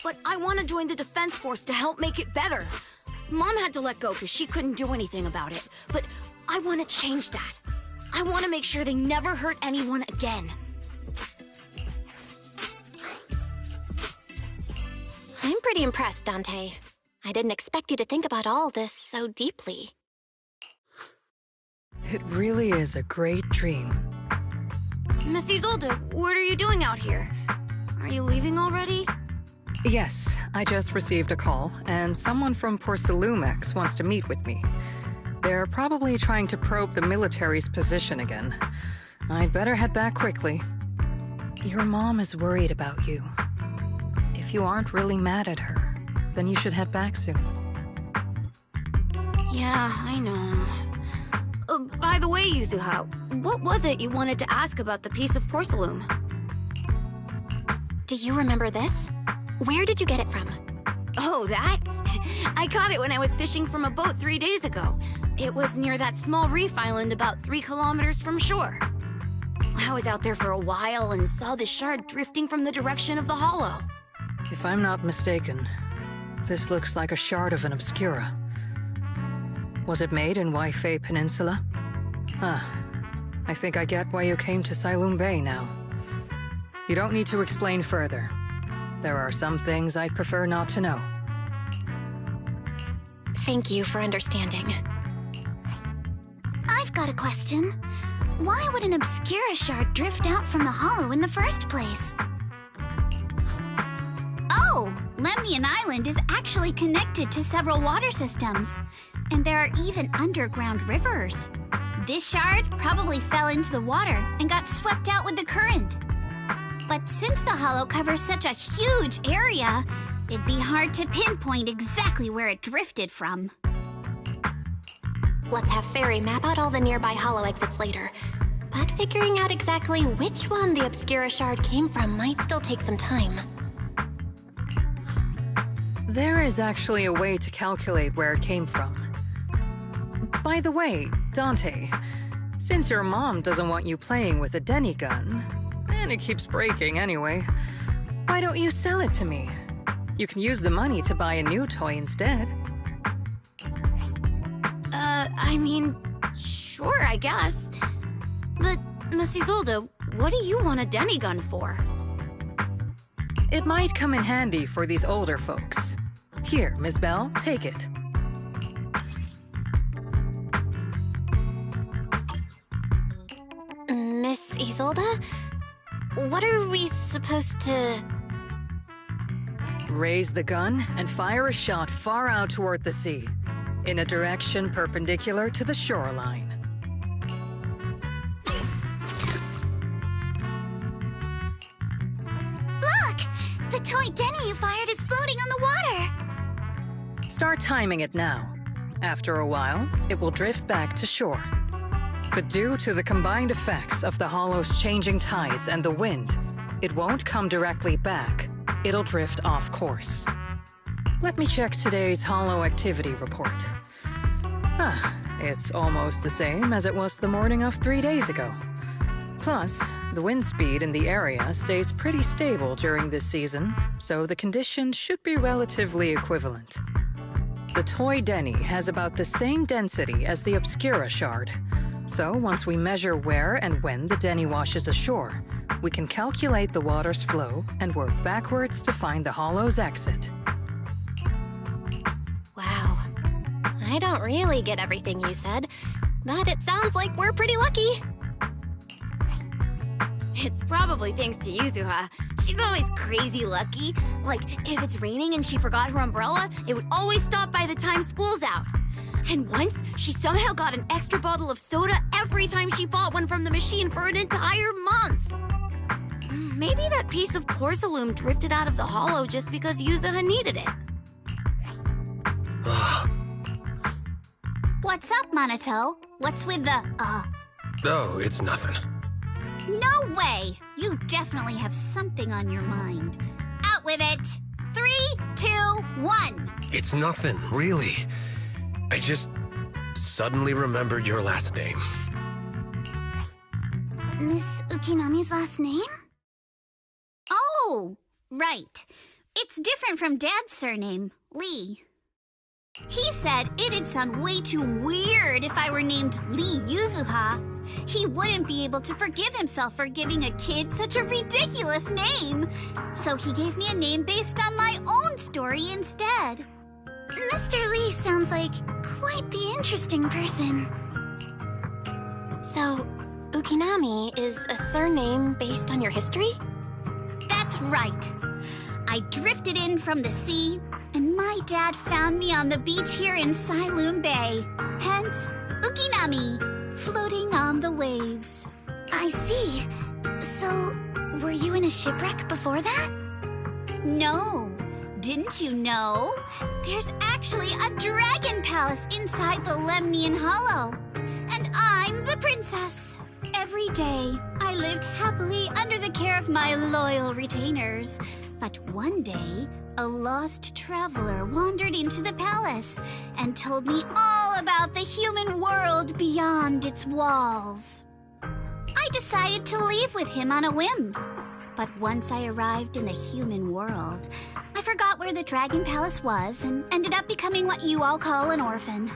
But I want to join the defense force to help make it better. Mom had to let go because she couldn't do anything about it, but I want to change that. I want to make sure they never hurt anyone again. I'm pretty impressed, Dante. I didn't expect you to think about all this so deeply. It really is a great dream. Miss Isolde, what are you doing out here? Are you leaving already? Yes, I just received a call, and someone from Porcelumex wants to meet with me. They're probably trying to probe the military's position again. I'd better head back quickly. Your mom is worried about you. If you aren't really mad at her, then you should head back soon. Yeah, I know. By the way, Yuzuha, what was it you wanted to ask about the piece of porcelain? Do you remember this? Where did you get it from? Oh, that? I caught it when I was fishing from a boat 3 days ago. It was near that small reef island about 3 kilometers from shore. I was out there for a while and saw the shard drifting from the direction of the hollow. If I'm not mistaken, this looks like a shard of an Obscura. Was it made in Waifei Peninsula? I think I get why you came to Silum Bay now. You don't need to explain further. There are some things I'd prefer not to know. Thank you for understanding. I've got a question. Why would an Obscura shard drift out from the hollow in the first place? Oh, Lemnian Island is actually connected to several water systems, and there are even underground rivers. This shard probably fell into the water and got swept out with the current. But since the hollow covers such a huge area, it'd be hard to pinpoint exactly where it drifted from. Let's have Fairy map out all the nearby hollow exits later. But figuring out exactly which one the Obscura shard came from might still take some time. There is actually a way to calculate where it came from. By the way, Dante, since your mom doesn't want you playing with a Denny gun, and it keeps breaking anyway, why don't you sell it to me? You can use the money to buy a new toy instead. I mean, sure, I guess. But, Miss Isolde, what do you want a Denny gun for? It might come in handy for these older folks. Here, Ms. Bell, take it. Miss Isolde? What are we supposed to... Raise the gun and fire a shot far out toward the sea, in a direction perpendicular to the shoreline. toy Denny you fired is floating on the water! Start timing it now. After a while, it will drift back to shore. But due to the combined effects of the hollow's changing tides and the wind, it won't come directly back. It'll drift off course. Let me check today's hollow activity report. It's almost the same as it was the morning of 3 days ago. Plus, the wind speed in the area stays pretty stable during this season, so the conditions should be relatively equivalent. The toy Denny has about the same density as the Obscura shard, so once we measure where and when the Denny washes ashore, we can calculate the water's flow and work backwards to find the hollow's exit. Wow. I don't really get everything you said, but it sounds like we're pretty lucky. It's probably thanks to Yuzuha. She's always crazy lucky. Like, if it's raining and she forgot her umbrella, it would always stop by the time school's out. And once, she somehow got an extra bottle of soda every time she bought one from the machine for an entire month. Maybe that piece of porcelain drifted out of the hollow just because Yuzuha needed it. What's up, Monato? What's with the, Oh, it's nothing. No way! You definitely have something on your mind. Out with it! 3, 2, 1! It's nothing, really. I just suddenly remembered your last name. Miss Ukinami's last name? Oh, right. It's different from Dad's surname, Lee. He said it'd sound way too weird if I were named Lee Yuzuha. He wouldn't be able to forgive himself for giving a kid such a ridiculous name. So he gave me a name based on my own story instead. Mr. Lee sounds like quite the interesting person. So, Ukinami is a surname based on your history? That's right. I drifted in from the sea, and my dad found me on the beach here in Sailoon Bay. Hence, Ukinami, floating on the waves. I see. So, were you in a shipwreck before that? No. Didn't you know? There's actually a dragon palace inside the Lemnian Hollow. And I'm the princess. Every day, I lived happily under the care of my loyal retainers. But one day, a lost traveler wandered into the palace and told me all about the human world beyond its walls. I decided to leave with him on a whim. But once I arrived in the human world, I forgot where the Dragon Palace was and ended up becoming what you all call an orphan.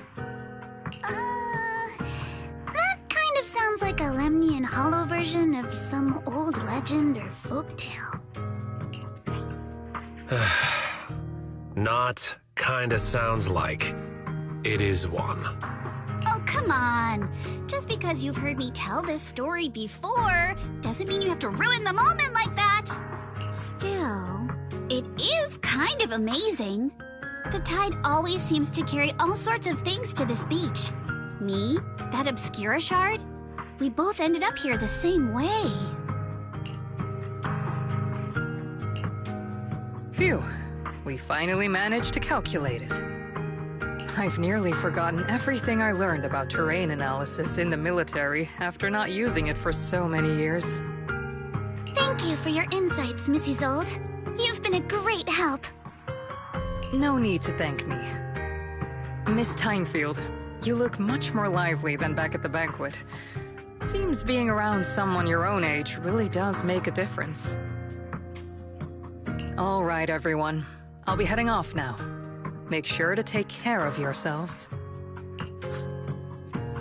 That kind of sounds like a Lemnian Hollow version of some old legend or folktale. Not kinda sounds like. It is one. Oh, come on. Just because you've heard me tell this story before doesn't mean you have to ruin the moment like that. Still, it is kind of amazing. The tide always seems to carry all sorts of things to this beach. Me, that Obscura shard, we both ended up here the same way. Phew. We finally managed to calculate it. I've nearly forgotten everything I learned about terrain analysis in the military after not using it for so many years. Thank you for your insights, Mrs. Old. You've been a great help. No need to thank me. Miss Timefield, you look much more lively than back at the banquet. Seems being around someone your own age really does make a difference. All right, everyone. I'll be heading off now. Make sure to take care of yourselves.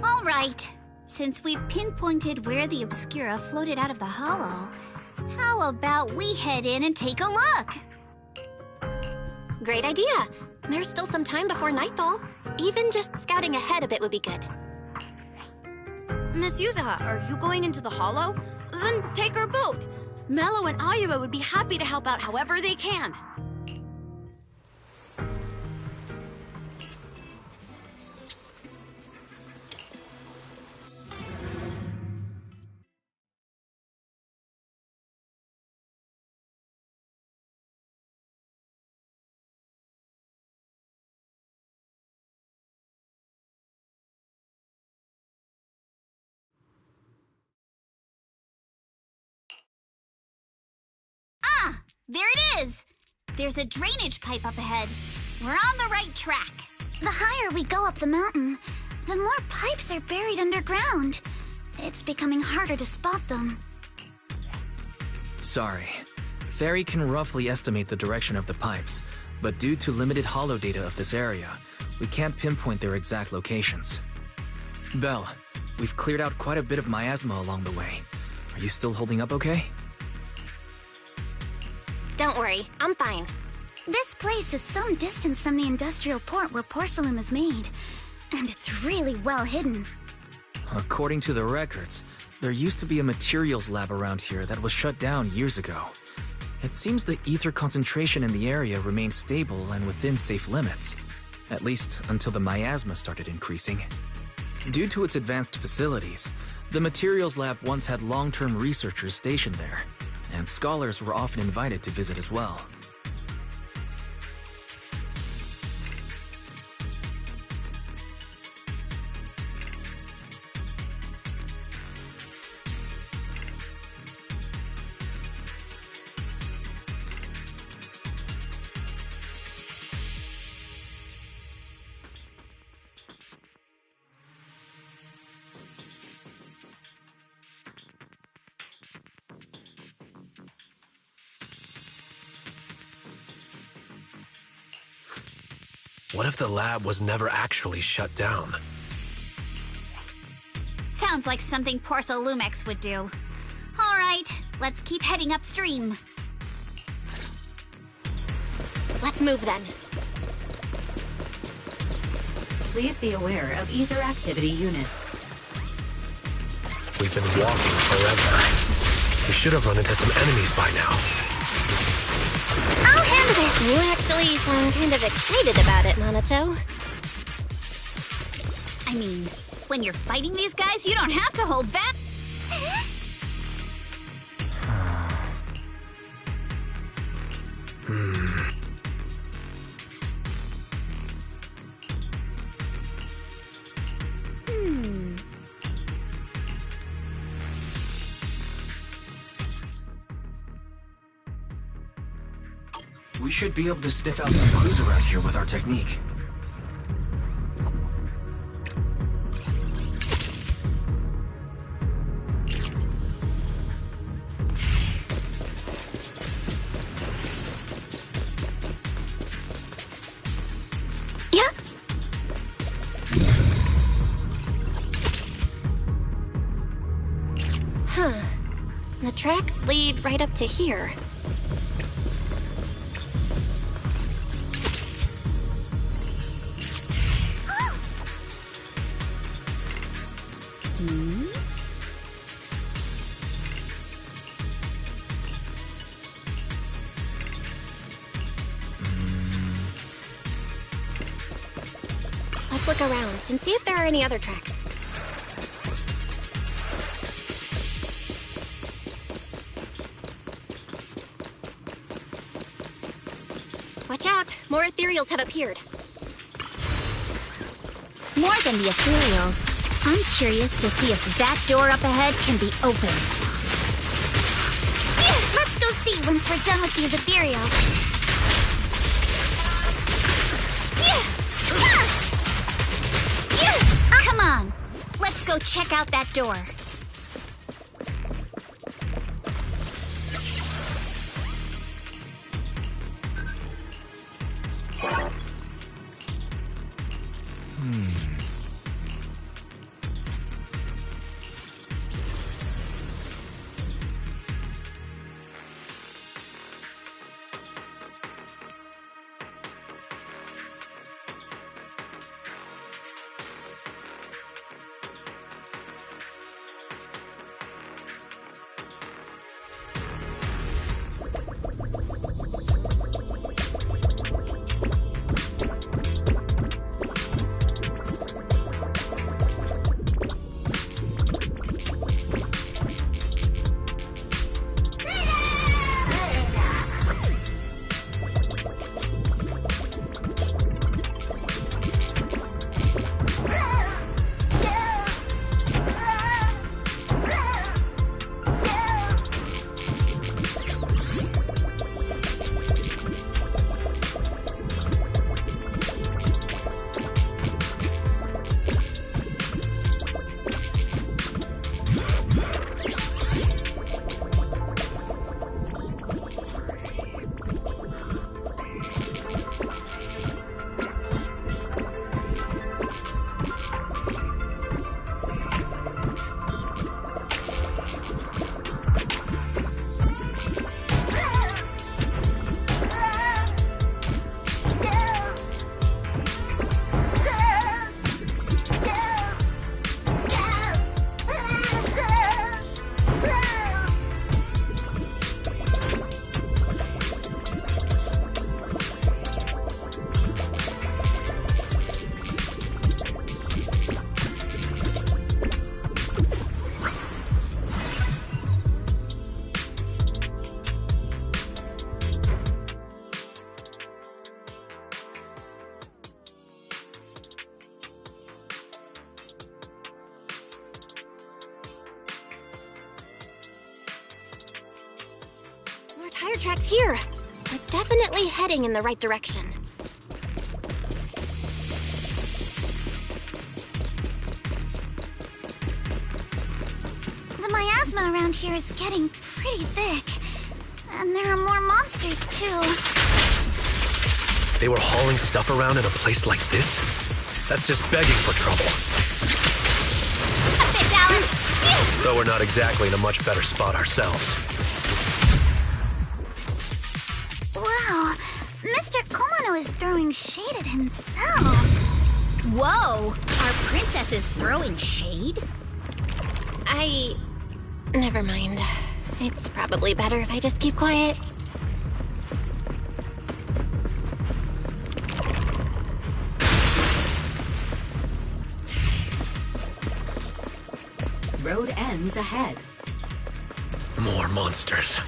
All right. Since we've pinpointed where the Obscura floated out of the hollow, how about we head in and take a look? Great idea. There's still some time before nightfall. Even just scouting ahead a bit would be good. Miss Yuzuha, are you going into the hollow? Then take our boat. Mello and Ayuba would be happy to help out however they can. There it is! There's a drainage pipe up ahead. We're on the right track. The higher we go up the mountain, the more pipes are buried underground. It's becoming harder to spot them. Sorry. Fairy can roughly estimate the direction of the pipes, but due to limited holo data of this area, we can't pinpoint their exact locations. Belle, we've cleared out quite a bit of miasma along the way. Are you still holding up okay? Don't worry, I'm fine. This place is some distance from the industrial port where porcelain is made, and it's really well hidden. According to the records, there used to be a materials lab around here that was shut down years ago. It seems the ether concentration in the area remained stable and within safe limits, at least until the miasma started increasing. Due to its advanced facilities, the materials lab once had long-term researchers stationed there, and scholars were often invited to visit as well. What if the lab was never actually shut down? Sounds like something Porcelumex would do. All right, let's keep heading upstream. Let's move then. Please be aware of ether activity units. We've been walking forever. We should have run into some enemies by now. I'll handle this. You actually sound kind of excited about it, Monato. I mean, when you're fighting these guys, you don't have to hold back. We should be able to sniff out some clues around here with our technique. Yeah. Huh. The tracks lead right up to here. Let's look around and see if there are any other tracks. Watch out! More ethereals have appeared. More than the ethereals, I'm curious to see if that door up ahead can be opened. Yeah, let's go see once we're done with these ethereals. Come on, let's go check out that door. elevator tracks here. We're definitely heading in the right direction. The miasma around here is getting pretty thick. And there are more monsters, too. They were hauling stuff around in a place like this? That's just begging for trouble. A bit balanced. Though we're not exactly in a much better spot ourselves. Wow, Mr. Komano is throwing shade at himself. Whoa, our princess is throwing shade? Never mind. It's probably better if I just keep quiet. Road ends ahead. More monsters.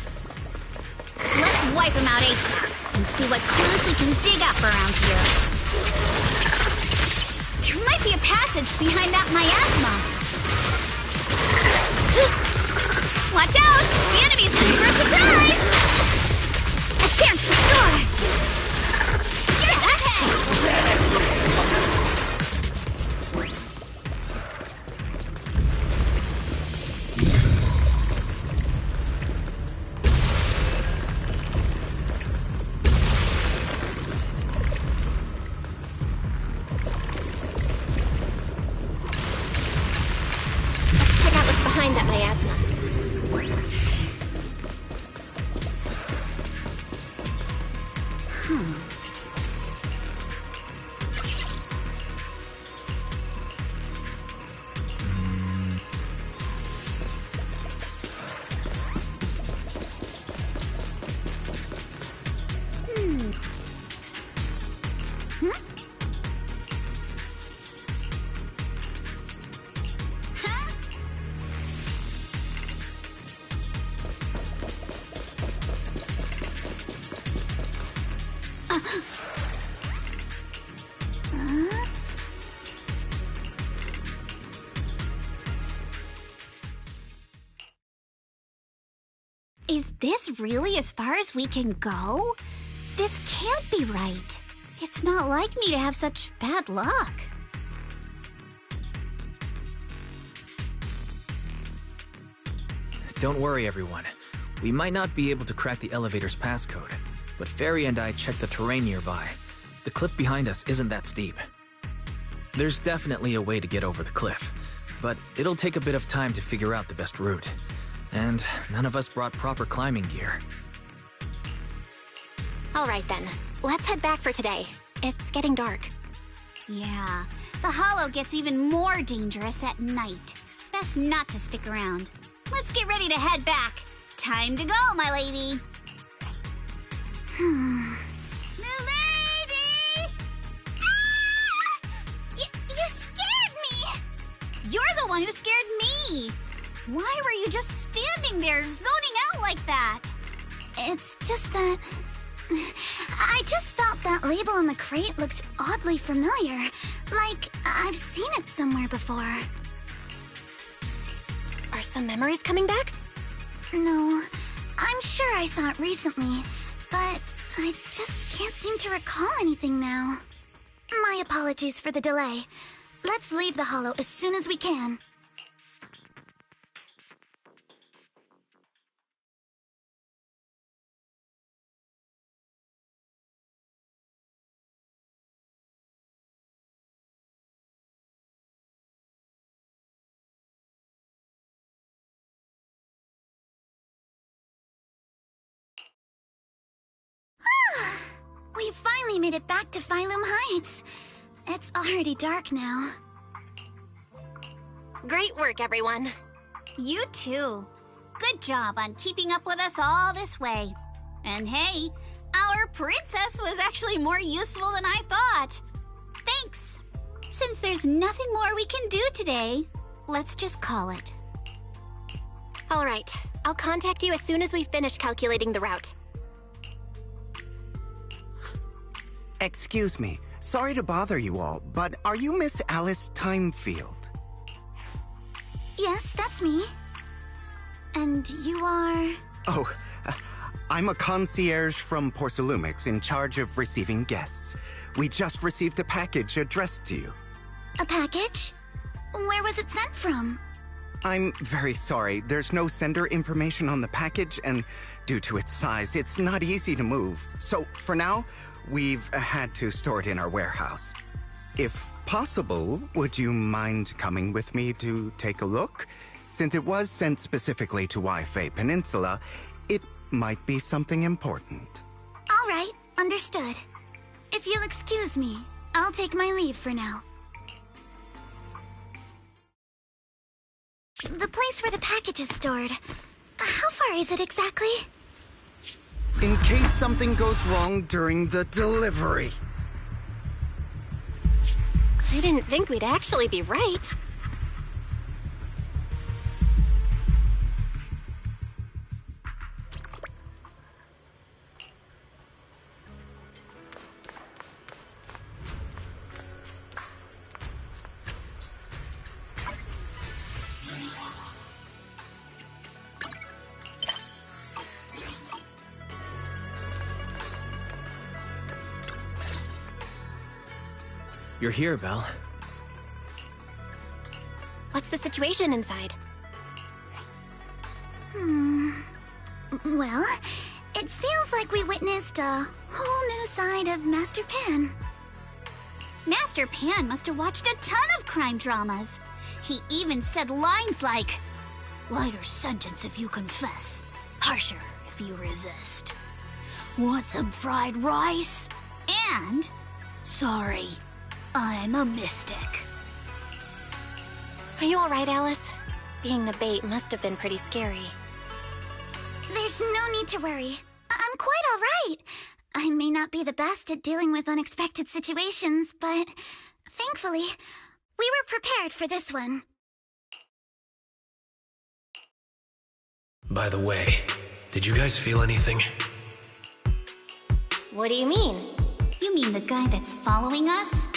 Let's wipe them out ASAP and see what clues we can dig up around here. There might be a passage behind that miasma. Watch out! The enemy's in for a surprise! A chance to score! Here's that head! Let's check out what's behind that miasma. Is this really as far as we can go? This can't be right. It's not like me to have such bad luck. Don't worry, everyone. We might not be able to crack the elevator's passcode, but Fairy and I checked the terrain nearby. The cliff behind us isn't that steep. There's definitely a way to get over the cliff, but it'll take a bit of time to figure out the best route. And none of us brought proper climbing gear. All right then, let's head back for today. It's getting dark. Yeah, the hollow gets even more dangerous at night. Best not to stick around. Let's get ready to head back. Time to go, my lady. Milady! Ah! You scared me! You're the one who scared me! Why were you just standing there, zoning out like that? It's just that... I just felt that label on the crate looked oddly familiar. Like, I've seen it somewhere before. Are some memories coming back? No, I'm sure I saw it recently, but I just can't seem to recall anything now. My apologies for the delay. Let's leave the hollow as soon as we can. We finally made it back to Phylum Heights. It's already dark now. Great work, everyone. You too. Good job on keeping up with us all this way. And hey, our princess was actually more useful than I thought. Thanks. Since there's nothing more we can do today, let's just call it. All right, I'll contact you as soon as we finish calculating the route. Excuse me. Sorry to bother you all, but are you Miss Alice Timefield? Yes, that's me. And you are... Oh, I'm a concierge from Porcelumix in charge of receiving guests. We just received a package addressed to you. A package? Where was it sent from? I'm very sorry. There's no sender information on the package, and due to its size, it's not easy to move. So, for now, we've had to store it in our warehouse. If possible, would you mind coming with me to take a look? Since it was sent specifically to Wi-Fi Peninsula, it might be something important. All right, understood. If you'll excuse me, I'll take my leave for now. The place where the package is stored, how far is it exactly? In case something goes wrong during the delivery. I didn't think we'd actually be right. You're here, Belle. What's the situation inside? Well, it feels like we witnessed a whole new side of Master Pan. Master Pan must have watched a ton of crime dramas. He even said lines like, "Lighter sentence if you confess, harsher if you resist. Want some fried rice?" And, "Sorry, I'm a mystic." Are you alright, Alice? Being the bait must have been pretty scary. There's no need to worry. I'm quite all right. I may not be the best at dealing with unexpected situations, but thankfully, we were prepared for this one. By the way, did you guys feel anything? What do you mean? You mean the guy that's following us?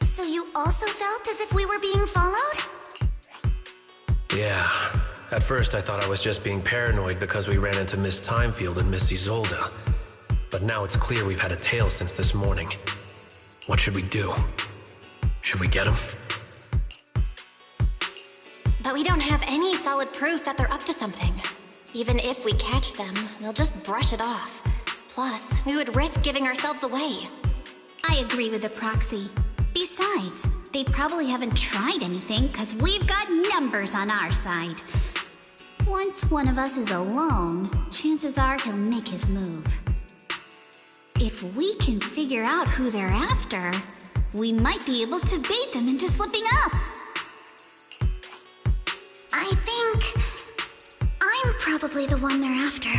So you also felt as if we were being followed? Yeah. At first I thought I was just being paranoid because we ran into Miss Timefield and Miss Isolda. But now it's clear we've had a tail since this morning. What should we do? Should we get him? But we don't have any solid proof that they're up to something. Even if we catch them, they'll just brush it off. Plus, we would risk giving ourselves away. I agree with the proxy. Besides, they probably haven't tried anything because we've got numbers on our side. Once one of us is alone, chances are he'll make his move. If we can figure out who they're after, we might be able to bait them into slipping up. I think I'm probably the one they're after.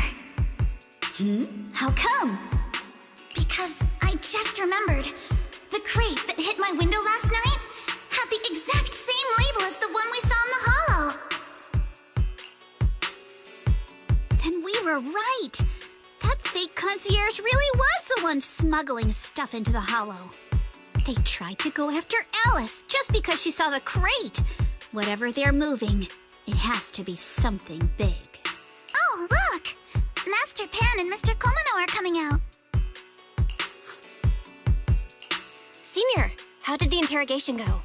How come? Because I just remembered. The crate that hit my window last night had the exact same label as the one we saw in the hollow. Then we were right. That fake concierge really was the one smuggling stuff into the hollow. They tried to go after Alice just because she saw the crate. Whatever they're moving, it has to be something big. Oh, look! Master Pan and Mr. Komano are coming out. Senior, how did the interrogation go?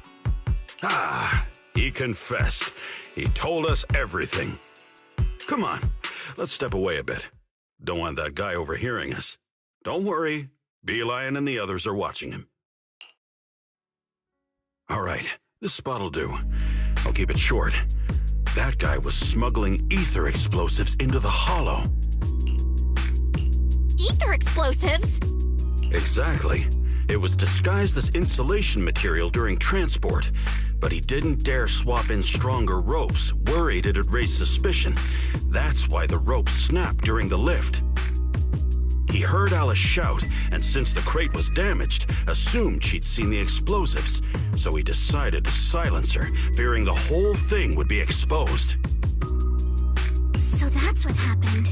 He confessed. He told us everything. Come on, let's step away a bit. Don't want that guy overhearing us. Don't worry, Beelion and the others are watching him. All right, this spot'll do. I'll keep it short. That guy was smuggling ether explosives into the hollow. Ether explosives? Exactly. It was disguised as insulation material during transport, but he didn't dare swap in stronger ropes, worried it'd raise suspicion. That's why the ropes snapped during the lift. He heard Alice shout, and since the crate was damaged, assumed she'd seen the explosives, so he decided to silence her, fearing the whole thing would be exposed. So that's what happened.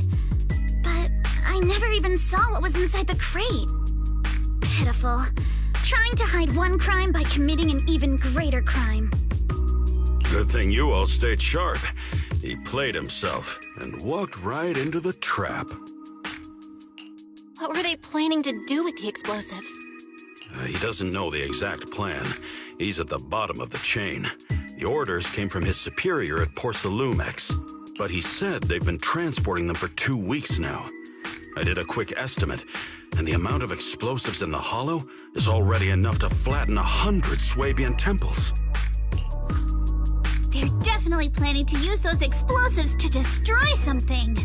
But I never even saw what was inside the crate. Pitiful. Trying to hide one crime by committing an even greater crime. Good thing you all stayed sharp. He played himself and walked right into the trap. What were they planning to do with the explosives? He doesn't know the exact plan. He's at the bottom of the chain. The orders came from his superior at Porsalumex, but he said they've been transporting them for 2 weeks now. I did a quick estimate, and the amount of explosives in the hollow is already enough to flatten 100 Swabian temples. They're definitely planning to use those explosives to destroy something.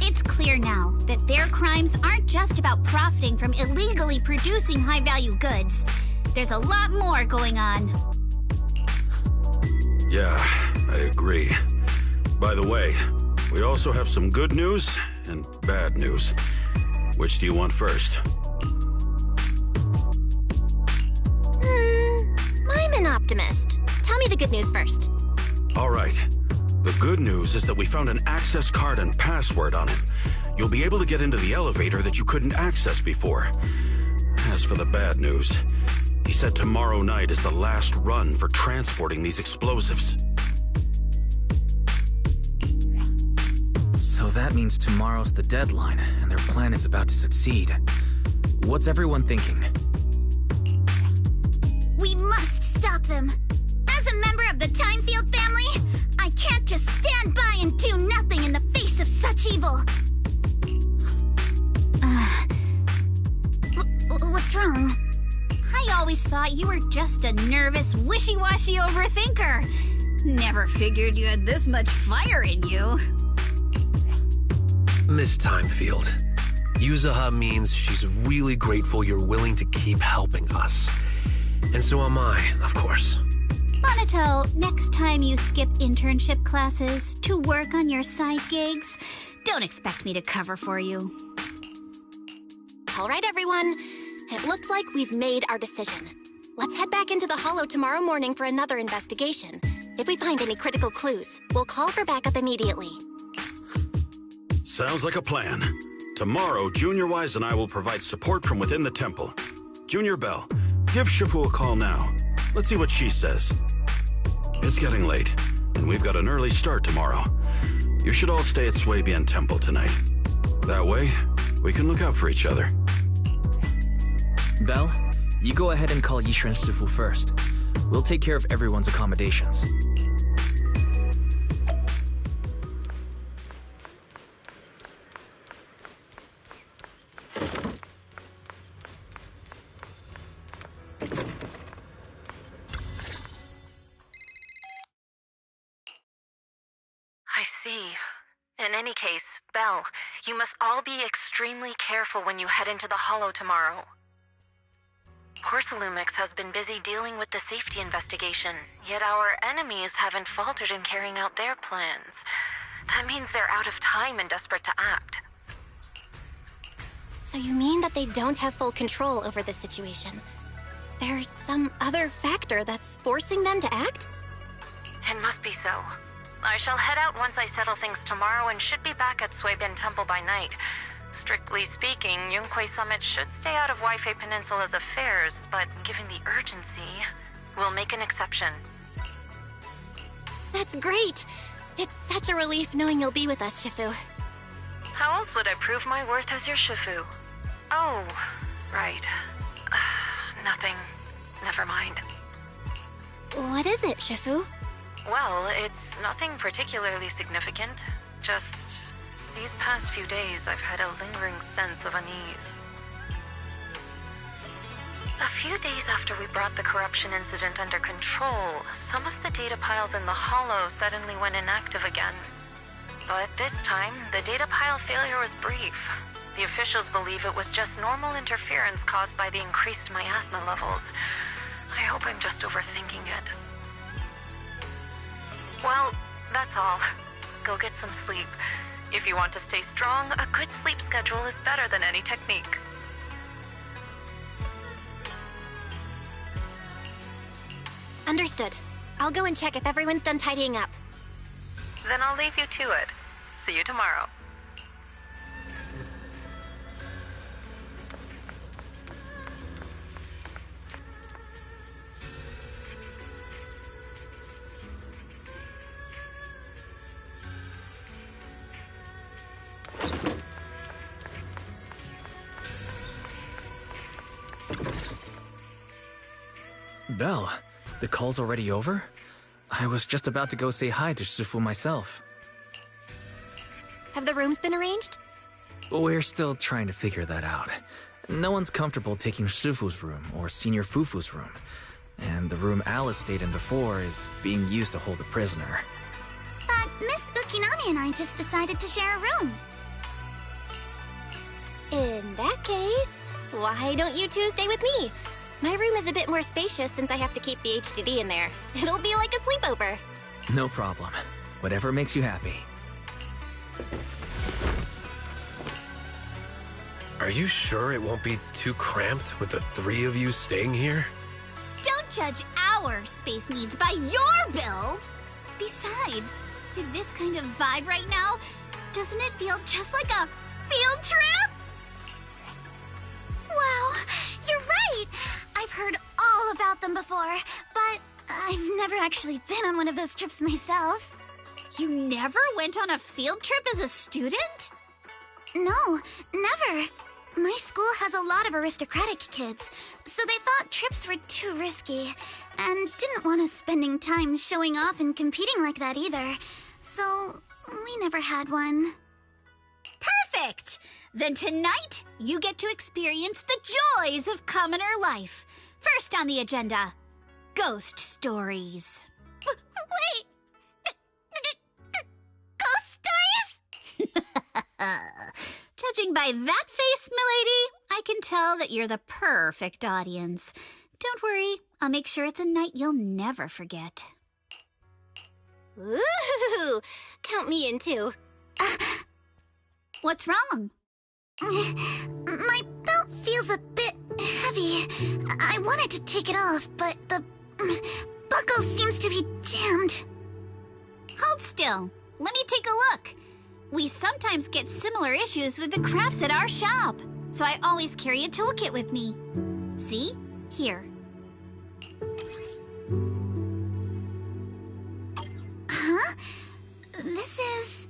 It's clear now that their crimes aren't just about profiting from illegally producing high-value goods. There's a lot more going on. Yeah, I agree. By the way, we also have some good news and bad news. Which do you want first? I'm an optimist. Tell me the good news first. All right. The good news is that we found an access card and password on it. You'll be able to get into the elevator that you couldn't access before. As for the bad news, he said tomorrow night is the last run for transporting these explosives. So that means tomorrow's the deadline, and their plan is about to succeed. What's everyone thinking? We must stop them. As a member of the Timefield family, I can't just stand by and do nothing in the face of such evil. What's wrong? I always thought you were just a nervous, wishy-washy overthinker. Never figured you had this much fire in you. Miss Timefield, Yuzuha means she's really grateful you're willing to keep helping us. And so am I, of course. Monato, next time you skip internship classes to work on your side gigs, don't expect me to cover for you. All right, everyone. It looks like we've made our decision. Let's head back into the Hollow tomorrow morning for another investigation. If we find any critical clues, we'll call for backup immediately. Sounds like a plan. Tomorrow, Junior Wise and I will provide support from within the temple. Junior Bell, give Shifu a call now. Let's see what she says. It's getting late, and we've got an early start tomorrow. You should all stay at Swabian Temple tonight. That way, we can look out for each other. Belle, you go ahead and call Yishuan Shifu first. We'll take care of everyone's accommodations. I see. In any case, Belle, you must all be extremely careful when you head into the Hollow tomorrow. Porsalumex has been busy dealing with the safety investigation, yet our enemies haven't faltered in carrying out their plans. That means they're out of time and desperate to act. So you mean that they don't have full control over the situation? There's some other factor that's forcing them to act? It must be so. I shall head out once I settle things tomorrow and should be back at Swabian Temple by night. Strictly speaking, Yunque Summit should stay out of Waifei Peninsula's affairs, but given the urgency, we'll make an exception. That's great! It's such a relief knowing you'll be with us, Shifu. How else would I prove my worth as your Shifu? Oh, right. Nothing. Never mind. What is it, Shifu? Well, it's nothing particularly significant. Just these past few days, I've had a lingering sense of unease. A few days after we brought the corruption incident under control, some of the data piles in the Hollow suddenly went inactive again. But this time, the data pile failure was brief. The officials believe it was just normal interference caused by the increased miasma levels. I hope I'm just overthinking it. Well, that's all. Go get some sleep. If you want to stay strong, a good sleep schedule is better than any technique. Understood. I'll go and check if everyone's done tidying up. Then I'll leave you to it. See you tomorrow. Belle, the call's already over? I was just about to go say hi to Shifu myself. Have the rooms been arranged? We're still trying to figure that out. No one's comfortable taking Shifu's room or Senior Fufu's room. And the room Alice stayed in before is being used to hold a prisoner. But Miss Ukinami and I just decided to share a room. In that case, why don't you two stay with me? My room is a bit more spacious since I have to keep the HDD in there. It'll be like a sleepover. No problem. Whatever makes you happy. Are you sure it won't be too cramped with the three of you staying here? Don't judge our space needs by your build! Besides, with this kind of vibe right now, doesn't it feel just like a field trip? Wow, you're right! I've heard all about them before, but I've never actually been on one of those trips myself. You never went on a field trip as a student? No, never. My school has a lot of aristocratic kids, so they thought trips were too risky, and didn't want us spending time showing off and competing like that either. So, we never had one. Perfect! Then tonight, you get to experience the joys of commoner life. First on the agenda, ghost stories. Wait! Ghost stories? Judging by that face, milady, I can tell that you're the perfect audience. Don't worry, I'll make sure it's a night you'll never forget. Ooh, count me in too. What's wrong? My belt feels a bit heavy. I wanted to take it off, but the buckle seems to be jammed. Hold still. Let me take a look. We sometimes get similar issues with the crafts at our shop, so I always carry a toolkit with me. See? Here. Huh? This is...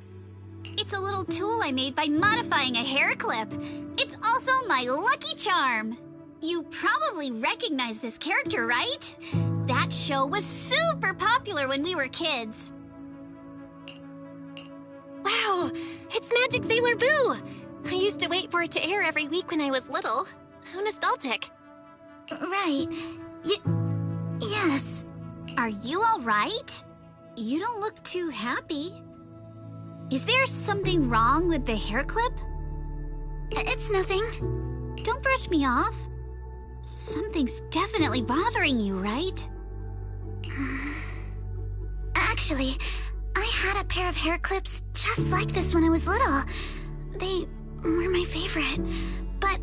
It's a little tool I made by modifying a hair clip. It's also my lucky charm. You probably recognize this character, right? That show was super popular when we were kids. Wow, it's Magic Sailor Boo! I used to wait for it to air every week when I was little. How nostalgic. Right. Yes. Are you all right? You don't look too happy. Is there something wrong with the hair clip? It's nothing. Don't brush me off. Something's definitely bothering you, right? Actually, I had a pair of hair clips just like this when I was little. They were my favorite, but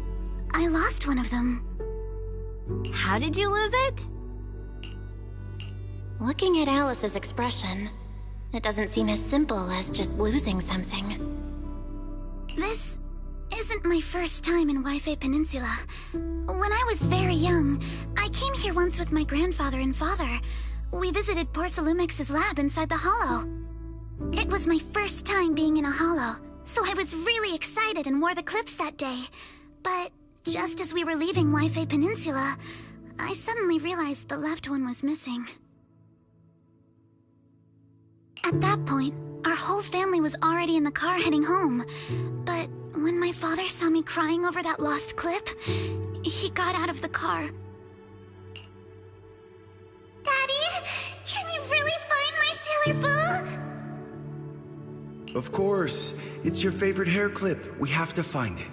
I lost one of them. How did you lose it? Looking at Alice's expression, it doesn't seem as simple as just losing something. This isn't my first time in Wi-Fi Peninsula. When I was very young, I came here once with my grandfather and father. We visited Porcelumex's lab inside the hollow. It was my first time being in a hollow, so I was really excited and wore the clips that day. But just as we were leaving Wi-Fi Peninsula, I suddenly realized the left one was missing. At that point, our whole family was already in the car heading home. But when my father saw me crying over that lost clip, he got out of the car. Daddy, can you really find my Sailor Boo? Of course. It's your favorite hair clip. We have to find it.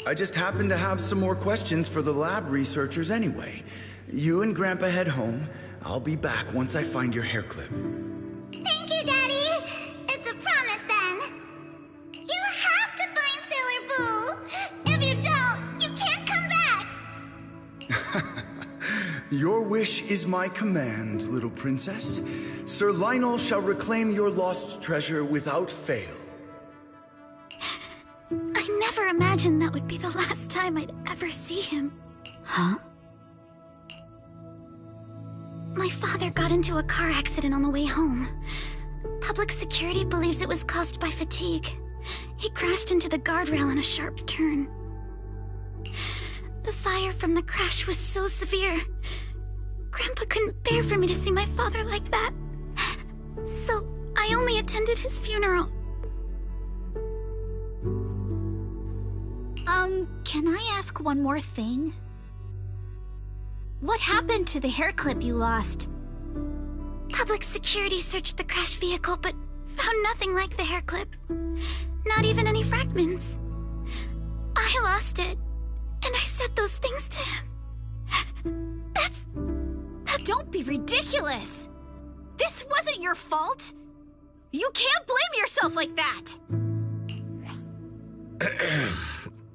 I just happen to have some more questions for the lab researchers anyway. You and Grandpa head home. I'll be back once I find your hair clip. Thank you, Daddy. It's a promise then. You have to find Sailor Boo. If you don't, you can't come back. Your wish is my command, little princess. Sir Lionel shall reclaim your lost treasure without fail. I never imagined that would be the last time I'd ever see him. Huh? My father got into a car accident on the way home. Public security believes it was caused by fatigue. He crashed into the guardrail on a sharp turn. The fire from the crash was so severe. Grandpa couldn't bear for me to see my father like that. So I only attended his funeral. Can I ask one more thing? What happened to the hair clip you lost? Public security searched the crashed vehicle, but found nothing like the hair clip. Not even any fragments. I lost it, and I said those things to him. Don't be ridiculous! This wasn't your fault! You can't blame yourself like that!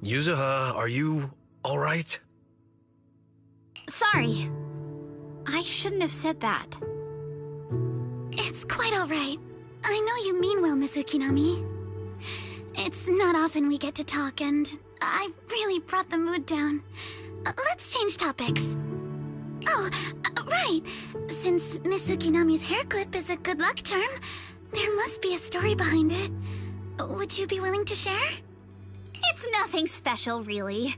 Yuzuha, are you alright? Sorry. I shouldn't have said that. It's quite alright. I know you mean well, Miss Ukinami. It's not often we get to talk, and I really brought the mood down. Let's change topics. Oh, right. Since Miss Ukinami's hair clip is a good luck charm, there must be a story behind it. Would you be willing to share? It's nothing special, really.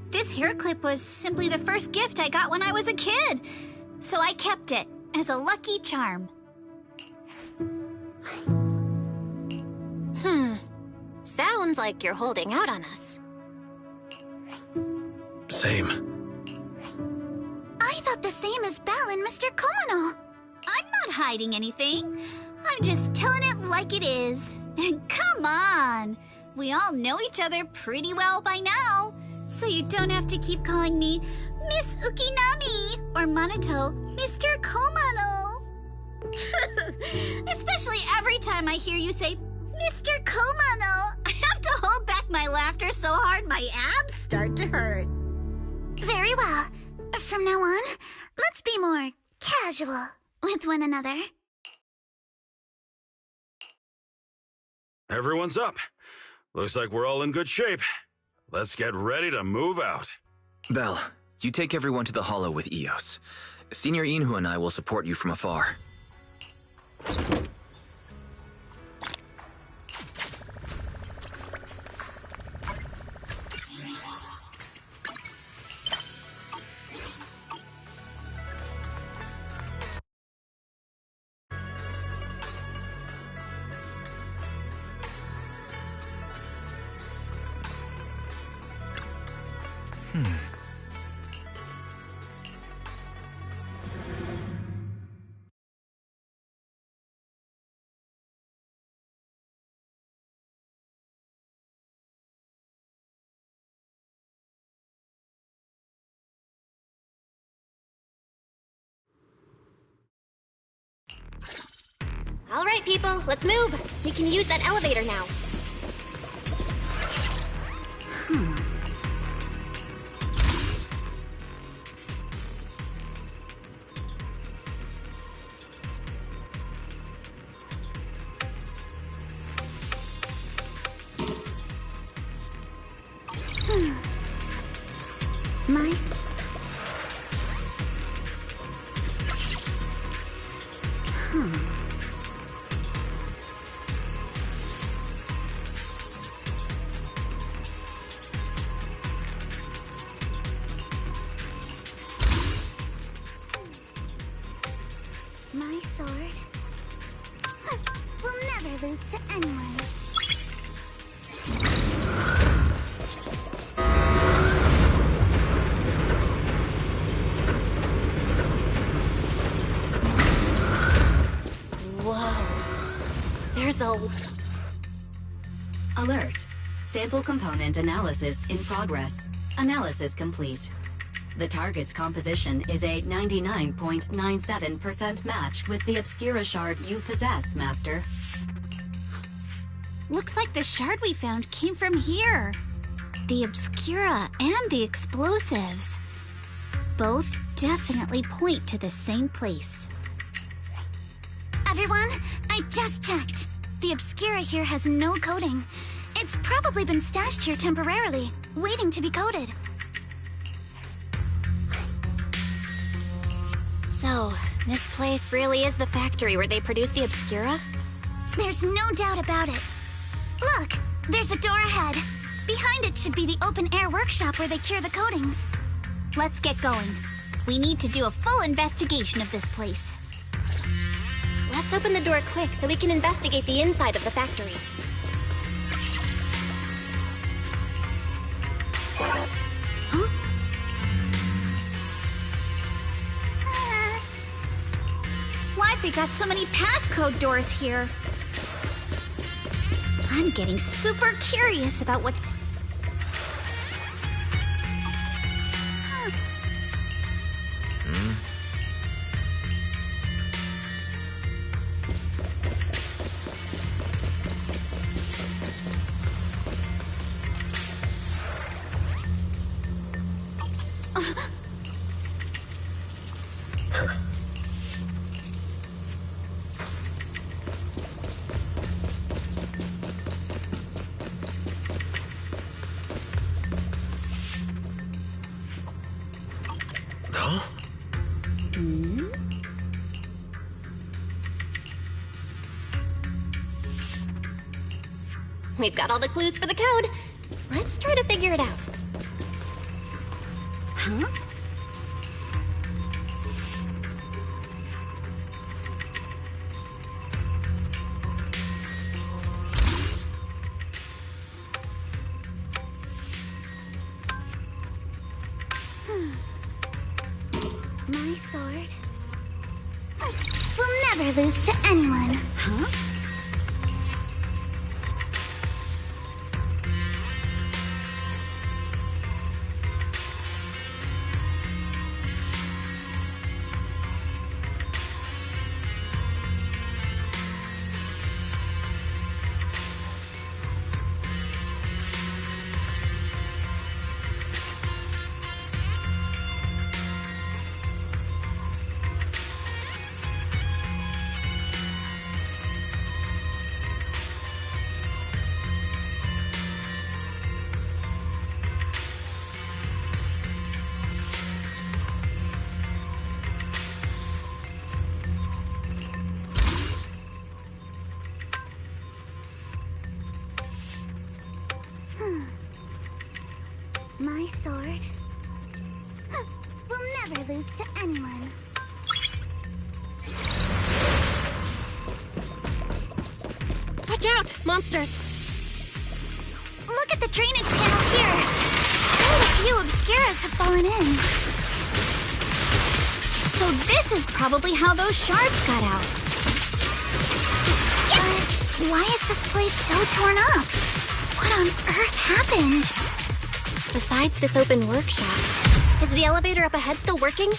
This hair clip was simply the first gift I got when I was a kid, so I kept it as a lucky charm. Sounds like you're holding out on us. Same. I thought the same as Belle and Mr. Komano. I'm not hiding anything. I'm just telling it like it is. And come on! We all know each other pretty well by now, so you don't have to keep calling me Miss Ukinami or Manato Mr. Komano. Especially every time I hear you say Mr. Komano, I have to hold back my laughter so hard my abs start to hurt. Very well. From now on, let's be more casual with one another. Everyone's up. Looks like we're all in good shape. Let's get ready to move out. Belle, you take everyone to the Hollow with Eos. Senior Inhu and I will support you from afar. All right, people, let's move. We can use that elevator now. Nice. My sword will never lose to anyone. Whoa. There's a... Alert. Sample component analysis in progress. Analysis complete. The target's composition is a 99.97% match with the Obscura shard you possess, Master. Looks like the shard we found came from here. The Obscura and the explosives. Both definitely point to the same place. Everyone, I just checked. The Obscura here has no coding. It's probably been stashed here temporarily, waiting to be coded. So, this place really is the factory where they produce the Obscura? There's no doubt about it. Look, there's a door ahead. Behind it should be the open-air workshop where they cure the coatings. Let's get going. We need to do a full investigation of this place. Let's open the door quick so we can investigate the inside of the factory. Why've we got so many passcode doors here? I'm getting super curious about what... We've got all the clues for the code. Let's try to figure it out. Huh? My sword will never lose to anyone. Huh? My sword will never lose to anyone. Watch out! Monsters! Look at the drainage channels here. Quite a few obscuras have fallen in. So this is probably how those shards got out. But why is this place so torn up? What on earth happened? Besides this open workshop, is the elevator up ahead still working?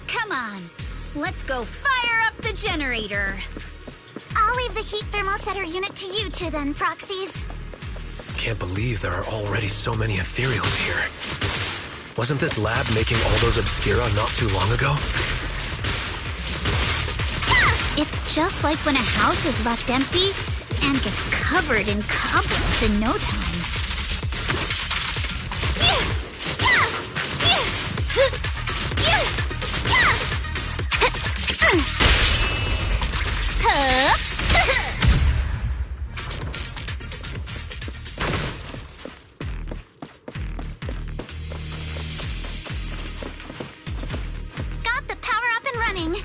Come on, let's go fire up the generator. I'll leave the heat thermosetter unit to you two then, Proxies. Can't believe there are already so many ethereals here. Wasn't this lab making all those obscura not too long ago? It's just like when a house is left empty and gets covered in cobwebs in no time. Got the power up and running.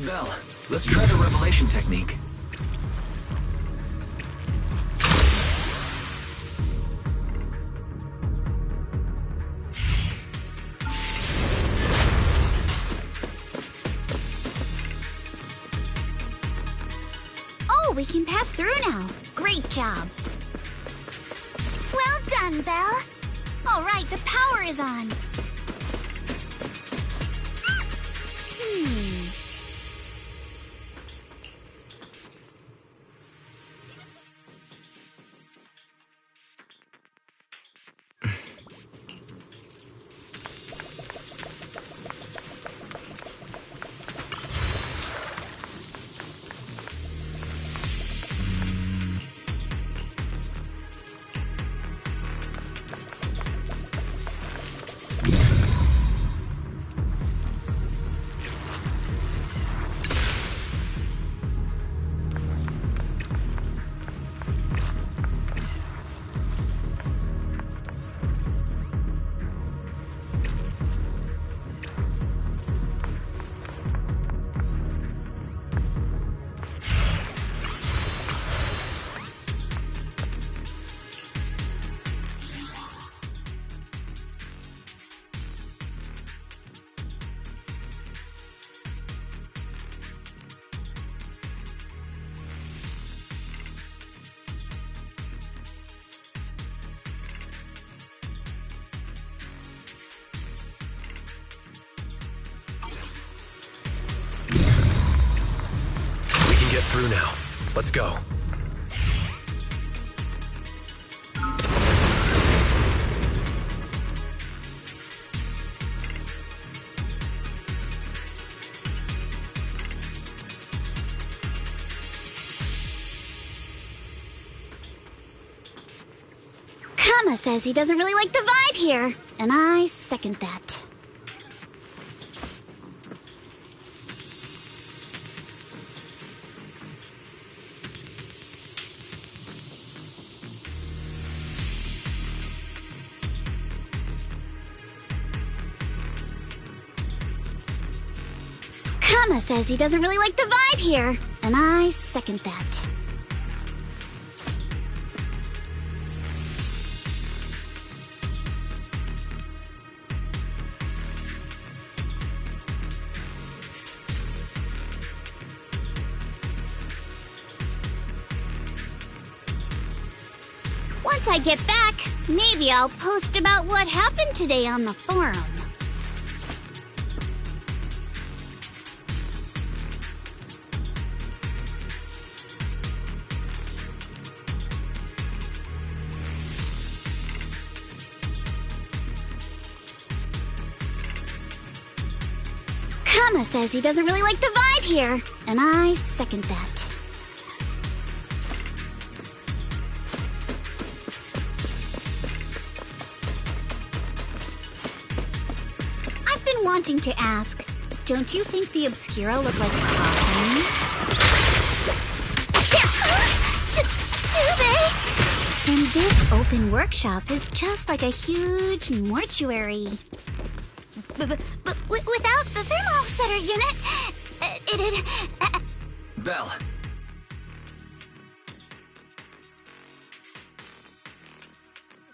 Belle, let's try the revelation technique. We can pass through now. Great job. Well done, Belle. All right, the power is on. Get through now. Let's go. Kama says he doesn't really like the vibe here, and I second that. Kama says he doesn't really like the vibe here, and I second that. Once I get back, maybe I'll post about what happened today on the forum. Kama says he doesn't really like the vibe here, and I second that. I've been wanting to ask, don't you think the Obscura look like coffin? Do they? And this open workshop is just like a huge mortuary. But without the thermal setter unit, it'd... Belle.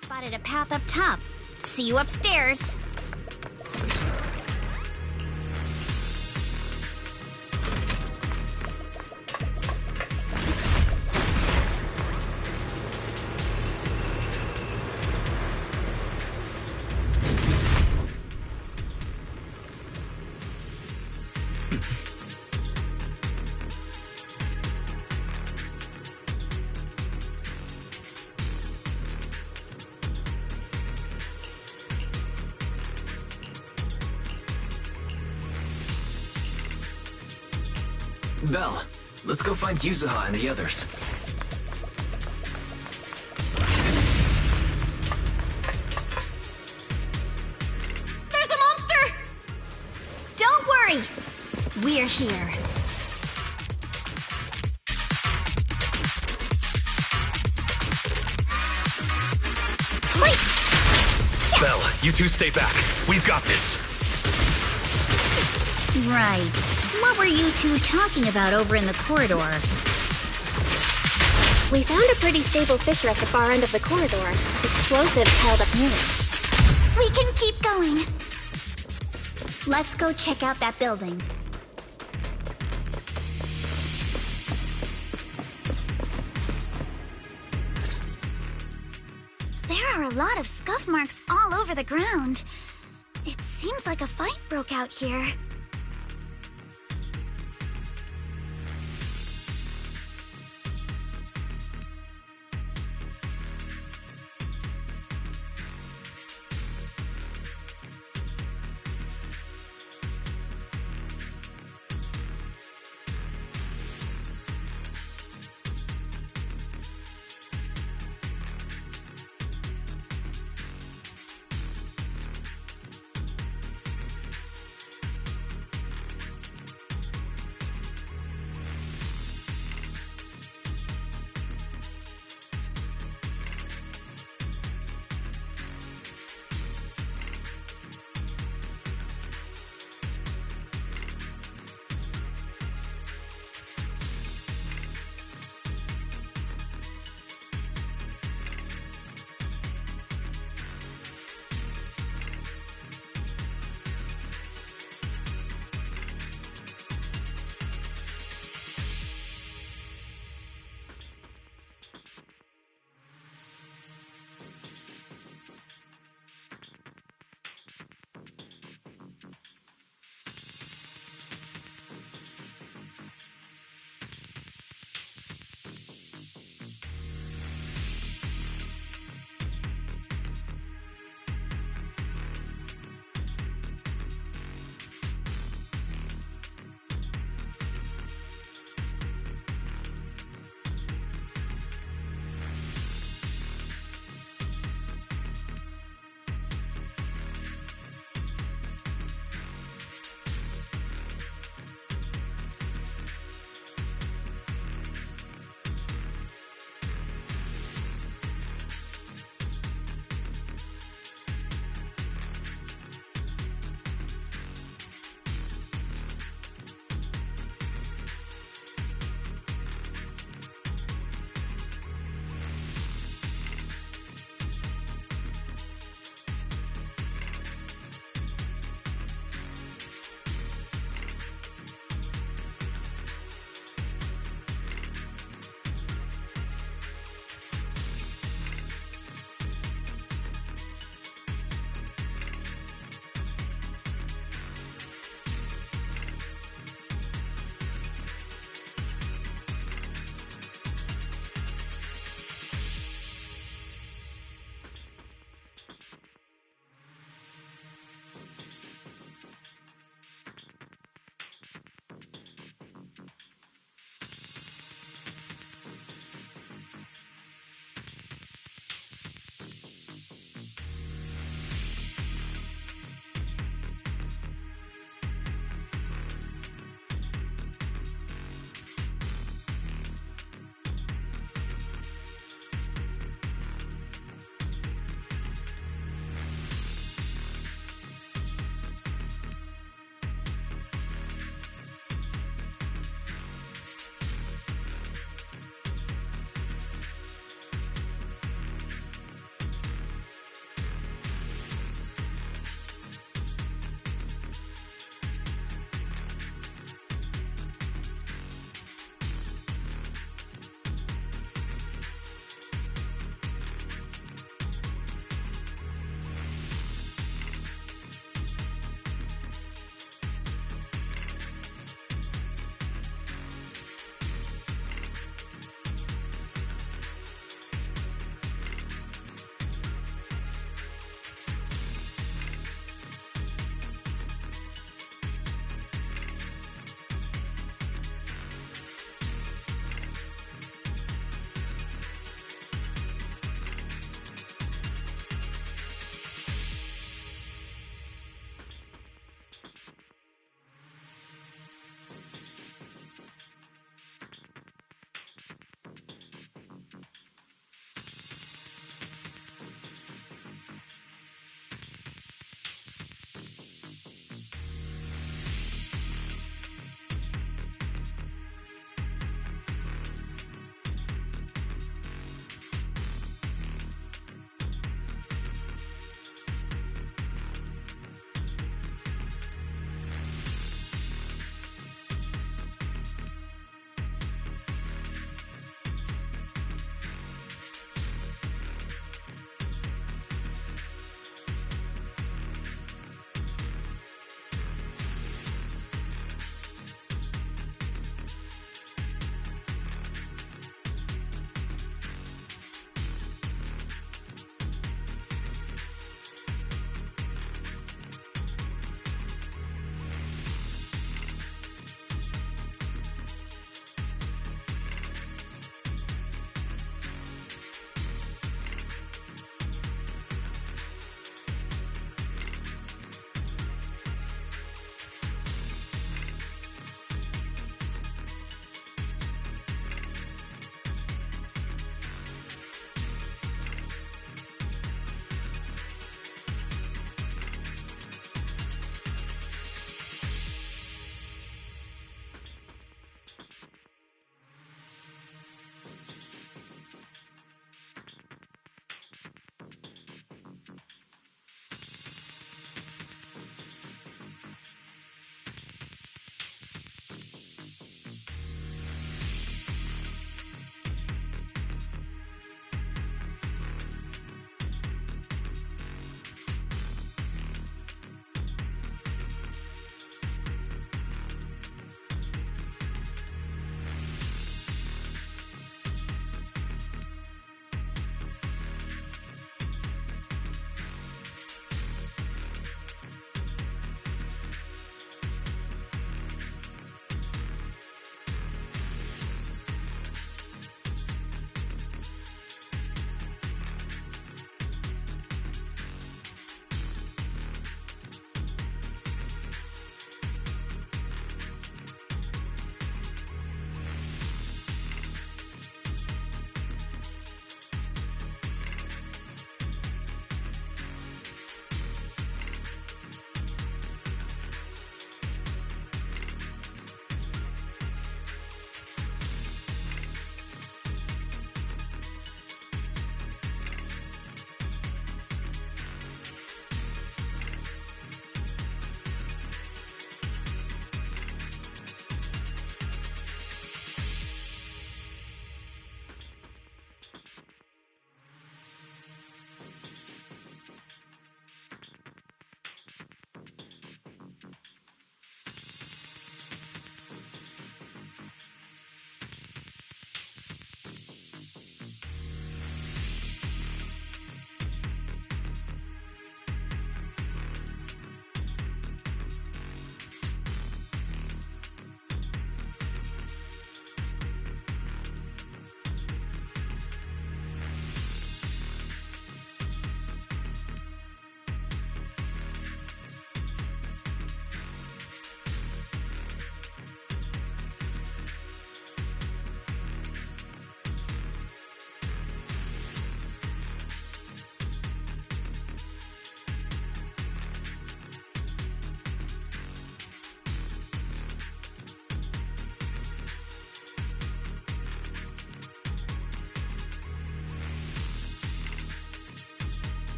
Spotted a path up top. See you upstairs. Belle, let's go find Yuzuha and the others. There's a monster! Don't worry! We're here. Wait! Belle, you two stay back. We've got this. Right. What were you two talking about over in the corridor? We found a pretty stable fissure at the far end of the corridor. Explosives piled up near it. We can keep going. Let's go check out that building. There are a lot of scuff marks all over the ground. It seems like a fight broke out here.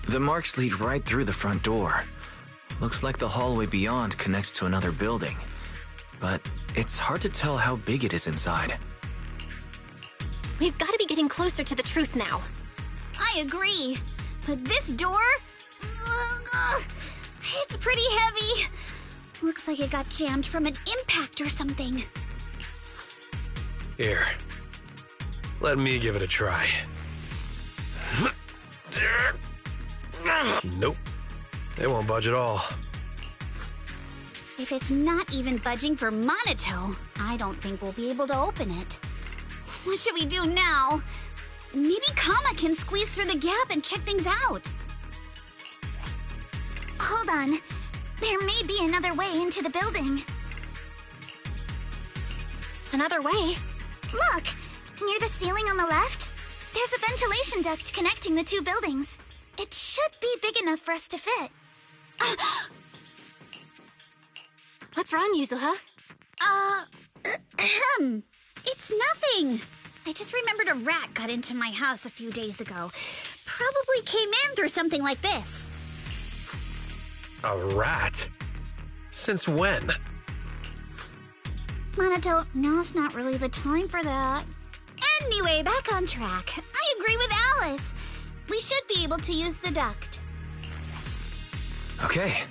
The marks lead right through the front door. Looks like the hallway beyond connects to another building. But it's hard to tell how big it is inside. We've got to be getting closer to the truth now. I agree. But this door... it's pretty heavy. Looks like it got jammed from an impact or something. Here. Let me give it a try. Nope. They won't budge at all. If it's not even budging for Monato, I don't think we'll be able to open it. What should we do now? Maybe Kama can squeeze through the gap and check things out. Hold on. There may be another way into the building. Another way? Look! Near the ceiling on the left, there's a ventilation duct connecting the two buildings. It should be big enough for us to fit. What's wrong, Yuzuha? It's nothing. I just remembered a rat got into my house a few days ago. Probably came in through something like this. A rat? Since when? Monato, now's not really the time for that. Anyway, back on track. I agree with Alice. We should be able to use the duct. Okay.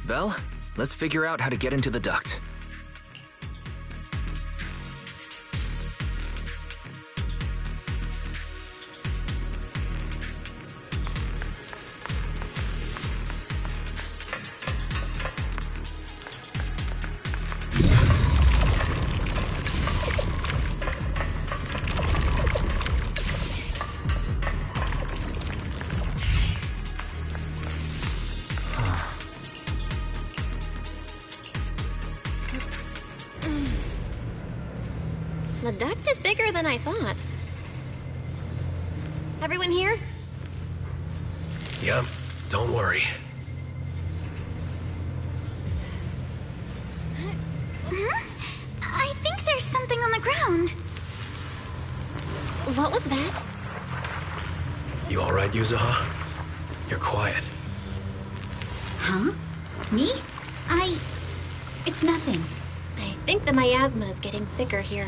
Belle, let's figure out how to get into the duct. The duct is bigger than I thought. Everyone here? Yep, don't worry. I think there's something on the ground. What was that? You alright, Yuzuha? You're quiet. Huh? Me? It's nothing. I think the miasma is getting thicker here.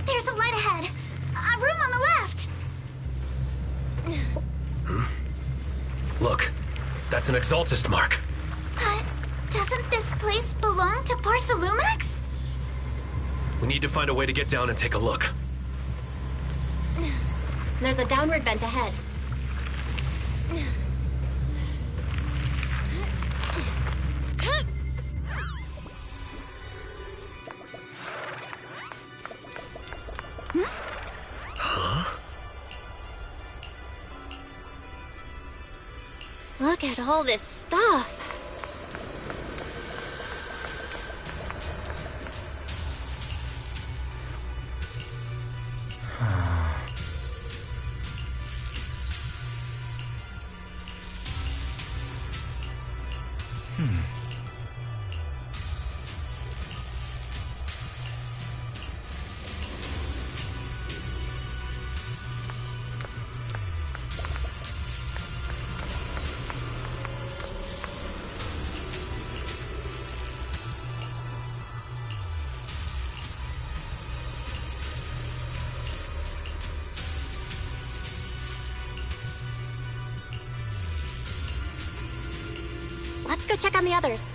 There's a light ahead. A room on the left. Look, that's an Exaltist mark. Doesn't this place belong to Porcelumex? We need to find a way to get down and take a look. There's a downward vent ahead. Huh? Look at all this stuff. Let's go check on the others.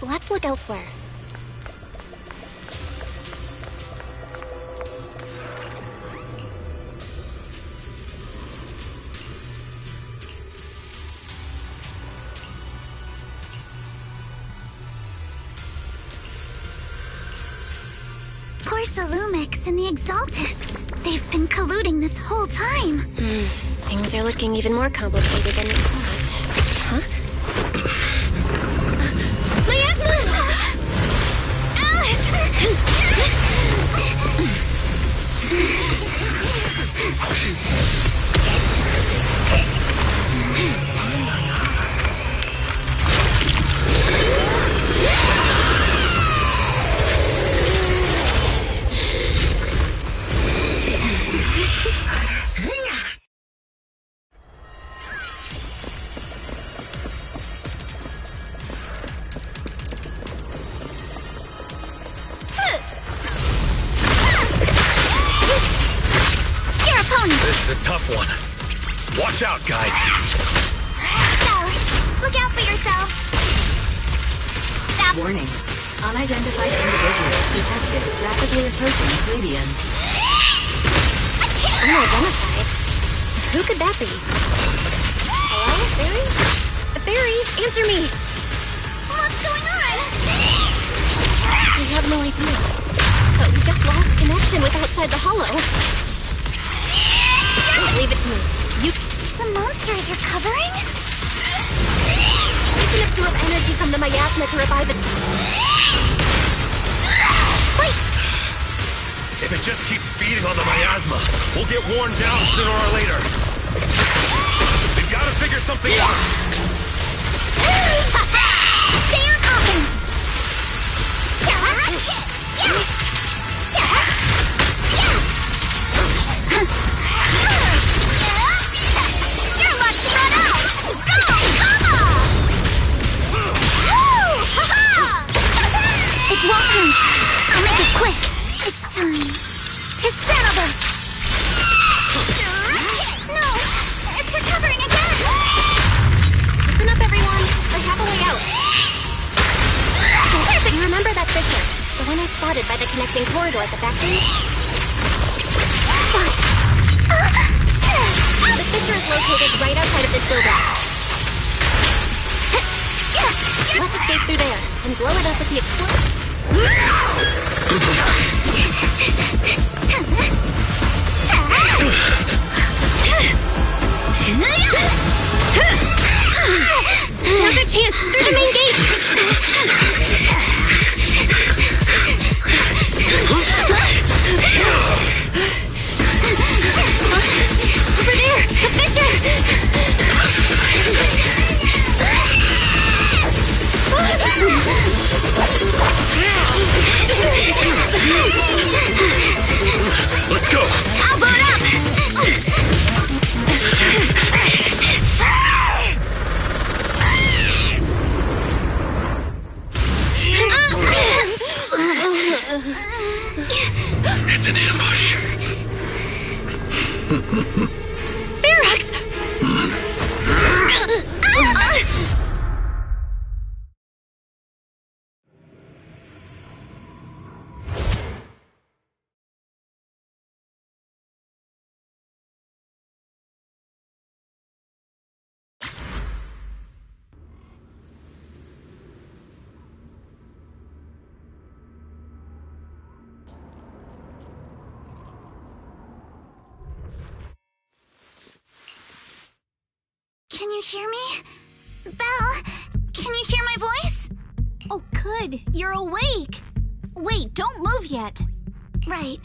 Let's look elsewhere. Porsalumix and the Exaltists. They've been colluding this whole time. Things are looking even more complicated than we thought. Huh? Miasma! Alice! This is a tough one. Watch out, guys. Look out for yourself. Warning. Unidentified individuals detected rapidly approaching Swabian. Unidentified? Who could that be? Hello, Fairy? Fairy, answer me! What's going on? We have no idea. But we just lost connection with outside the hollow. Leave it to me. The monster is recovering? It's enough to have energy from the miasma to revive itself. Wait! If it just keeps feeding on the miasma, we'll get worn down sooner or later. We've got to figure something out. Stay on offense! You're about to run out! Go! Come on! Woo! Ha-ha! It won't hurt. I'll make it quick. It's time to settle this. No! It's recovering again! Listen up, everyone. I have a way out. Perfect! You remember that fissure? The one I spotted by the connecting corridor at the factory? The fissure is located right outside of this building. Let's escape through there and blow it up with the Now's our chance! Through the main gate! Over there! The fissure! Let's go! I'll boot up! It's an ambush. Ferox! Can you hear me? Belle, can you hear my voice? Oh, good. You're awake. Wait, don't move yet. Right.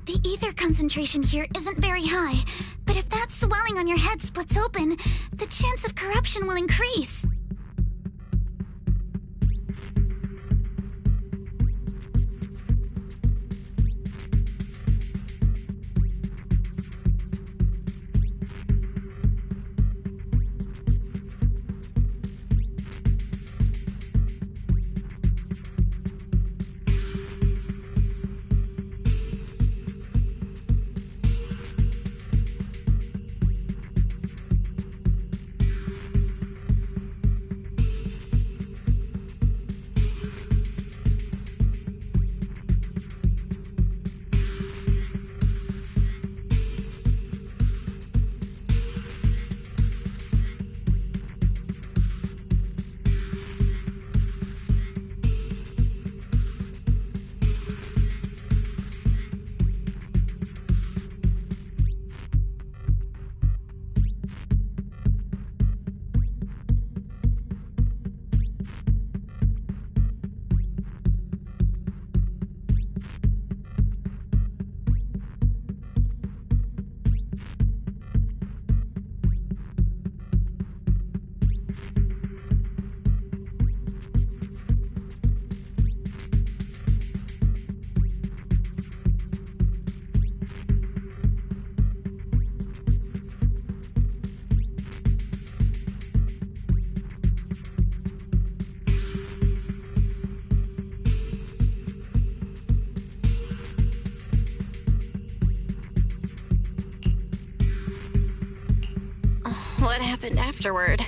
The ether concentration here isn't very high, but if that swelling on your head splits open, the chance of corruption will increase. what happened afterward.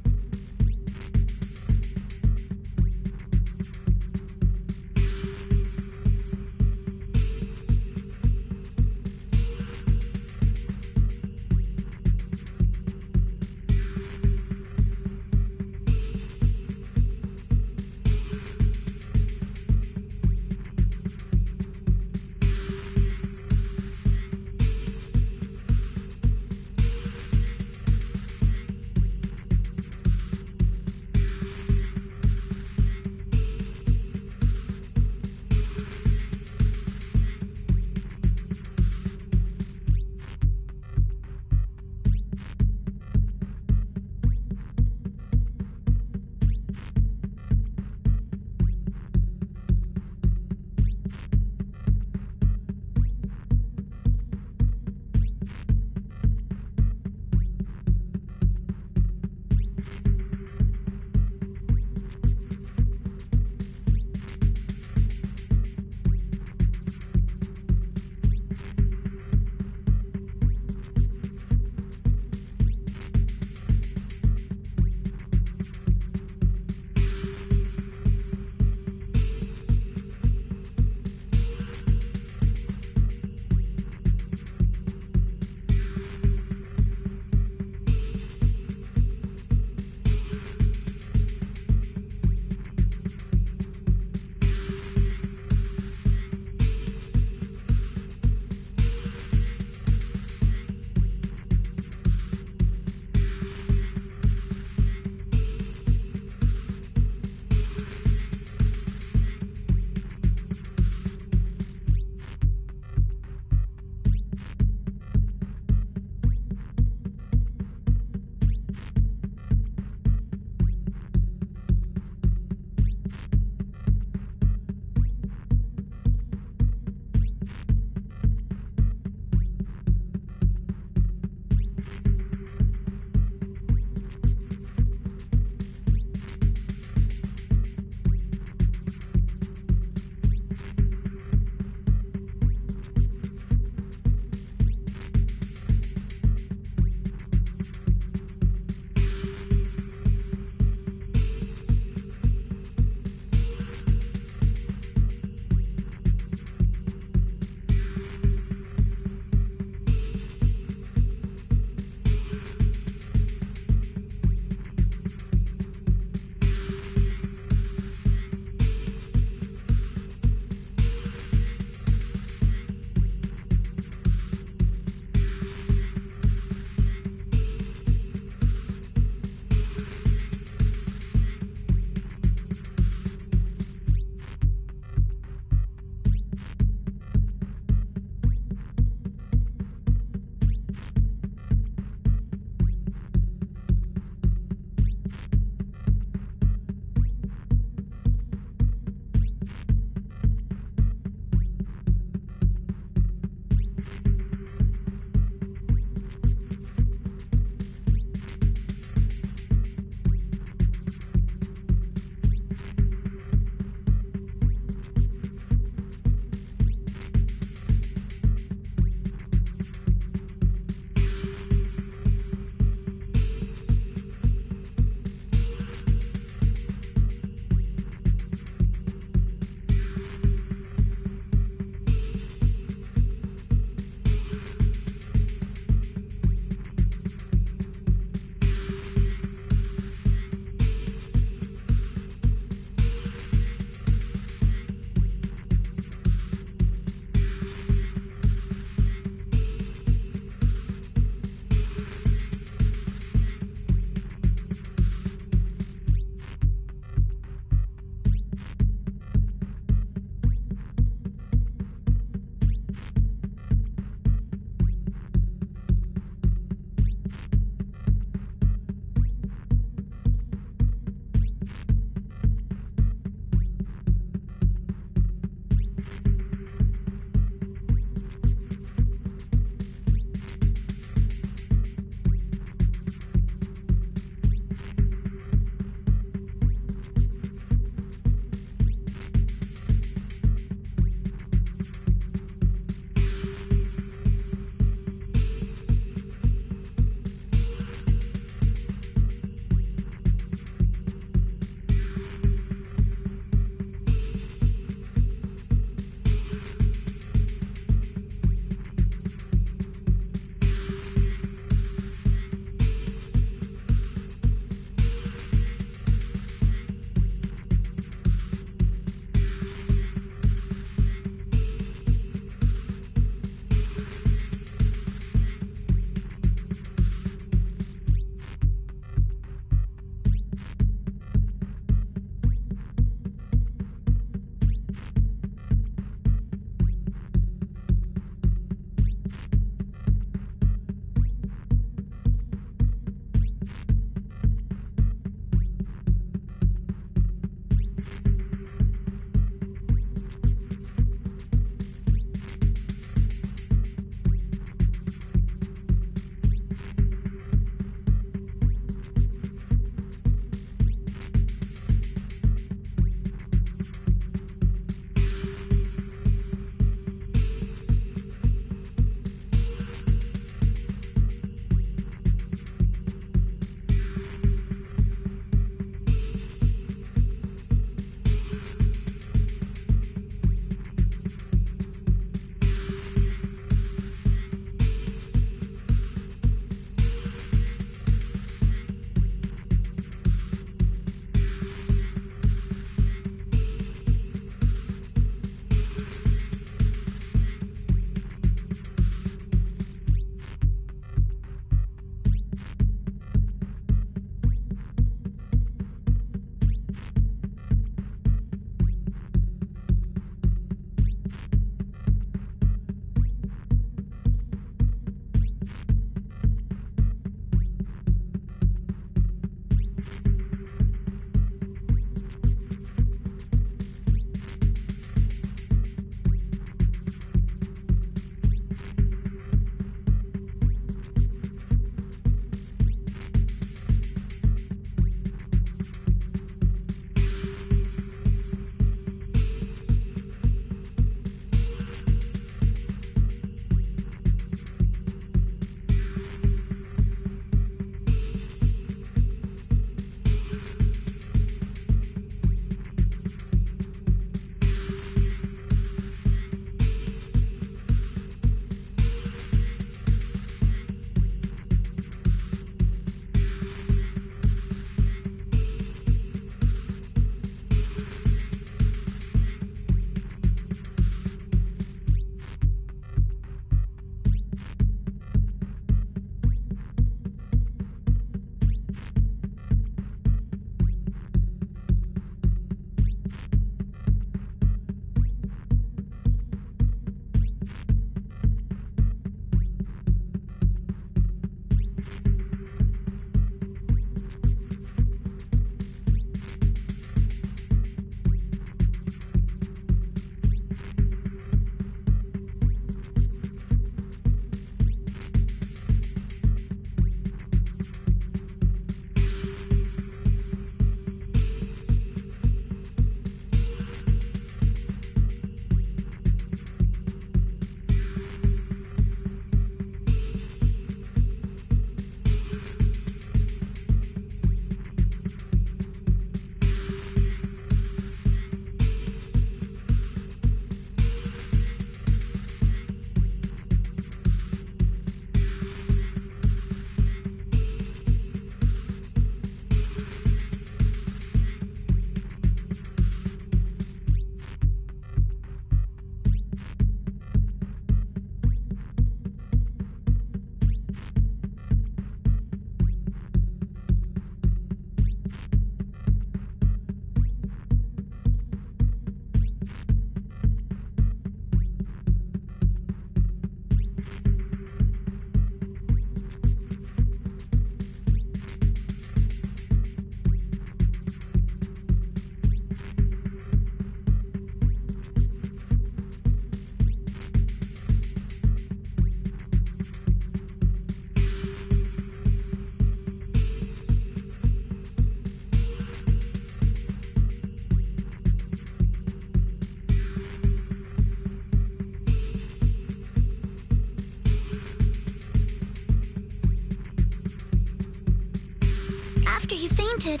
after you fainted,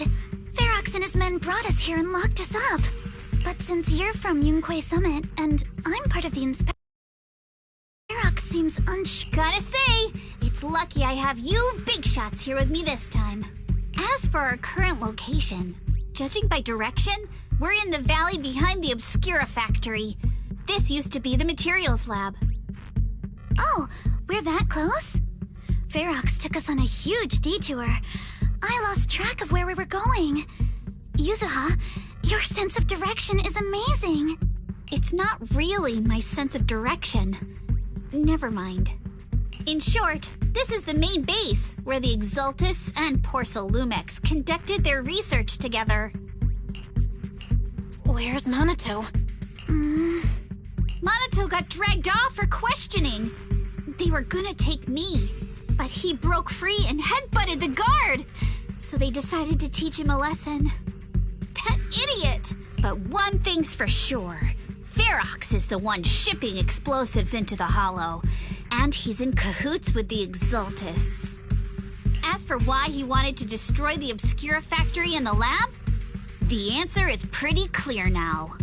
Ferox and his men brought us here and locked us up. But since you're from Yunque Summit, and I'm part of the inspection, Ferox seems Gotta say, it's lucky I have you big shots here with me this time. As for our current location, judging by direction, we're in the valley behind the Obscura factory. This used to be the materials lab. Oh, we're that close? Ferox took us on a huge detour. I lost track of where we were going. Yuzuha, your sense of direction is amazing. It's not really my sense of direction. Never mind. In short, this is the main base, where the Exaltus and Porcelumex conducted their research together. Where's Monato? Monato got dragged off for questioning. They were gonna take me, but he broke free and headbutted the guard. So they decided to teach him a lesson. That idiot! But one thing's for sure. Ferox is the one shipping explosives into the Hollow, and he's in cahoots with the Exaltists. As for why he wanted to destroy the Obscura factory and the lab, the answer is pretty clear now.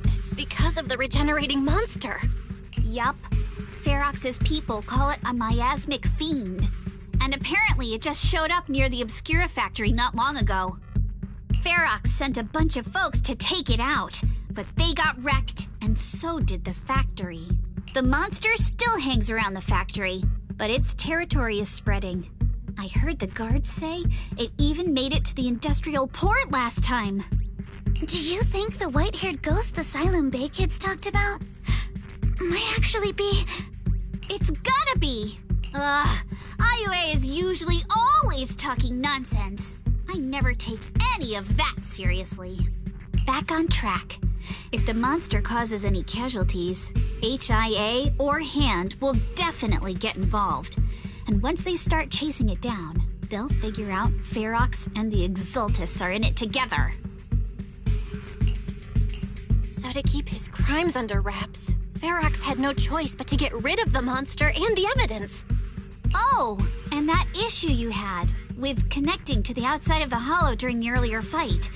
It's because of the regenerating monster. Yup. Ferox's people call it a miasmic fiend, and apparently it just showed up near the Obscura factory not long ago. Ferox sent a bunch of folks to take it out, but they got wrecked, and so did the factory. The monster still hangs around the factory, but its territory is spreading. I heard the guards say it even made it to the industrial port last time. Do you think the white-haired ghost the Xylem Bay kids talked about might actually be... It's gotta be! IUA is usually always talking nonsense. I never take any of that seriously. Back on track. If the monster causes any casualties, HIA or Hand will definitely get involved. And once they start chasing it down, they'll figure out Ferox and the Exaltists are in it together. So to keep his crimes under wraps, Ferox had no choice but to get rid of the monster and the evidence. Oh, and that issue you had with connecting to the outside of the Hollow during the earlier fight.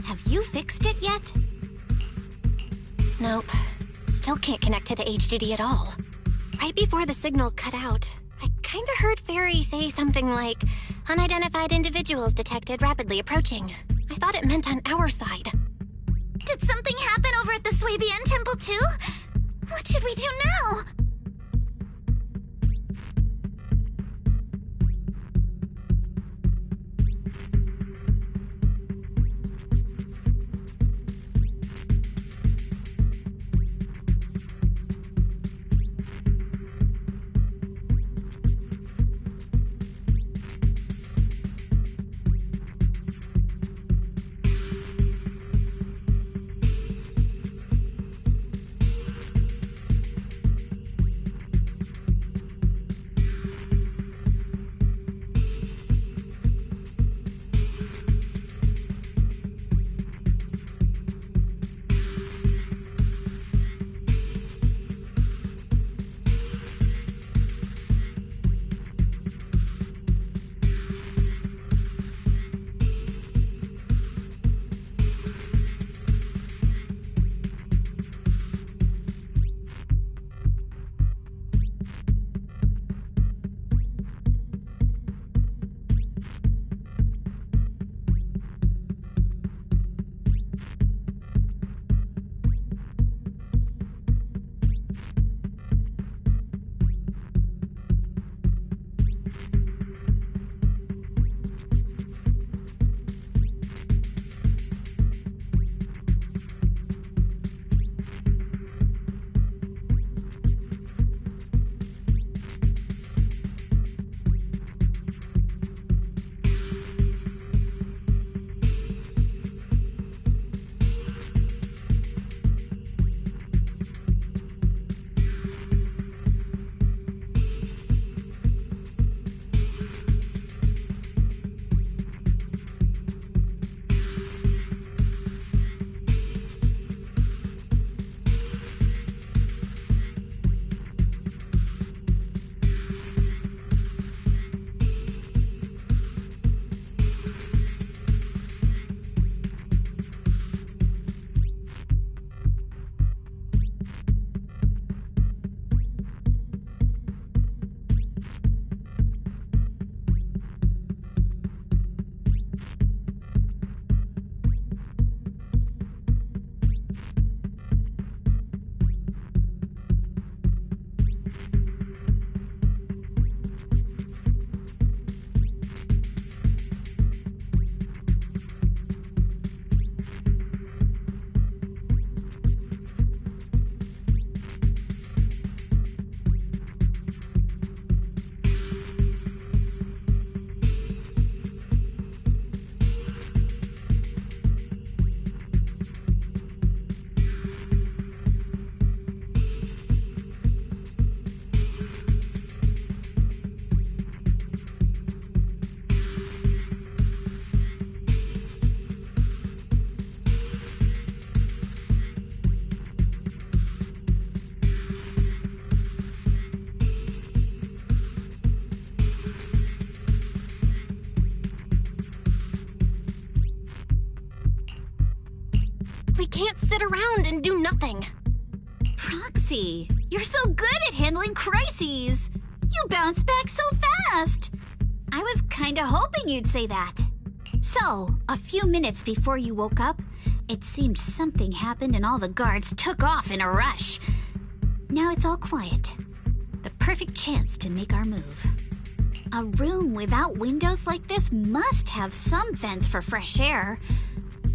Have you fixed it yet? Nope. Still can't connect to the HDD at all. Right before the signal cut out, I kinda heard Fairy say something like, "Unidentified individuals detected rapidly approaching." I thought it meant on our side. Did something happen over at the Swabian Temple too? What should we do now? can't sit around and do nothing. Proxy, you're so good at handling crises. You bounce back so fast. I was kinda hoping you'd say that. So, a few minutes before you woke up, it seemed something happened and all the guards took off in a rush. Now it's all quiet. The perfect chance to make our move. A room without windows like this must have some vents for fresh air.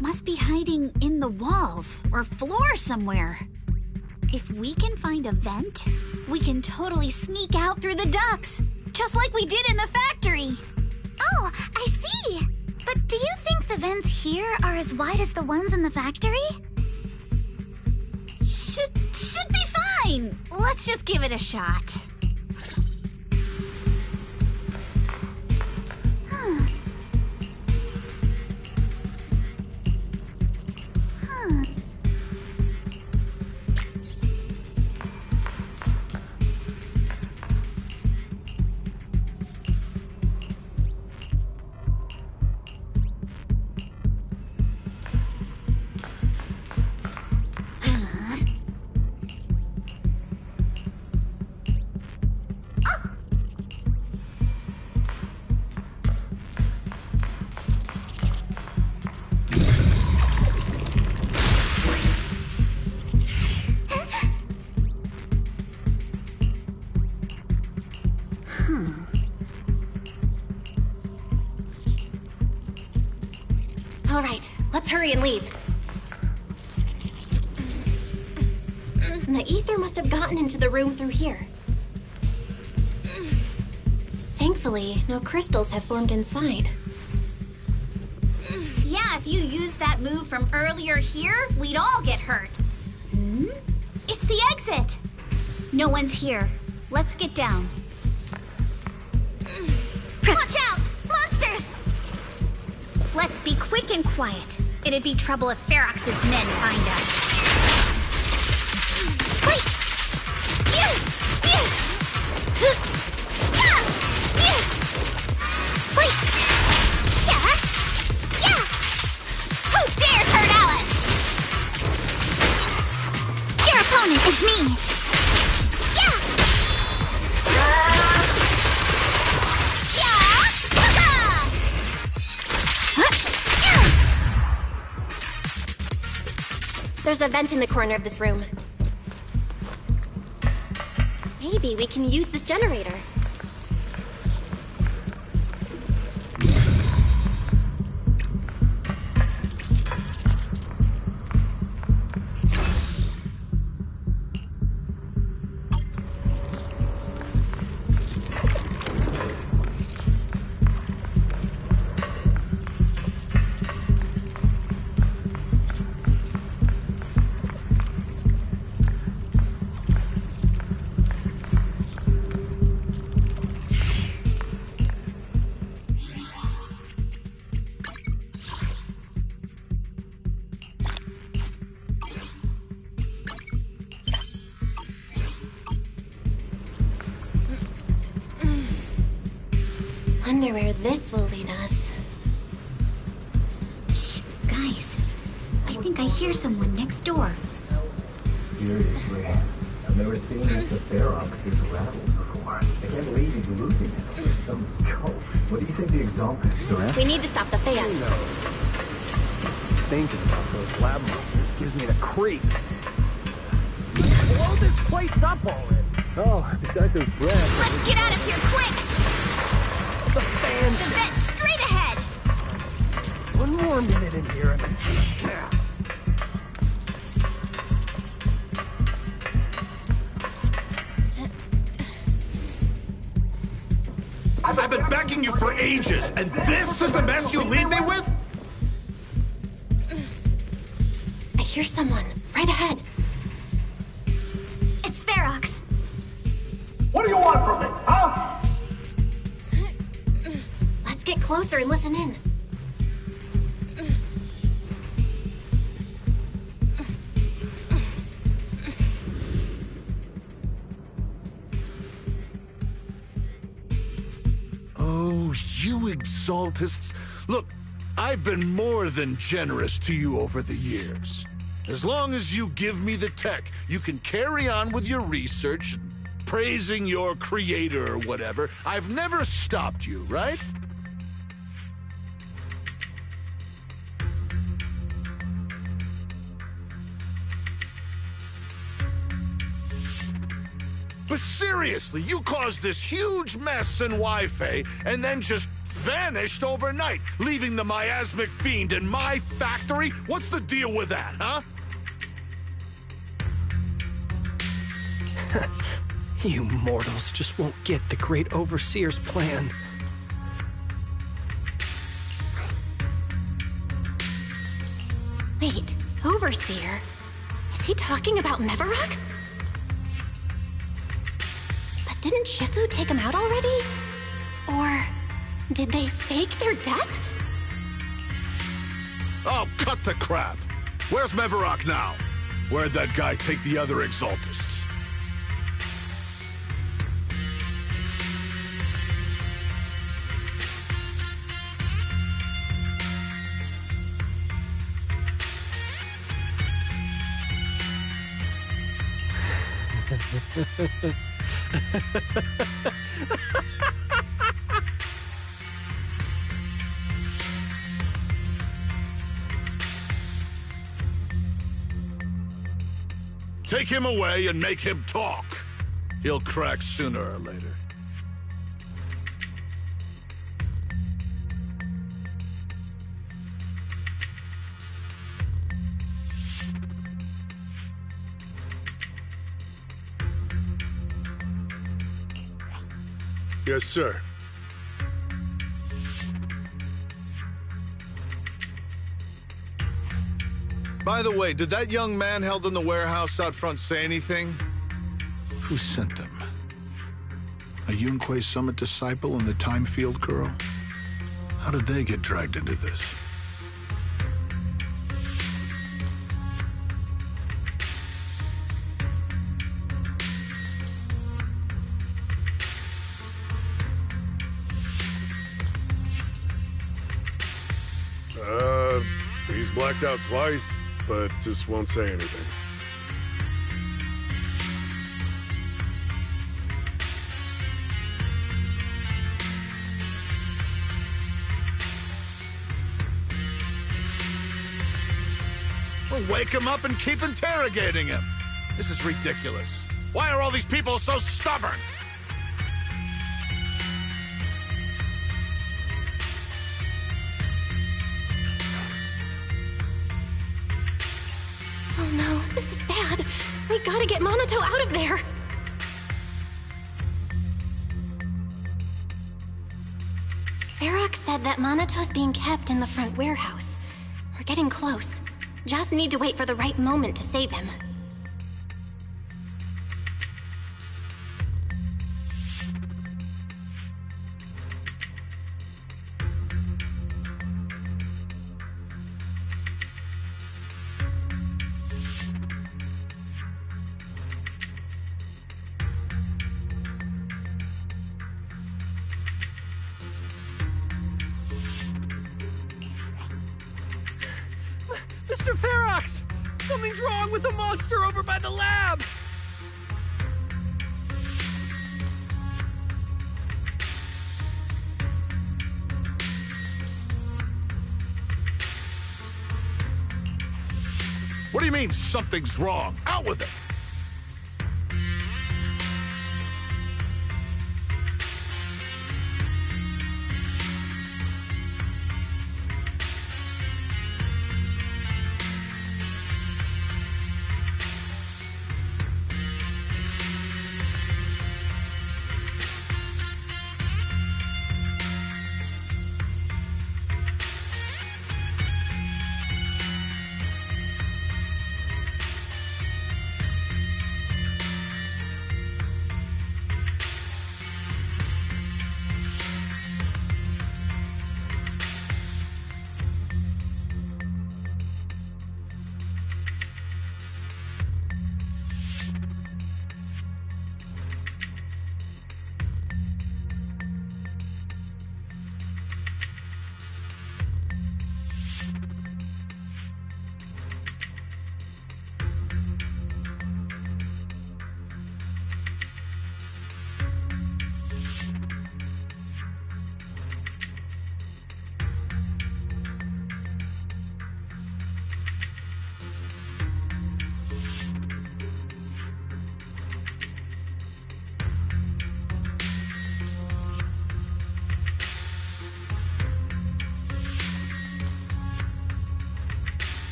Must be hiding in the walls or floor somewhere. If we can find a vent, we can totally sneak out through the ducts, just like we did in the factory. Oh, I see. But do you think the vents here are as wide as the ones in the factory? Should be fine. Let's just give it a shot. All right, let's hurry and leave. The ether must have gotten into the room through here. Thankfully, no crystals have formed inside. Yeah, if you used that move from earlier here, we'd all get hurt. It's the exit. No one's here. Let's get down. Watch out! Monsters! Let's be quick and quiet. It'd be trouble if Ferox's men find us. Wait! Wait! Yeah! Who dares hurt Alice? Your opponent is me. There's a vent in the corner of this room. Maybe we can use this generator. Wonder where this will lead us. Shh, guys. I think I hear someone next door. Seriously, I've never seen Mr. Ferox this rattled before. I can't believe he's losing it over some joke. What do you think the exaltists are after? We need to stop the fan. Thinking about those lab monsters gives me the creeps. Blow this place up already. Oh, besides those breath. Let's get out of here quick! The fan. The vent straight ahead! One more minute in here and yeah. I've been begging you for ages, and this is the mess you leave me with? I hear someone right ahead. It's Ferox. What do you want from me, huh? Let's get closer and listen in. Oh, you exaltists. Look, I've been more than generous to you over the years. As long as you give me the tech, you can carry on with your research, praising your creator or whatever. I've never stopped you, right? But seriously, you caused this huge mess in Wi-Fi and then just vanished overnight, leaving the miasmic fiend in my factory? What's the deal with that, huh? You mortals just won't get the Great Overseer's plan. Wait, Overseer? Is he talking about Mevarok? But didn't Shifu take him out already? Or did they fake their death? Oh, cut the crap! Where's Mevarok now? Where'd that guy take the other Exaltists? Take him away and make him talk. He'll crack sooner or later. Yes, sir. By the way, did that young man held in the warehouse out front say anything? Who sent them? A Yunque Summit disciple and the Time Field girl? How did they get dragged into this? He's blacked out twice, but just won't say anything. Well, wake him up and keep interrogating him. This is ridiculous. Why are all these people so stubborn? Oh no, this is bad. We gotta get Monato out of there. Varrock said that Monato's being kept in the front warehouse. We're getting close. Just need to wait for the right moment to save him. Mr. Ferox! Something's wrong with the monster over by the lab! What do you mean, something's wrong? Out with it!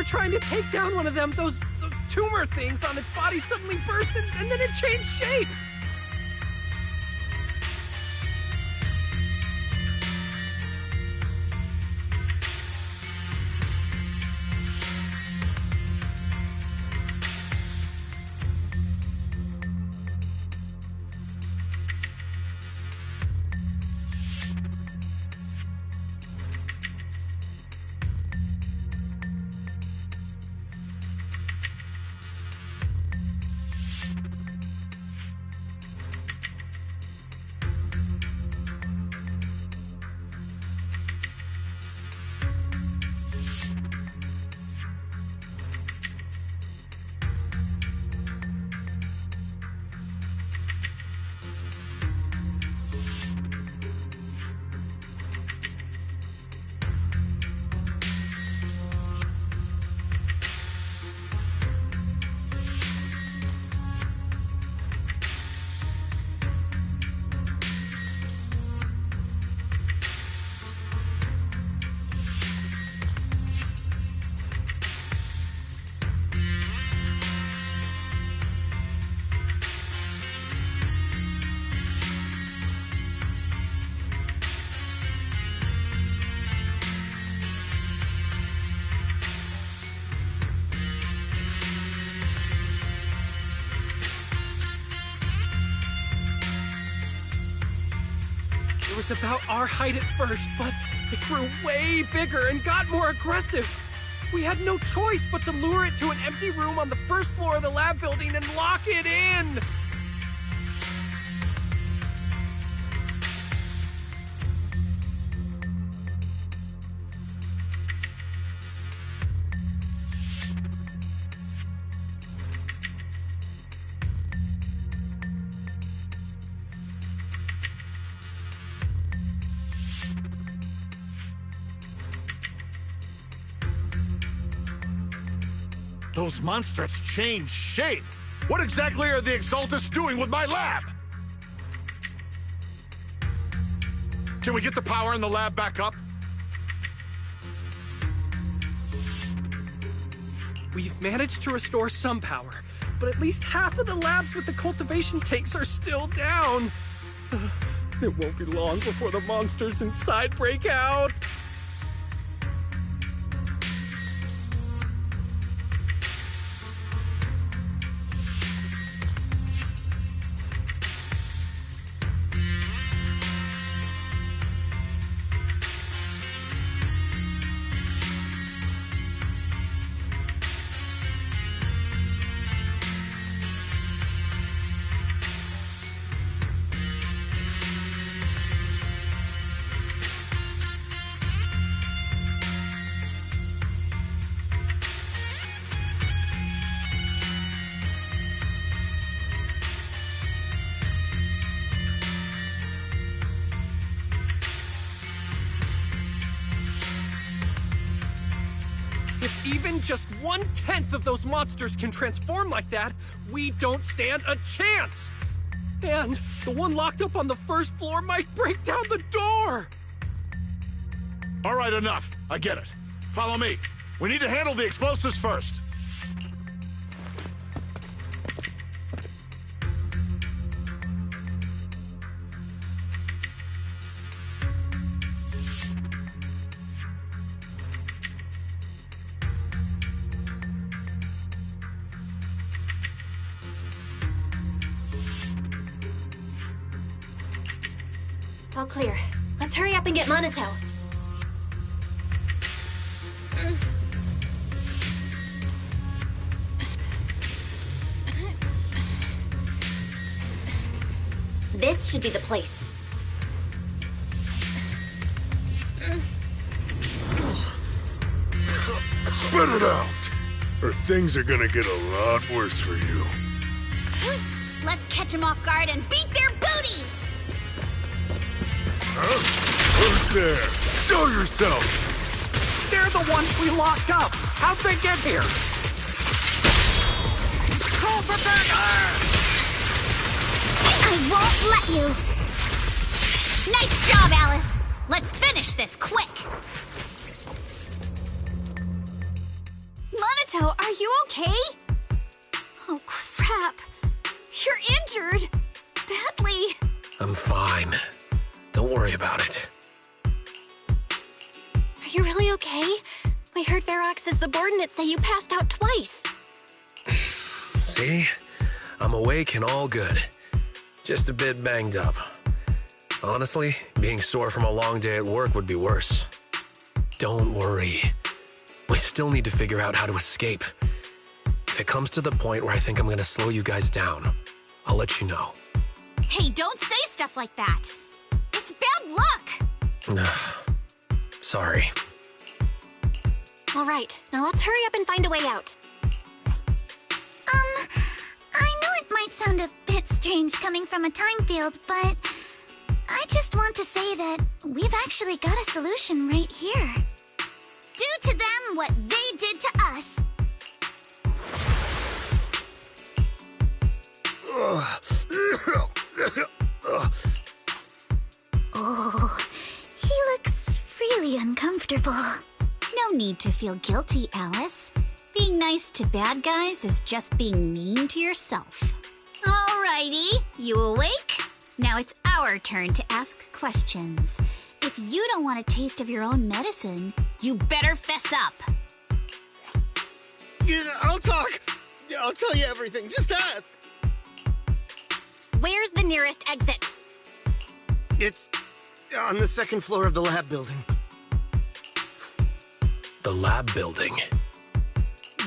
were trying to take down one of them, those tumor things on its body suddenly burst and then it changed shape. It was about our height at first, but it grew way bigger and got more aggressive. We had no choice but to lure it to an empty room on the first floor of the lab building and lock it in. Those monsters changed shape. What exactly are the Exaltus doing with my lab? Can we get the power in the lab back up? We've managed to restore some power, but at least half of the labs with the cultivation tanks are still down. It won't be long before the monsters inside break out. If even just 1/10 of those monsters can transform like that, we don't stand a chance! And the one locked up on the first floor might break down the door! All right, enough. I get it. Follow me. We need to handle the explosives first. All clear. Let's hurry up and get Monato. This should be the place. Spit it out! Or things are gonna get a lot worse for you. Let's catch them off guard and beat their booties! Huh? Who's there? Show yourself! They're the ones we locked up! How'd they get here? Call for backup! I won't let you! Nice job, Alice! Let's finish this quick! Monato, are you okay? Oh, crap. You're injured. Badly. I'm fine. Don't worry about it. Are you really okay? We heard Ferox's subordinates say you passed out twice. See? I'm awake and all good. Just a bit banged up. Honestly, being sore from a long day at work would be worse. Don't worry. We still need to figure out how to escape. If it comes to the point where I think I'm gonna slow you guys down, I'll let you know. Hey, don't say stuff like that. It's bad luck. Sorry. All right, now let's hurry up and find a way out. I know it might sound a bit strange coming from a time field, but I just want to say that we've actually got a solution right here. Do to them what they did to us. Oh, he looks really uncomfortable. No need to feel guilty, Alice. Being nice to bad guys is just being mean to yourself. Alrighty, you awake? Now it's our turn to ask questions. If you don't want a taste of your own medicine, you better fess up. Yeah, I'll talk. I'll tell you everything. Just ask. Where's the nearest exit? It's on the second floor of the lab building. The lab building?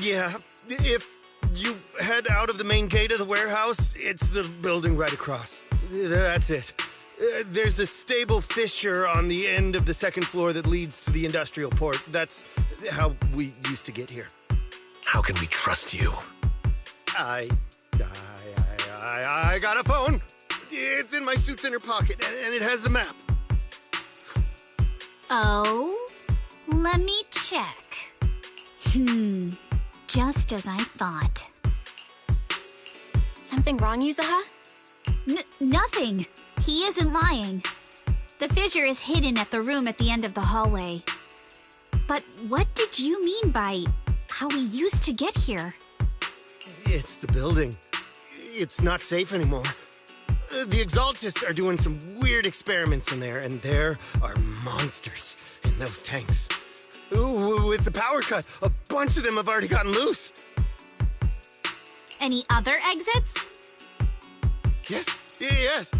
Yeah, if you head out of the main gate of the warehouse, it's the building right across. That's it. There's a stable fissure on the end of the second floor that leads to the industrial port. That's how we used to get here. How can we trust you? I got a phone. It's in my suit's inner pocket, and it has the map. Oh? Let me check. Just as I thought. Something wrong, Yuzuha? Nothing. He isn't lying. The fissure is hidden at the room at the end of the hallway. But what did you mean by how we used to get here? It's the building. It's not safe anymore. The Exaltists are doing some weird experiments in there, and there are monsters in those tanks. Ooh, with the power cut, a bunch of them have already gotten loose. Any other exits? Yes.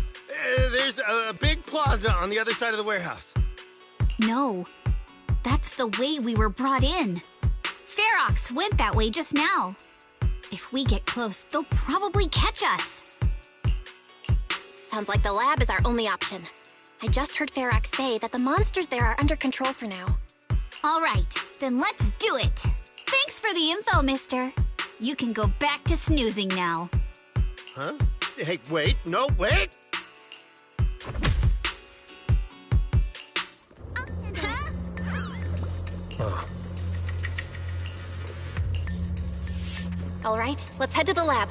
There's a big plaza on the other side of the warehouse. No. That's the way we were brought in. Ferox went that way just now. If we get close, they'll probably catch us. Sounds like the lab is our only option. I just heard Ferox say that the monsters there are under control for now. All right, then let's do it. Thanks for the info, mister. You can go back to snoozing now. Huh? Hey, wait. No, wait! All right, let's head to the lab.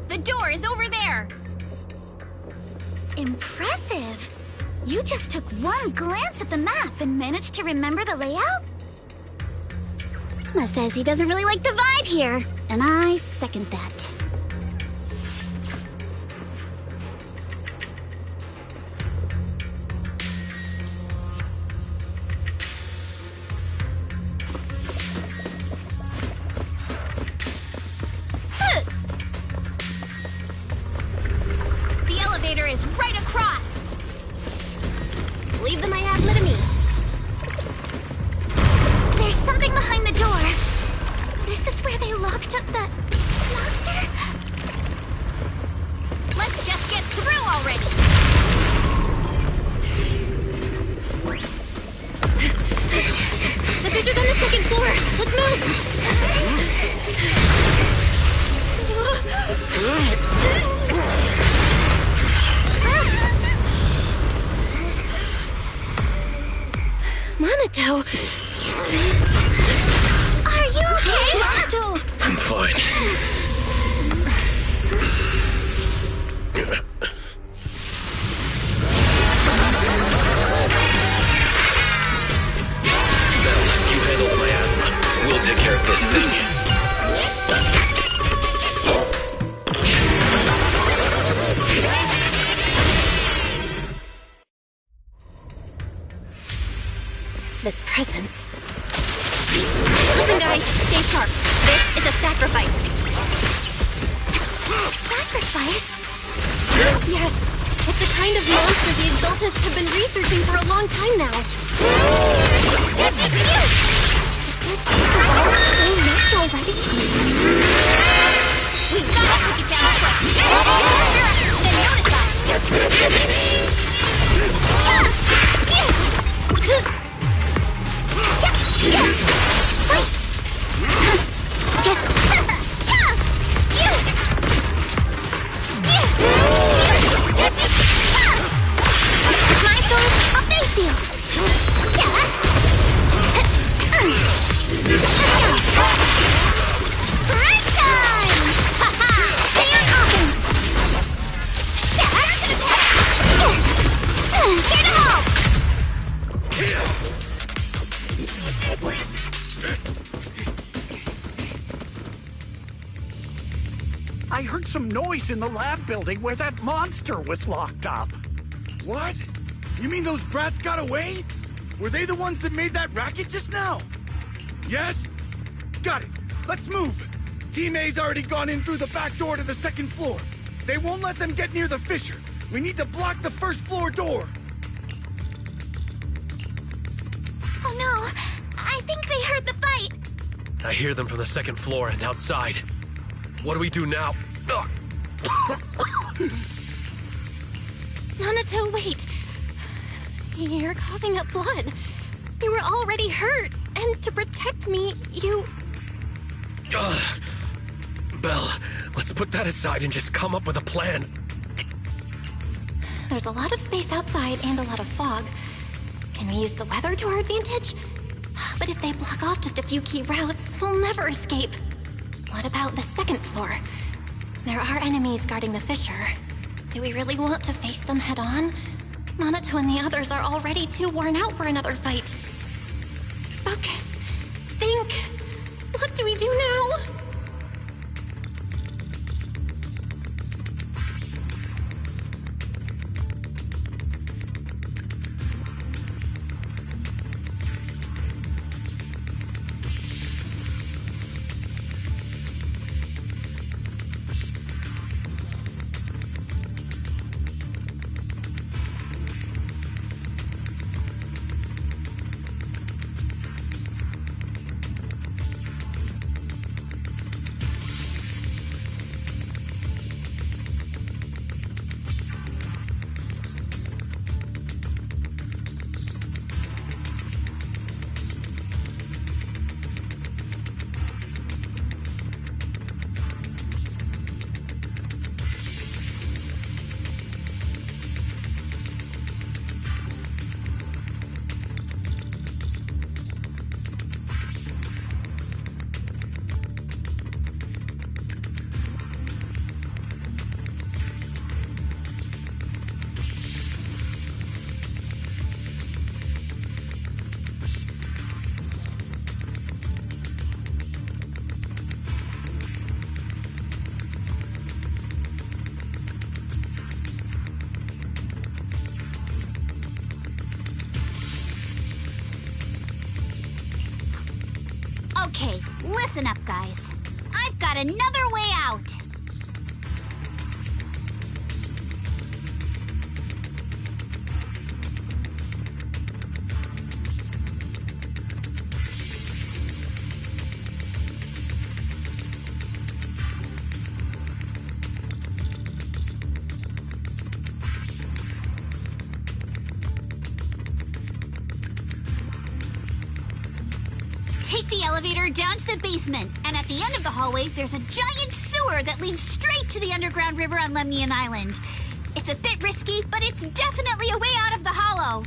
The door is over there. Impressive. You just took one glance at the map and managed to remember the layout? Mama says he doesn't really like the vibe here, and I second that. The elevator is right across. Leave the miasma to me. There's something behind the door. This is where they locked up the monster? Let's just get through already. The fissure's on the second floor. Let's move. Monato. Are you okay? Monato! I'm fine. this thing. This presence. Listen, guys, stay sharp. This is a sacrifice. Sacrifice? Yes, it's the kind of monster the Exaltists have been researching for a long time now. So much already? We gotta take it down quick. Then notice us. My sword, I'll face you! Break time! Stay on offense! Here to help! I heard some noise in the lab building where that monster was locked up. What? You mean those brats got away? Were they the ones that made that racket just now? Yes? Got it. Let's move. Team A's already gone in through the back door to the second floor. They won't let them get near the fissure. We need to block the first floor door. Oh no, I think they heard the fight. I hear them from the second floor and outside. What do we do now? Minato, wait. You're coughing up blood. You were already hurt, and to protect me, you... Belle, let's put that aside and just come up with a plan. There's a lot of space outside and a lot of fog. Can we use the weather to our advantage? But if they block off just a few key routes, we'll never escape. What about the second floor? There are enemies guarding the fissure. Do we really want to face them head-on? Minato and the others are already too worn out for another fight. Focus. Think. What do we do now? Okay, listen up, guys. I've got another way out. Take the elevator down to the basement, and at the end of the hallway, there's a giant sewer that leads straight to the underground river on Lemnian Island. It's a bit risky, but it's definitely a way out of the hollow.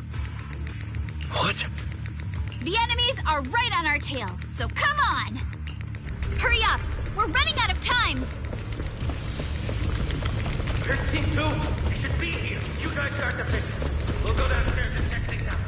What? The enemies are right on our tail, so come on! Hurry up! We're running out of time! Here's Team 2. We should be here. You guys start the picture. We'll go downstairs and check things out.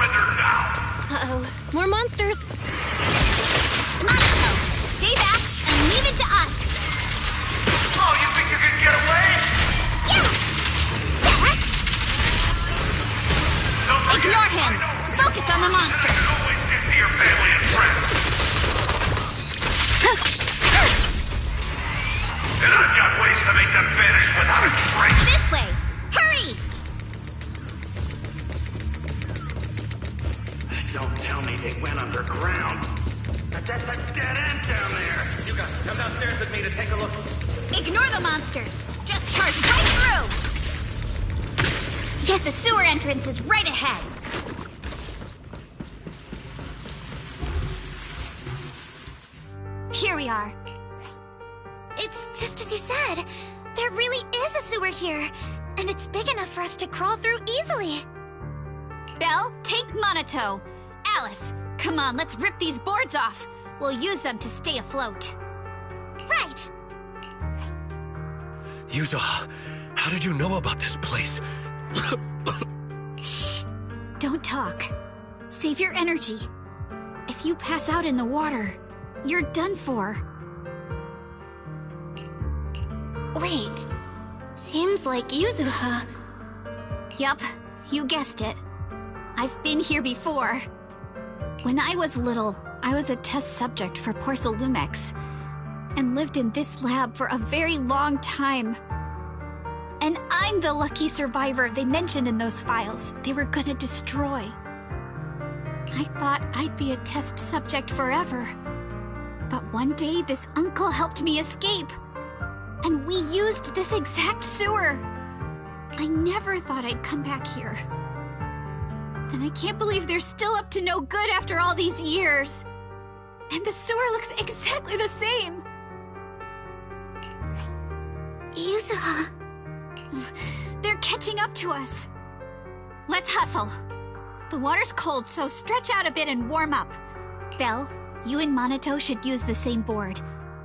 surrender now! Uh-oh. More monsters! Monaco, stay back and leave it to us! Oh, you think you can get away? Yeah! Ignore him! Focus on the monster! Always get to your family and friends! And I've got ways to make them vanish without a trace! This way! Hurry! Don't tell me they went underground. That's a dead end down there. You guys, come downstairs with me to take a look. Ignore the monsters! Just charge right through! Yet the sewer entrance is right ahead! Here we are. It's just as you said. There really is a sewer here, and it's big enough for us to crawl through easily. Belle, take Monato. Alice, come on, let's rip these boards off. We'll use them to stay afloat. Right! Yuzuha, how did you know about this place? Shh! Don't talk. Save your energy. If you pass out in the water, you're done for. Wait. Seems like Yuzuha. Yup, you guessed it. I've been here before. When I was little, I was a test subject for Porcelumex, and lived in this lab for a very long time. And I'm the lucky survivor they mentioned in those files they were gonna destroy. I thought I'd be a test subject forever. But one day, this uncle helped me escape. And we used this exact sewer. I never thought I'd come back here. And I can't believe they're still up to no good after all these years. And the sewer looks exactly the same. Yuzuha. They're catching up to us. Let's hustle. The water's cold, so stretch out a bit and warm up. Belle, you and Monato should use the same board.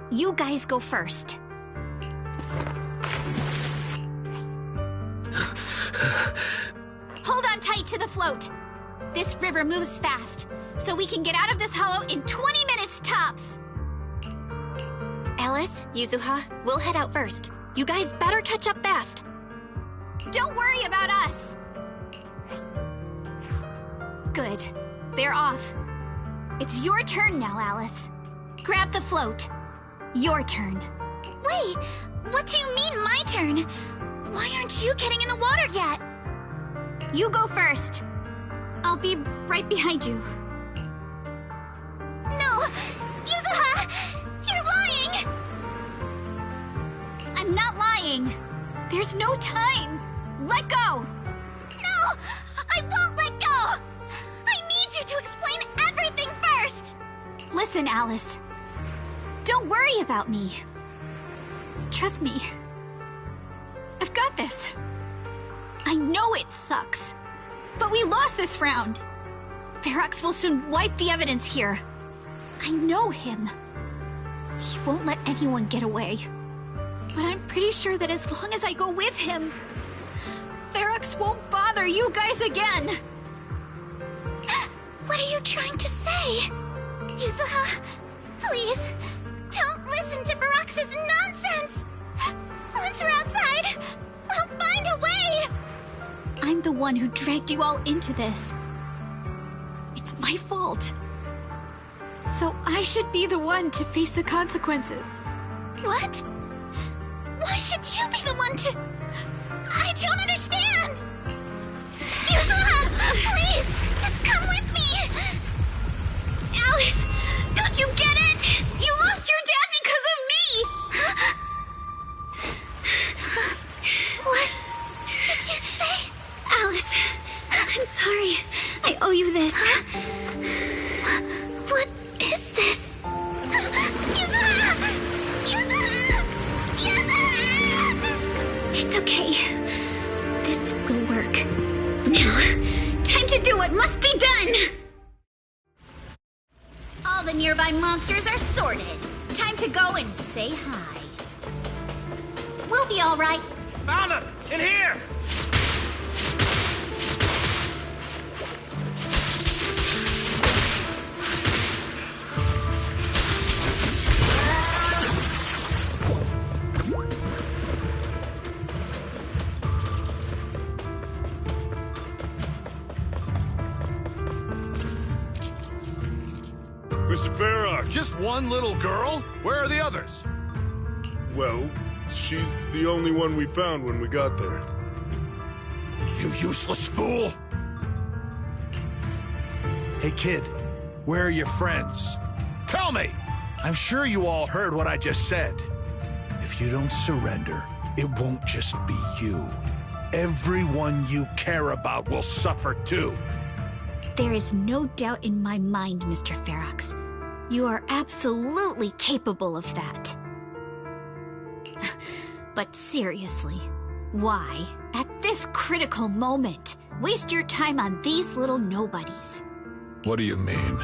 You guys go first. Hold on tight to the float. This river moves fast, so we can get out of this hollow in 20 minutes tops. Alice, Yuzuha, we'll head out first. You guys better catch up fast. Don't worry about us. Good. They're off. It's your turn now, Alice. Grab the float. Your turn. Wait, what do you mean my turn? Why aren't you getting in the water yet? You go first. I'll be right behind you. No! Yuzuha! You're lying! I'm not lying. There's no time. Let go! No! I won't let go! I need you to explain everything first! Listen, Alice. Don't worry about me. Trust me. I've got this. I know it sucks, but we lost this round. Ferox will soon wipe the evidence here. I know him. He won't let anyone get away. But I'm pretty sure that as long as I go with him, Ferox won't bother you guys again. What are you trying to say? Yuzuha, please, don't listen to Ferox's nonsense! Once we're outside, we'll find a way! I'm the one who dragged you all into this. It's my fault. So I should be the one to face the consequences. What? Why should you be the one to... I don't understand! Yuzuha, please, just come with me! Alice, don't you get it? You lost your dad because of me! What did you say? Alice, I'm sorry. I owe you this. What is this? Yuzuha! Yuzuha! Yuzuha! It's okay. This will work. Now, time to do what must be done! All the nearby monsters are sorted. Time to go and say hi. We'll be all right. Found him! In here! Mr. Ferox. Just one little girl? Where are the others? Well, she's the only one we found when we got there. You useless fool! Hey, kid, where are your friends? Tell me! I'm sure you all heard what I just said. If you don't surrender, it won't just be you. Everyone you care about will suffer too. There is no doubt in my mind, Mr. Ferox. You are absolutely capable of that. But seriously, why, at this critical moment, waste your time on these little nobodies? What do you mean?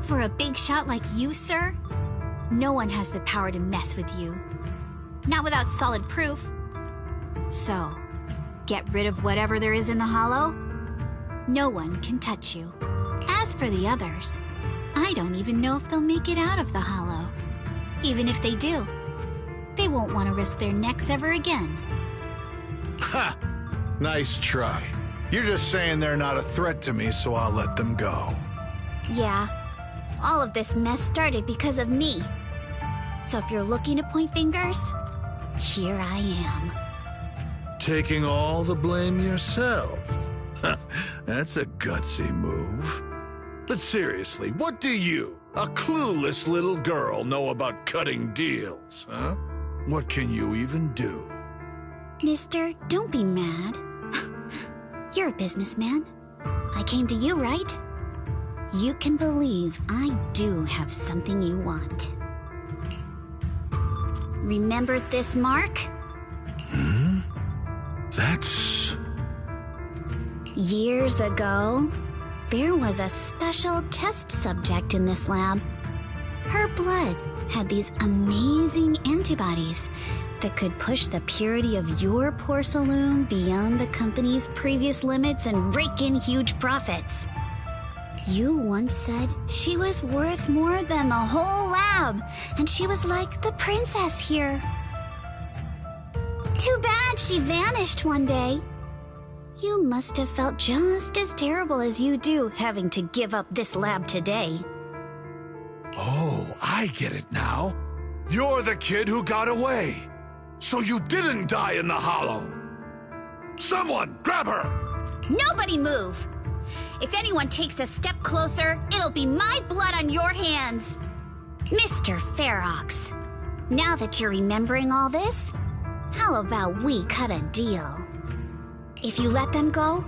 For a big shot like you, sir, no one has the power to mess with you. Not without solid proof. So, get rid of whatever there is in the hollow. No one can touch you. As for the others, I don't even know if they'll make it out of the hollow. Even if they do, they won't want to risk their necks ever again. Ha! Nice try. You're just saying they're not a threat to me, so I'll let them go. Yeah, all of this mess started because of me. So if you're looking to point fingers, here I am. Taking all the blame yourself. That's a gutsy move. But seriously, what do you, a clueless little girl, know about cutting deals, huh? What can you even do? Mister, don't be mad. You're a businessman. I came to you, right? You can believe I do have something you want. Remember this mark? That's... Years ago, there was a special test subject in this lab. Her blood had these amazing antibodies that could push the purity of your porcelain beyond the company's previous limits and rake in huge profits. You once said she was worth more than the whole lab, and she was like the princess here. Too bad she vanished one day. You must have felt just as terrible as you do having to give up this lab today. Oh, I get it now. You're the kid who got away. So you didn't die in the hollow. Someone, grab her! Nobody move! If anyone takes a step closer, it'll be my blood on your hands. Mr. Ferox, now that you're remembering all this, how about we cut a deal? If you let them go,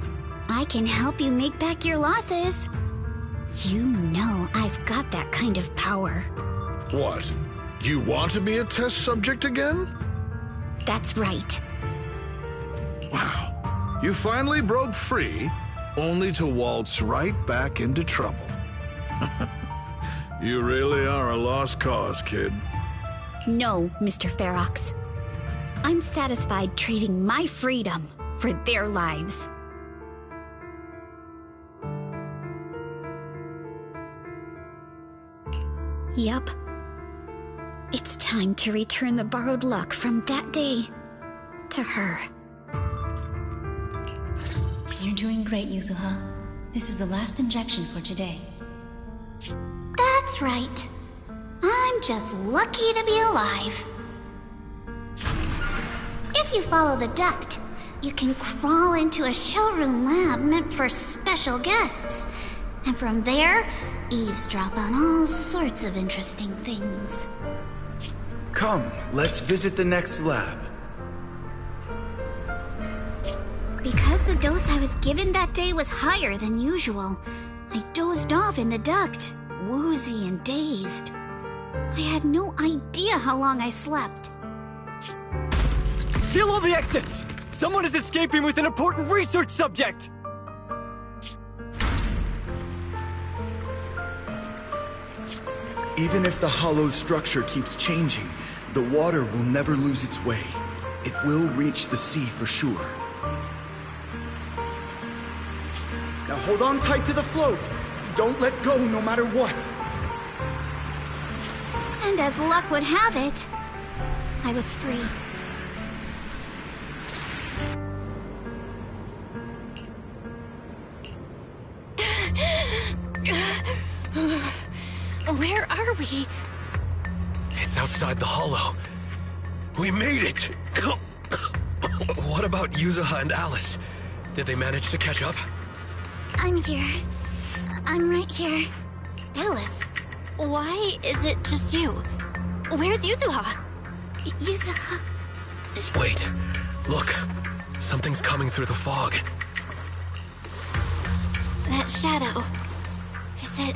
I can help you make back your losses. You know I've got that kind of power. What? You want to be a test subject again? That's right. Wow. You finally broke free, only to waltz right back into trouble. You really are a lost cause, kid. No, Mr. Ferox. I'm satisfied trading my freedom for their lives. Yup. It's time to return the borrowed luck from that day to her. You're doing great, Yuzuha. This is the last injection for today. That's right. I'm just lucky to be alive. If you follow the duct, you can crawl into a showroom lab meant for special guests. And from there, eavesdrop on all sorts of interesting things. Come, let's visit the next lab. Because the dose I was given that day was higher than usual, I dozed off in the duct, woozy and dazed. I had no idea how long I slept. Seal all the exits! Someone is escaping with an important research subject! Even if the hollow structure keeps changing, the water will never lose its way. It will reach the sea for sure. Now hold on tight to the float. Don't let go no matter what. And as luck would have it, I was free. Where are we? It's outside the hollow. We made it! What about Yuzuha and Alice? Did they manage to catch up? I'm here. I'm right here. Alice, why is it just you? Where's Yuzuha? Yuzuha... Wait, look. Something's coming through the fog. That shadow. Is it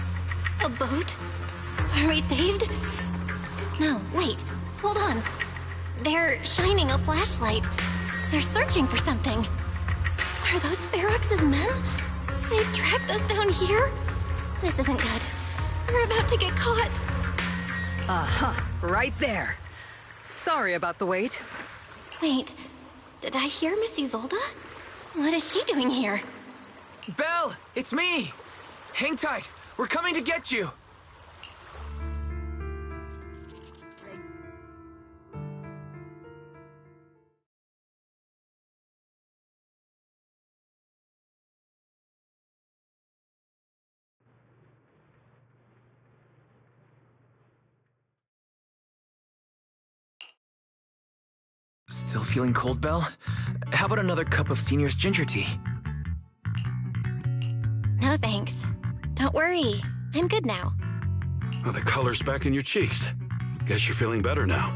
a boat? Are we saved? No, wait. Hold on. They're shining a flashlight. They're searching for something. Are those Ferox's men? They've tracked us down here? This isn't good. We're about to get caught. Aha, right there. Sorry about the wait. Wait, did I hear Miss Isolde? What is she doing here? Belle, it's me! Hang tight, we're coming to get you! Still feeling cold, Belle? How about another cup of Senior's ginger tea? No thanks. Don't worry, I'm good now. Oh, the color's back in your cheeks. Guess you're feeling better now.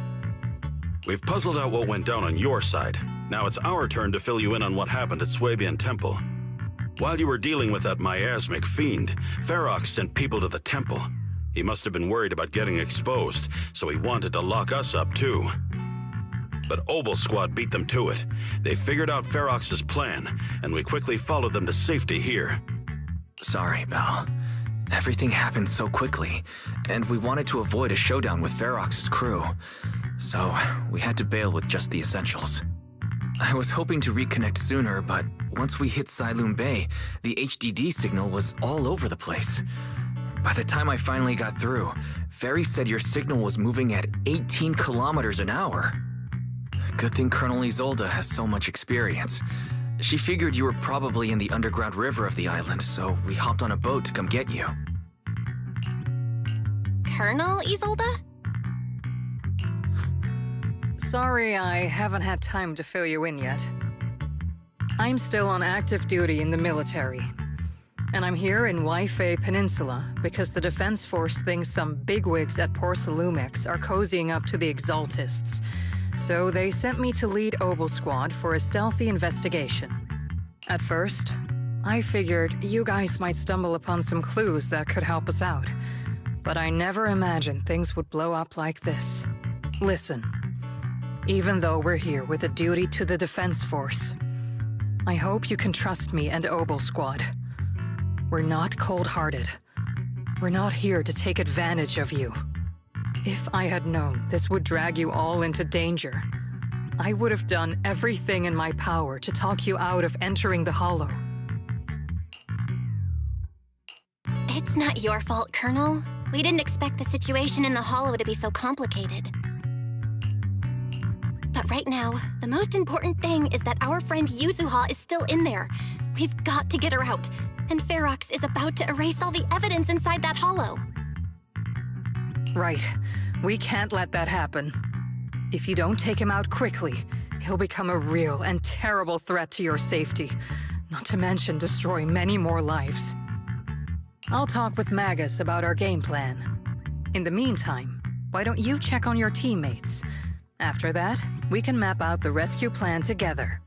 We've puzzled out what went down on your side. Now it's our turn to fill you in on what happened at Swabian Temple. While you were dealing with that miasmic fiend, Ferox sent people to the temple. He must have been worried about getting exposed, so he wanted to lock us up too. But Obel Squad beat them to it. They figured out Ferox's plan, and we quickly followed them to safety here. Sorry, Belle. Everything happened so quickly, and we wanted to avoid a showdown with Ferox's crew. So, we had to bail with just the essentials. I was hoping to reconnect sooner, but once we hit Siloon Bay, the HDD signal was all over the place. By the time I finally got through, Ferry said your signal was moving at 18 kilometers an hour. Good thing Colonel Isolde has so much experience. She figured you were probably in the underground river of the island, so we hopped on a boat to come get you. Colonel Isolde? Sorry I haven't had time to fill you in yet. I'm still on active duty in the military. And I'm here in Waifei Peninsula because the Defense Force thinks some bigwigs at Porsalumex are cozying up to the Exaltists. So they sent me to lead Obel Squad for a stealthy investigation. At first, I figured you guys might stumble upon some clues that could help us out. But I never imagined things would blow up like this. Listen, even though we're here with a duty to the Defense Force, I hope you can trust me and Obel Squad. We're not cold-hearted. We're not here to take advantage of you. If I had known this would drag you all into danger, I would have done everything in my power to talk you out of entering the Hollow. It's not your fault, Colonel. We didn't expect the situation in the Hollow to be so complicated. But right now, the most important thing is that our friend Yuzuha is still in there. We've got to get her out, and Ferox is about to erase all the evidence inside that Hollow. Right. We can't let that happen. If you don't take him out quickly, he'll become a real and terrible threat to your safety, not to mention destroy many more lives. I'll talk with Magus about our game plan. In the meantime, why don't you check on your teammates? After that, we can map out the rescue plan together.